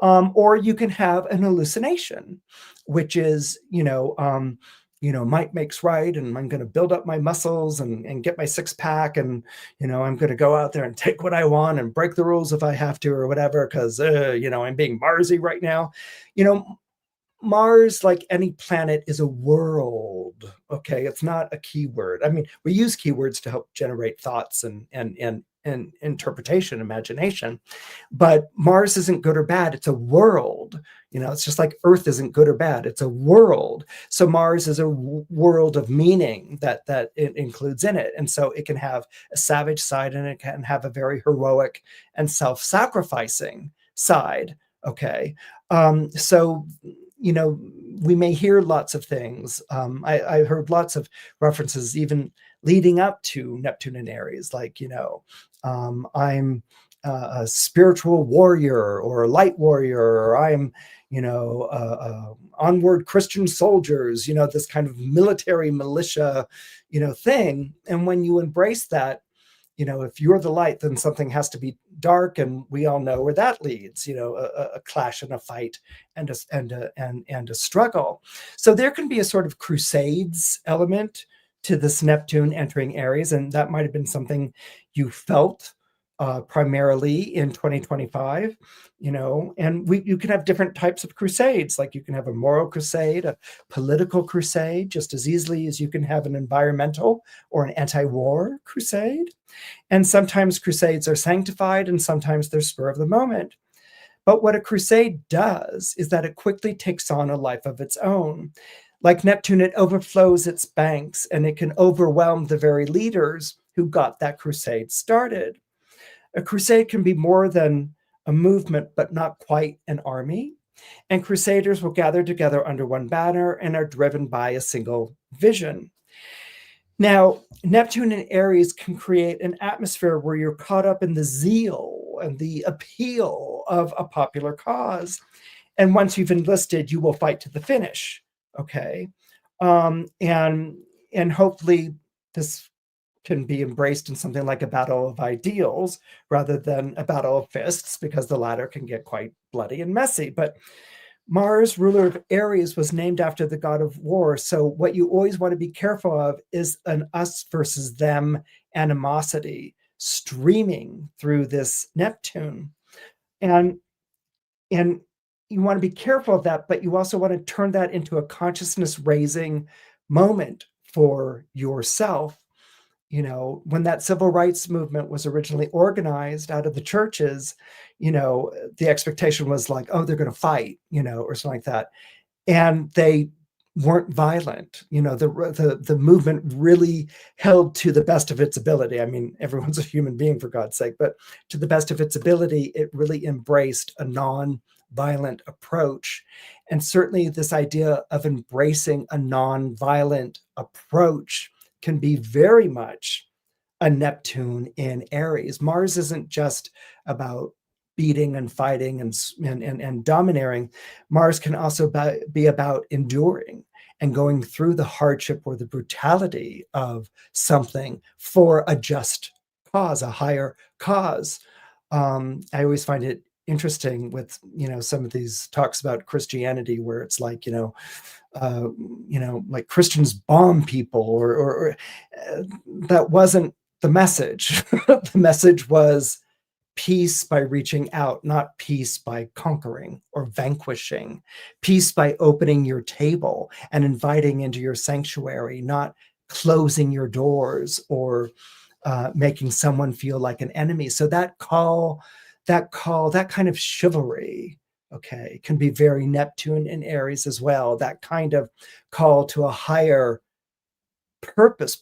Or you can have an hallucination, which is, might makes right, and I'm going to build up my muscles and get my six pack, and I'm going to go out there and take what I want and break the rules if I have to or whatever, because I'm being Marsy right now. Mars, like any planet, is a world. Okay, it's not a keyword. I mean, we use keywords to help generate thoughts and interpretation, imagination, but Mars isn't good or bad. It's a world. It's just like Earth isn't good or bad. It's a world. So Mars is a world of meaning that it includes in it, and so it can have a savage side and it can have a very heroic and self-sacrificing side. Okay, so we may hear lots of things. I heard lots of references even leading up to Neptune and Aries, like, I'm a spiritual warrior or a light warrior, or I'm, onward Christian soldiers, this kind of military militia, thing. And when you embrace that, if you're the light, then something has to be dark, and we all know where that leads. A clash and a fight and a struggle. So there can be a sort of crusades element to this Neptune entering Aries, and that might have been something you felt primarily in 2025. And you can have different types of crusades. Like you can have a moral crusade, a political crusade, just as easily as you can have an environmental or an anti-war crusade. And sometimes crusades are sanctified and sometimes they're spur of the moment. But what a crusade does is that it quickly takes on a life of its own. Like Neptune, it overflows its banks and it can overwhelm the very leaders who got that crusade started. A crusade can be more than a movement, but not quite an army. And crusaders will gather together under one banner and are driven by a single vision. Now, Neptune and Aries can create an atmosphere where you're caught up in the zeal and the appeal of a popular cause. And once you've enlisted, you will fight to the finish. Okay. And hopefully this can be embraced in something like a battle of ideals rather than a battle of fists, because the latter can get quite bloody and messy. But Mars, ruler of Aries, was named after the god of war. So what you always want to be careful of is an us versus them animosity streaming through this Neptune. And you want to be careful of that, but you also want to turn that into a consciousness raising moment for yourself. When that civil rights movement was originally organized out of the churches, the expectation was like, oh, they're going to fight, or something like that. And they weren't violent. The movement really held to the best of its ability. I mean, everyone's a human being, for God's sake, but to the best of its ability, it really embraced a non-violent approach. And certainly this idea of embracing a non-violent approach can be very much a Neptune in Aries. Mars isn't just about beating and fighting and domineering. Mars can also be about enduring and going through the hardship or the brutality of something for a just cause, a higher cause. I always find it interesting with, some of these talks about Christianity where it's like, like Christians bomb people or that wasn't the message. The message was peace by reaching out, not peace by conquering or vanquishing. Peace by opening your table and inviting into your sanctuary, not closing your doors or making someone feel like an enemy. So that kind of chivalry, okay, can be very Neptune and Aries as well. That kind of call to a higher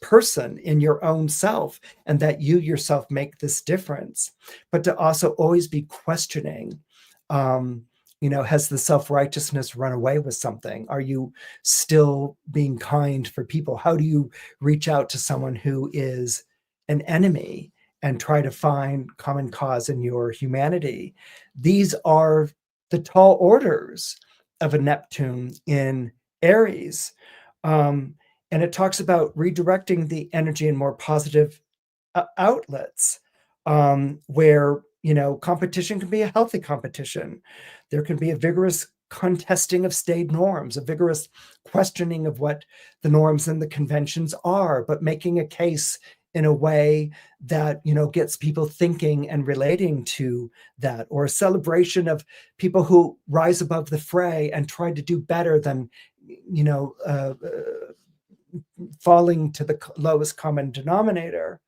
person in your own self, and that you yourself make this difference, but to also always be questioning, has the self-righteousness run away with something? Are you still being kind for people? How do you reach out to someone who is an enemy and try to find common cause in your humanity? These are the tall orders of a Neptune in Aries. And it talks about redirecting the energy in more positive outlets, where, competition can be a healthy competition. There can be a vigorous contesting of staid norms, a vigorous questioning of what the norms and the conventions are, but making a case in a way that, gets people thinking and relating to that, or a celebration of people who rise above the fray and try to do better than, falling to the lowest common denominator.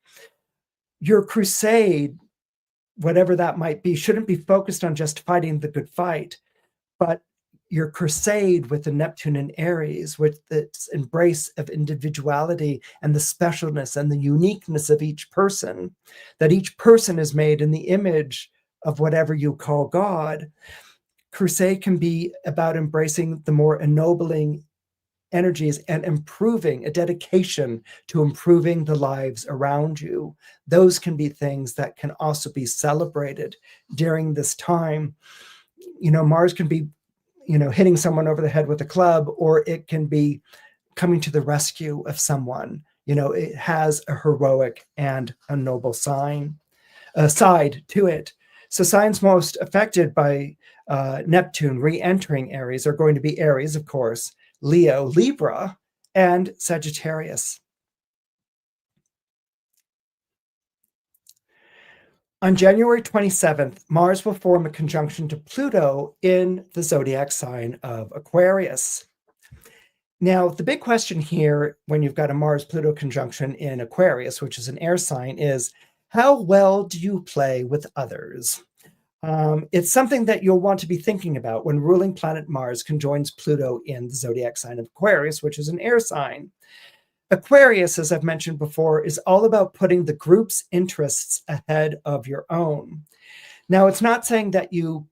Your crusade, whatever that might be, shouldn't be focused on just fighting the good fight, but your crusade with the Neptune and Aries, with its embrace of individuality and the specialness and the uniqueness of each person, that each person is made in the image of whatever you call God. Crusade can be about embracing the more ennobling energies and improving, a dedication to improving the lives around you. Those can be things that can also be celebrated during this time. Mars can be, hitting someone over the head with a club, or it can be coming to the rescue of someone. It has a heroic and a noble side to it. So signs most affected by Neptune re-entering Aries are going to be Aries, of course, Leo, Libra, and Sagittarius. On January 27th, Mars will form a conjunction to Pluto in the zodiac sign of Aquarius. Now, the big question here, when you've got a Mars-Pluto conjunction in Aquarius, which is an air sign, is how well do you play with others? It's something that you'll want to be thinking about when ruling planet Mars conjoins Pluto in the zodiac sign of Aquarius, which is an air sign. Aquarius, as I've mentioned before, is all about putting the group's interests ahead of your own. Now, it's not saying that you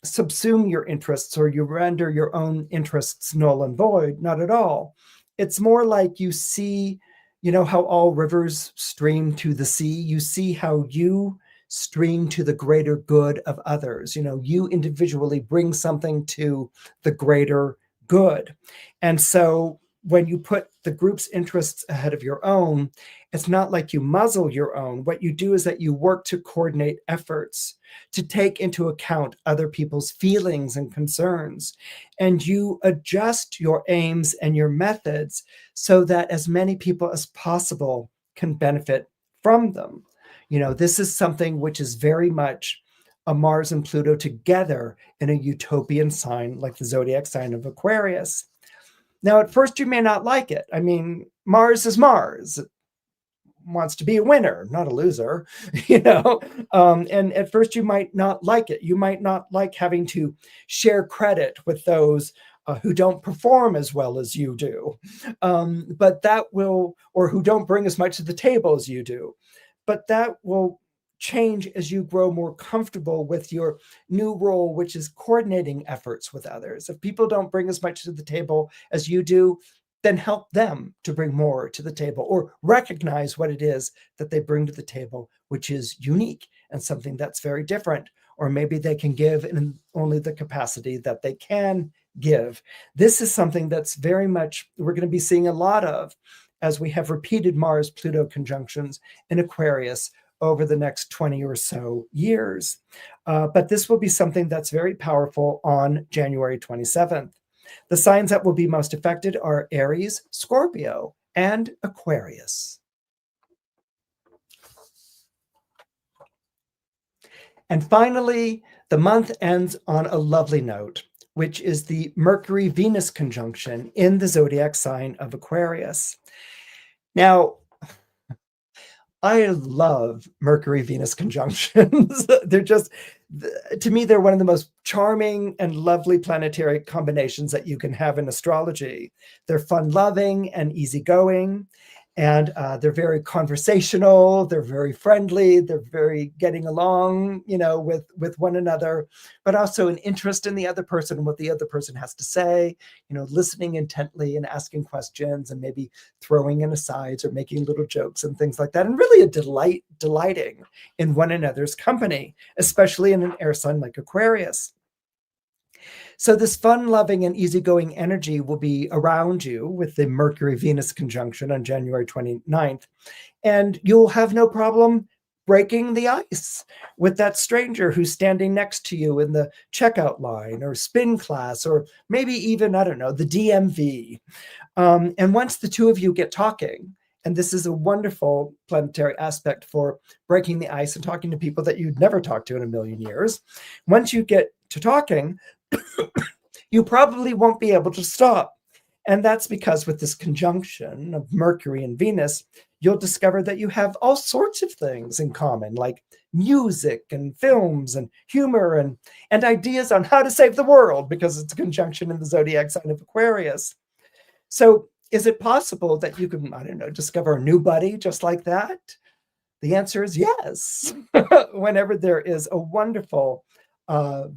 subsume your interests or you render your own interests null and void, not at all. It's more like you see, how all rivers stream to the sea. You see how you stream to the greater good of others. You individually bring something to the greater good. And so when you put the group's interests ahead of your own, it's not like you muzzle your own. What you do is that you work to coordinate efforts, to take into account other people's feelings and concerns, and you adjust your aims and your methods so that as many people as possible can benefit from them. This is something which is very much a Mars and Pluto together in a utopian sign like the zodiac sign of Aquarius. Now, at first, you may not like it. I mean, Mars is Mars. It wants to be a winner, not a loser, and at first you might not like it. You might not like having to share credit with those who don't perform as well as you do, but that will, or who don't bring as much to the table as you do. But that will change as you grow more comfortable with your new role, which is coordinating efforts with others. If people don't bring as much to the table as you do, then help them to bring more to the table, or recognize what it is that they bring to the table, which is unique and something that's very different. Or maybe they can give in only the capacity that they can give. This is something that's very much, we're going to be seeing a lot of as we have repeated Mars-Pluto conjunctions in Aquarius over the next 20 or so years. But this will be something that's very powerful on January 27th. The signs that will be most affected are Aries, Scorpio, and Aquarius. And finally, the month ends on a lovely note, which is the Mercury-Venus conjunction in the zodiac sign of Aquarius. Now, I love Mercury-Venus conjunctions. They're just, to me, they're one of the most charming and lovely planetary combinations that you can have in astrology. They're fun-loving and easygoing, and they're very conversational. They're very friendly. They're very getting along, with one another, but also an interest in the other person and what the other person has to say, listening intently and asking questions and maybe throwing in asides or making little jokes and things like that. And really delighting in one another's company, especially in an air sign like Aquarius. So this fun-loving and easygoing energy will be around you with the Mercury-Venus conjunction on January 29th, and you'll have no problem breaking the ice with that stranger who's standing next to you in the checkout line or spin class, or maybe even, I don't know, the DMV. And once the two of you get talking, and this is a wonderful planetary aspect for breaking the ice and talking to people that you'd never talked to in a million years, once you get to talking, you probably won't be able to stop. And that's because with this conjunction of Mercury and Venus, you'll discover that you have all sorts of things in common, like music and films and humor and ideas on how to save the world, because it's a conjunction in the zodiac sign of Aquarius. So is it possible that you can, I don't know, discover a new buddy just like that? The answer is yes. Whenever there is a wonderful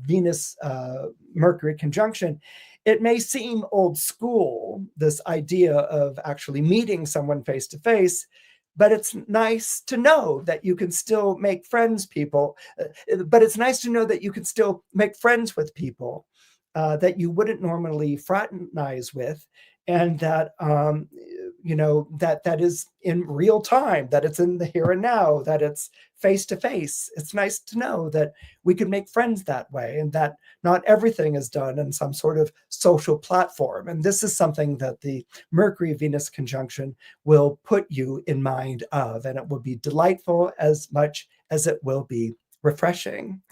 Venus-Mercury conjunction, it may seem old school, this idea of actually meeting someone face to face, but it's nice to know that you can still make friends, but it's nice to know that you can still make friends with people that you wouldn't normally fraternize with, and that that is in real time, that it's in the here and now, that it's face to face. It's nice to know that we can make friends that way, and that not everything is done in some sort of social platform. And this is something that the Mercury-Venus conjunction will put you in mind of, and it will be delightful as much as it will be refreshing.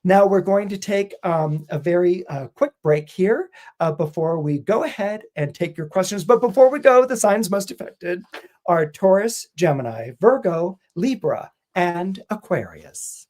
Now we're going to take a very quick break here before we go ahead and take your questions. But before we go, the signs most affected are Taurus, Gemini, Virgo, Libra, and Aquarius.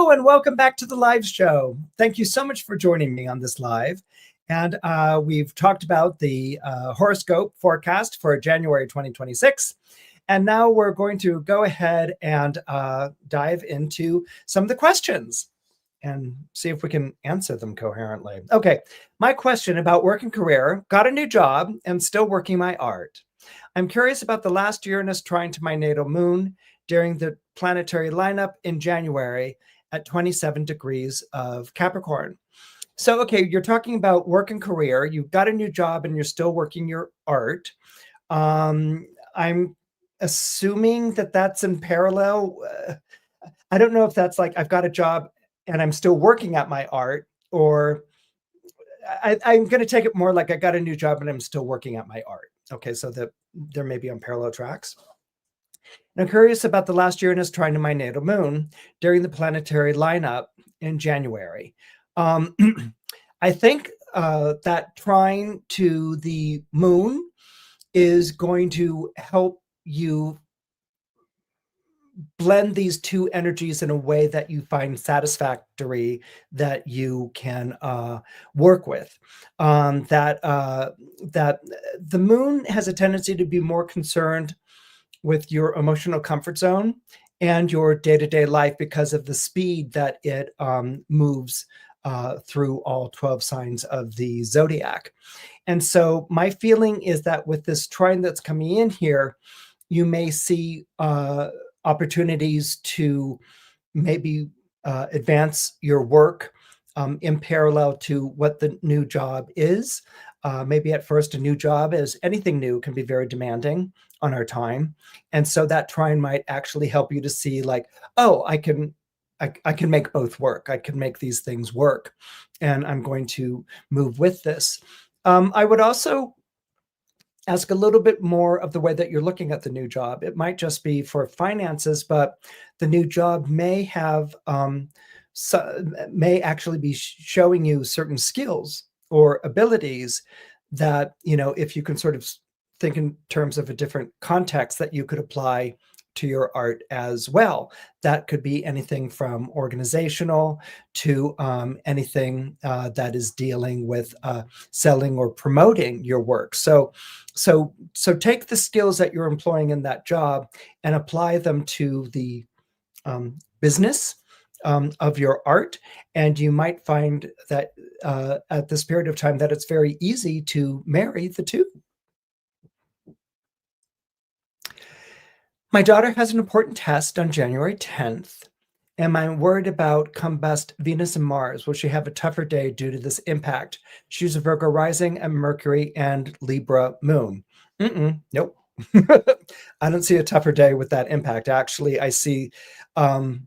Hello and welcome back to the live show. Thank you so much for joining me on this live. And we've talked about the horoscope forecast for January 2026. And now we're going to go ahead and dive into some of the questions and see if we can answer them coherently. Okay, my question about work and career: got a new job and still working my art. I'm curious about the last Uranus trine to my natal moon during the planetary lineup in January at 27 degrees of Capricorn. So, okay, you're talking about work and career. You've got a new job and you're still working your art. I'm assuming that that's in parallel. I don't know if that's like I've got a job and I'm still working at my art, or I'm going to take it more like I got a new job and I'm still working at my art. Okay, so that there may be on parallel tracks. And I'm curious about the last Uranus trine to my natal moon during the planetary lineup in January. I think that trine to the moon is going to help you blend these two energies in a way that you find satisfactory, that you can work with. That the moon has a tendency to be more concerned with your emotional comfort zone and your day-to-day life because of the speed that it moves through all 12 signs of the zodiac. And so my feeling is that with this trine that's coming in here, you may see opportunities to maybe advance your work in parallel to what the new job is. Maybe at first a new job, as anything new, can be very demanding on our time. And so that trine might actually help you to see like, oh, I can make both work. I can make these things work. And I'm going to move with this. I would also ask a little bit more of the way that you're looking at the new job. It might just be for finances, but the new job may have may actually be showing you certain skills or abilities that, you know, if you can sort of think in terms of a different context, that you could apply to your art as well. That could be anything from organizational to anything that is dealing with selling or promoting your work. So take the skills that you're employing in that job and apply them to the business of your art. And you might find that at this period of time that it's very easy to marry the two. My daughter has an important test on January 10th. Am I worried about combust Venus and Mars? Will she have a tougher day due to this impact? She's a Virgo rising and Mercury and Libra moon. Nope. I don't see a tougher day with that impact. Actually, I see, I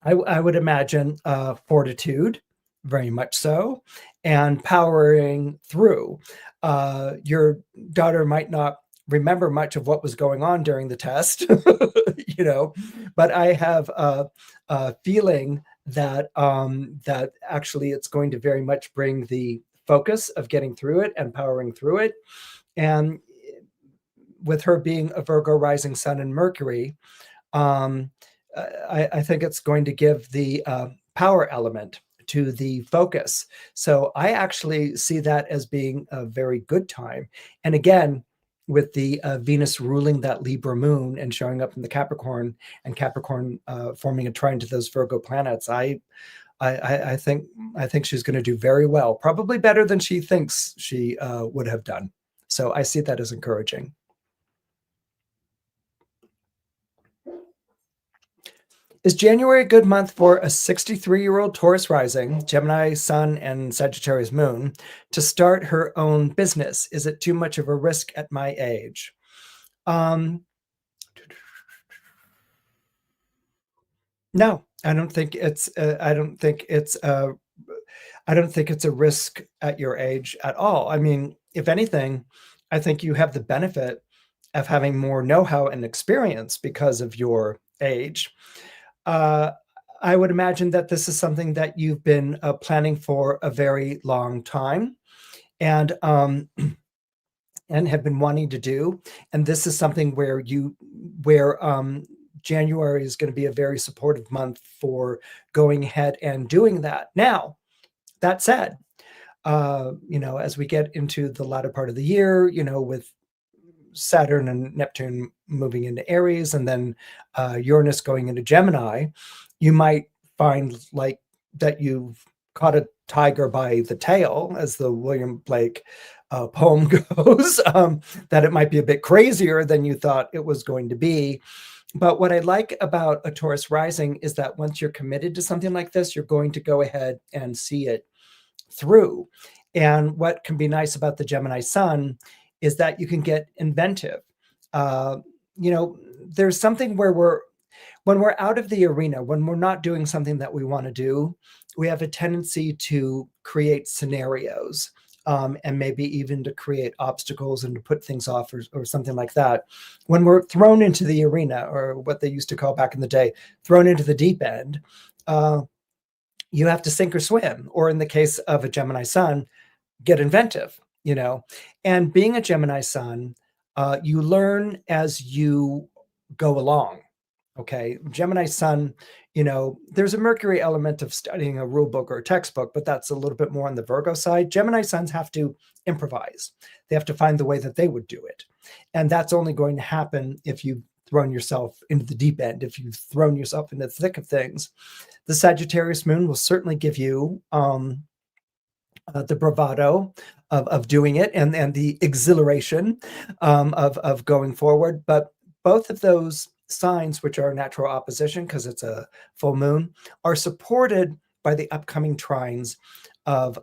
would imagine fortitude, very much so, and powering through. Your daughter might not remember much of what was going on during the test, you know, but I have a feeling that that actually it's going to very much bring the focus of getting through it and powering through it. And with her being a Virgo rising sun and Mercury, I think it's going to give the power element to the focus. So I actually see that as being a very good time. And again, with the Venus ruling that Libra moon and showing up in the Capricorn, and Capricorn forming a trine to those Virgo planets, I think she's going to do very well, probably better than she thinks she would have done. So I see that as encouraging. Is January a good month for a 63-year-old Taurus rising, Gemini sun, and Sagittarius moon to start her own business? Is it too much of a risk at my age? No, I don't think it's. I don't think it's. I don't think it's a risk at your age at all. I mean, if anything, I think you have the benefit of having more know-how and experience because of your age. I would imagine that this is something that you've been planning for a very long time, and have been wanting to do. And this is something where January is going to be a very supportive month for going ahead and doing that. Now, that said, as we get into the latter part of the year, with Saturn and Neptune moving into Aries and then Uranus going into Gemini, you might find like that you've caught a tiger by the tail, as the William Blake poem goes, that it might be a bit crazier than you thought it was going to be. But what I like about a Taurus rising is that once you're committed to something like this, you're going to go ahead and see it through. And what can be nice about the Gemini sun is that you can get inventive. There's something where when we're out of the arena, when we're not doing something that we want to do, we have a tendency to create scenarios, and maybe even to create obstacles and to put things off or something like that. When we're thrown into the arena, or what they used to call back in the day, thrown into the deep end, you have to sink or swim, or in the case of a Gemini sun, get inventive, and being a Gemini sun, you learn as you go along. Okay. Gemini sun, there's a Mercury element of studying a rule book or a textbook, but that's a little bit more on the Virgo side. Gemini suns have to improvise. They have to find the way that they would do it. And that's only going to happen if you've thrown yourself into the deep end, if you've thrown yourself into the thick of things. The Sagittarius moon will certainly give you the bravado of doing it and the exhilaration of going forward. But both of those signs, which are natural opposition because it's a full moon, are supported by the upcoming trines of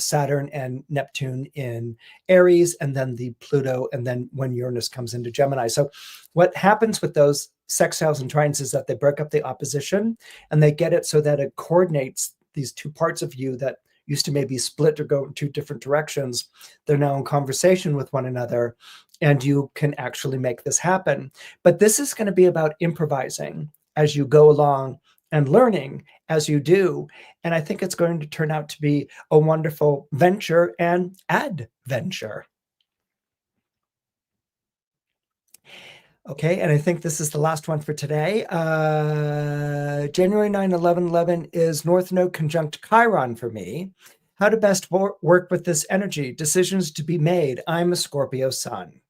Saturn and Neptune in Aries, and then the Pluto, and then when Uranus comes into Gemini. So what happens with those sextiles and trines is that they break up the opposition, and they get it so that it coordinates these two parts of you that used to maybe split or go in two different directions. They're now in conversation with one another, and you can actually make this happen. But this is going to be about improvising as you go along and learning as you do. And I think it's going to turn out to be a wonderful venture and adventure. Okay, and I think this is the last one for today. January 9, 11 is North Node conjunct Chiron for me. How to best work with this energy? Decisions to be made. I'm a Scorpio sun.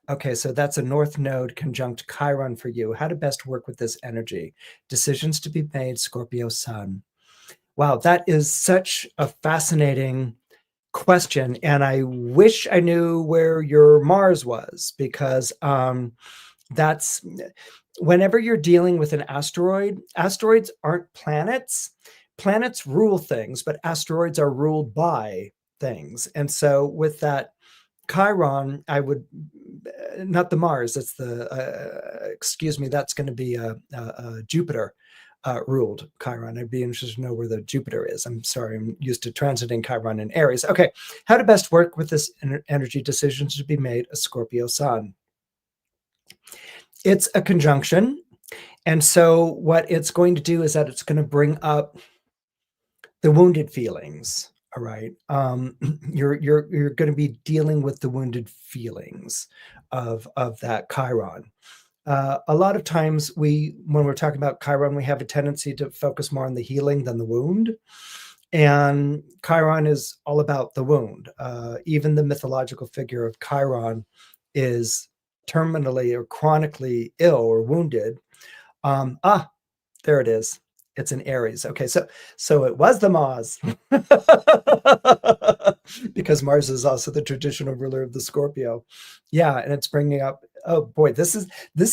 Okay, so that's a North Node conjunct Chiron for you. How to best work with this energy? Decisions to be made, Scorpio sun. Wow, that is such a fascinating question. And I wish I knew where your Mars was, because that's whenever you're dealing with an asteroid, asteroids aren't planets. Planets rule things, but asteroids are ruled by things. And so with that Chiron, I would not the Mars. It's the excuse me. That's going to be a Jupiter ruled Chiron. I'd be interested to know where the Jupiter is. I'm sorry. I'm used to transiting Chiron in Aries. Okay. How to best work with this energy? Decisions to be made. A Scorpio sun. It's a conjunction, and so what it's going to do is that it's going to bring up the wounded feelings. All right. You're going to be dealing with the wounded feelings of that Chiron. A lot of times when we're talking about Chiron, we have a tendency to focus more on the healing than the wound. And Chiron is all about the wound. Even the mythological figure of Chiron is terminally or chronically ill or wounded. There it is. It's an Aries. Okay, so it was the Mars. Because Mars is also the traditional ruler of the Scorpio. Yeah, and it's bringing up, oh boy, this is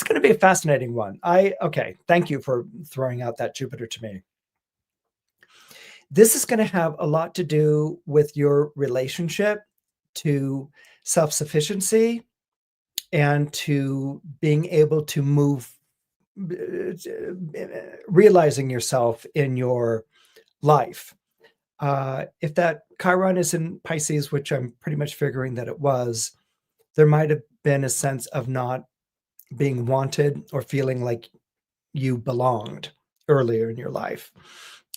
going to be a fascinating one. Okay, thank you for throwing out that Jupiter to me. This is going to have a lot to do with your relationship to self-sufficiency and to being able to move, realizing yourself in your life. If that Chiron is in Pisces, which I'm pretty much figuring that it was, there might have been a sense of not being wanted or feeling like you belonged earlier in your life.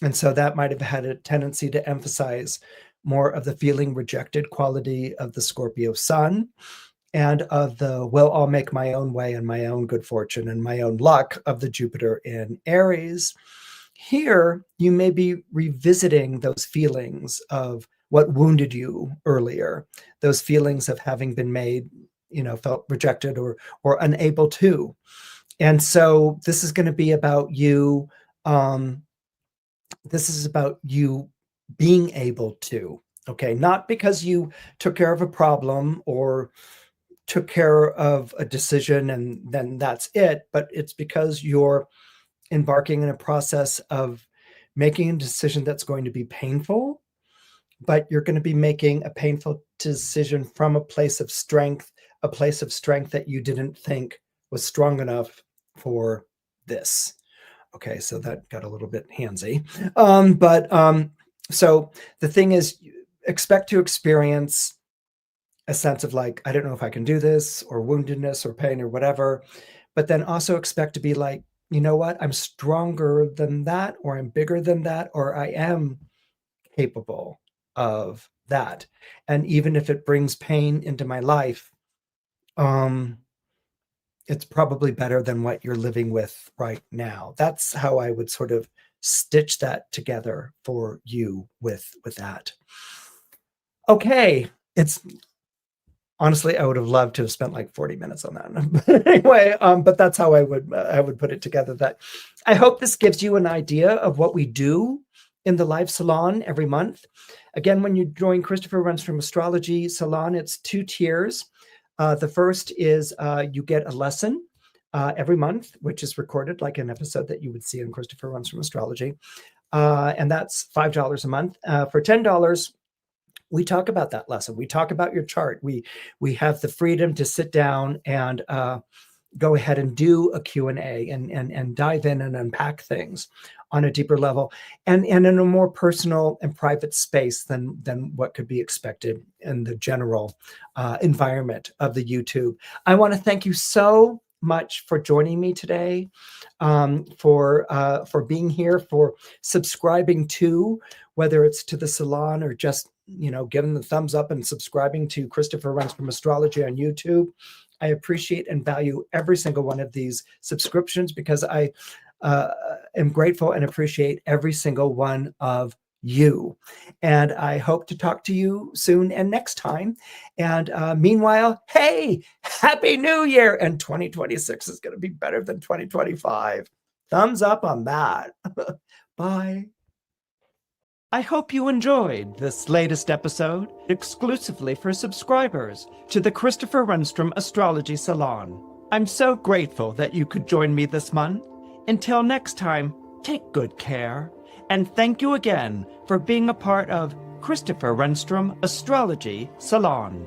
And so that might have had a tendency to emphasize more of the feeling rejected quality of the Scorpio sun. and of the will I'll make my own way and my own good fortune and my own luck of the Jupiter in Aries. Here, you may be revisiting those feelings of what wounded you earlier, those feelings of having been made, felt rejected or unable to. And so this is going to be about you. This is about you being able to, okay, not because you took care of a problem or took care of a decision and then that's it, but it's because you're embarking in a process of making a decision that's going to be painful, but you're going to be making a painful decision from a place of strength that you didn't think was strong enough for this. Okay, so that got a little bit handsy. So the thing is, expect to experience a sense of like, I don't know if I can do this, or woundedness or pain or whatever, but then also expect to be like, you know what, I'm stronger than that, or I'm bigger than that, or I am capable of that. And even if it brings pain into my life, it's probably better than what you're living with right now. That's how I would sort of stitch that together for you with that. Okay, it's honestly, I would have loved to have spent like 40 minutes on that. But anyway, but that's how I would put it together. That I hope this gives you an idea of what we do in the live salon every month. Again, when you join Christopher Renstrom Astrology Salon, it's 2 tiers. The first is you get a lesson every month, which is recorded like an episode that you would see in Christopher Renstrom Astrology. And that's $5 a month. For $10, we talk about that lesson. We talk about your chart. We have the freedom to sit down and go ahead and do a Q&A and dive in and unpack things on a deeper level and in a more personal and private space than what could be expected in the general environment of the YouTube. I want to thank you so much for joining me today, for being here, for subscribing to, whether it's to the salon or just, giving the thumbs up and subscribing to Christopher Renstrom Astrology on YouTube. I appreciate and value every single one of these subscriptions because I am grateful and appreciate every single one of you. And I hope to talk to you soon and next time. And meanwhile, hey, Happy New Year. And 2026 is going to be better than 2025. Thumbs up on that. Bye. I hope you enjoyed this latest episode exclusively for subscribers to the Christopher Renstrom Astrology Salon. I'm so grateful that you could join me this month. Until next time, take good care. And thank you again for being a part of Christopher Renstrom Astrology Salon.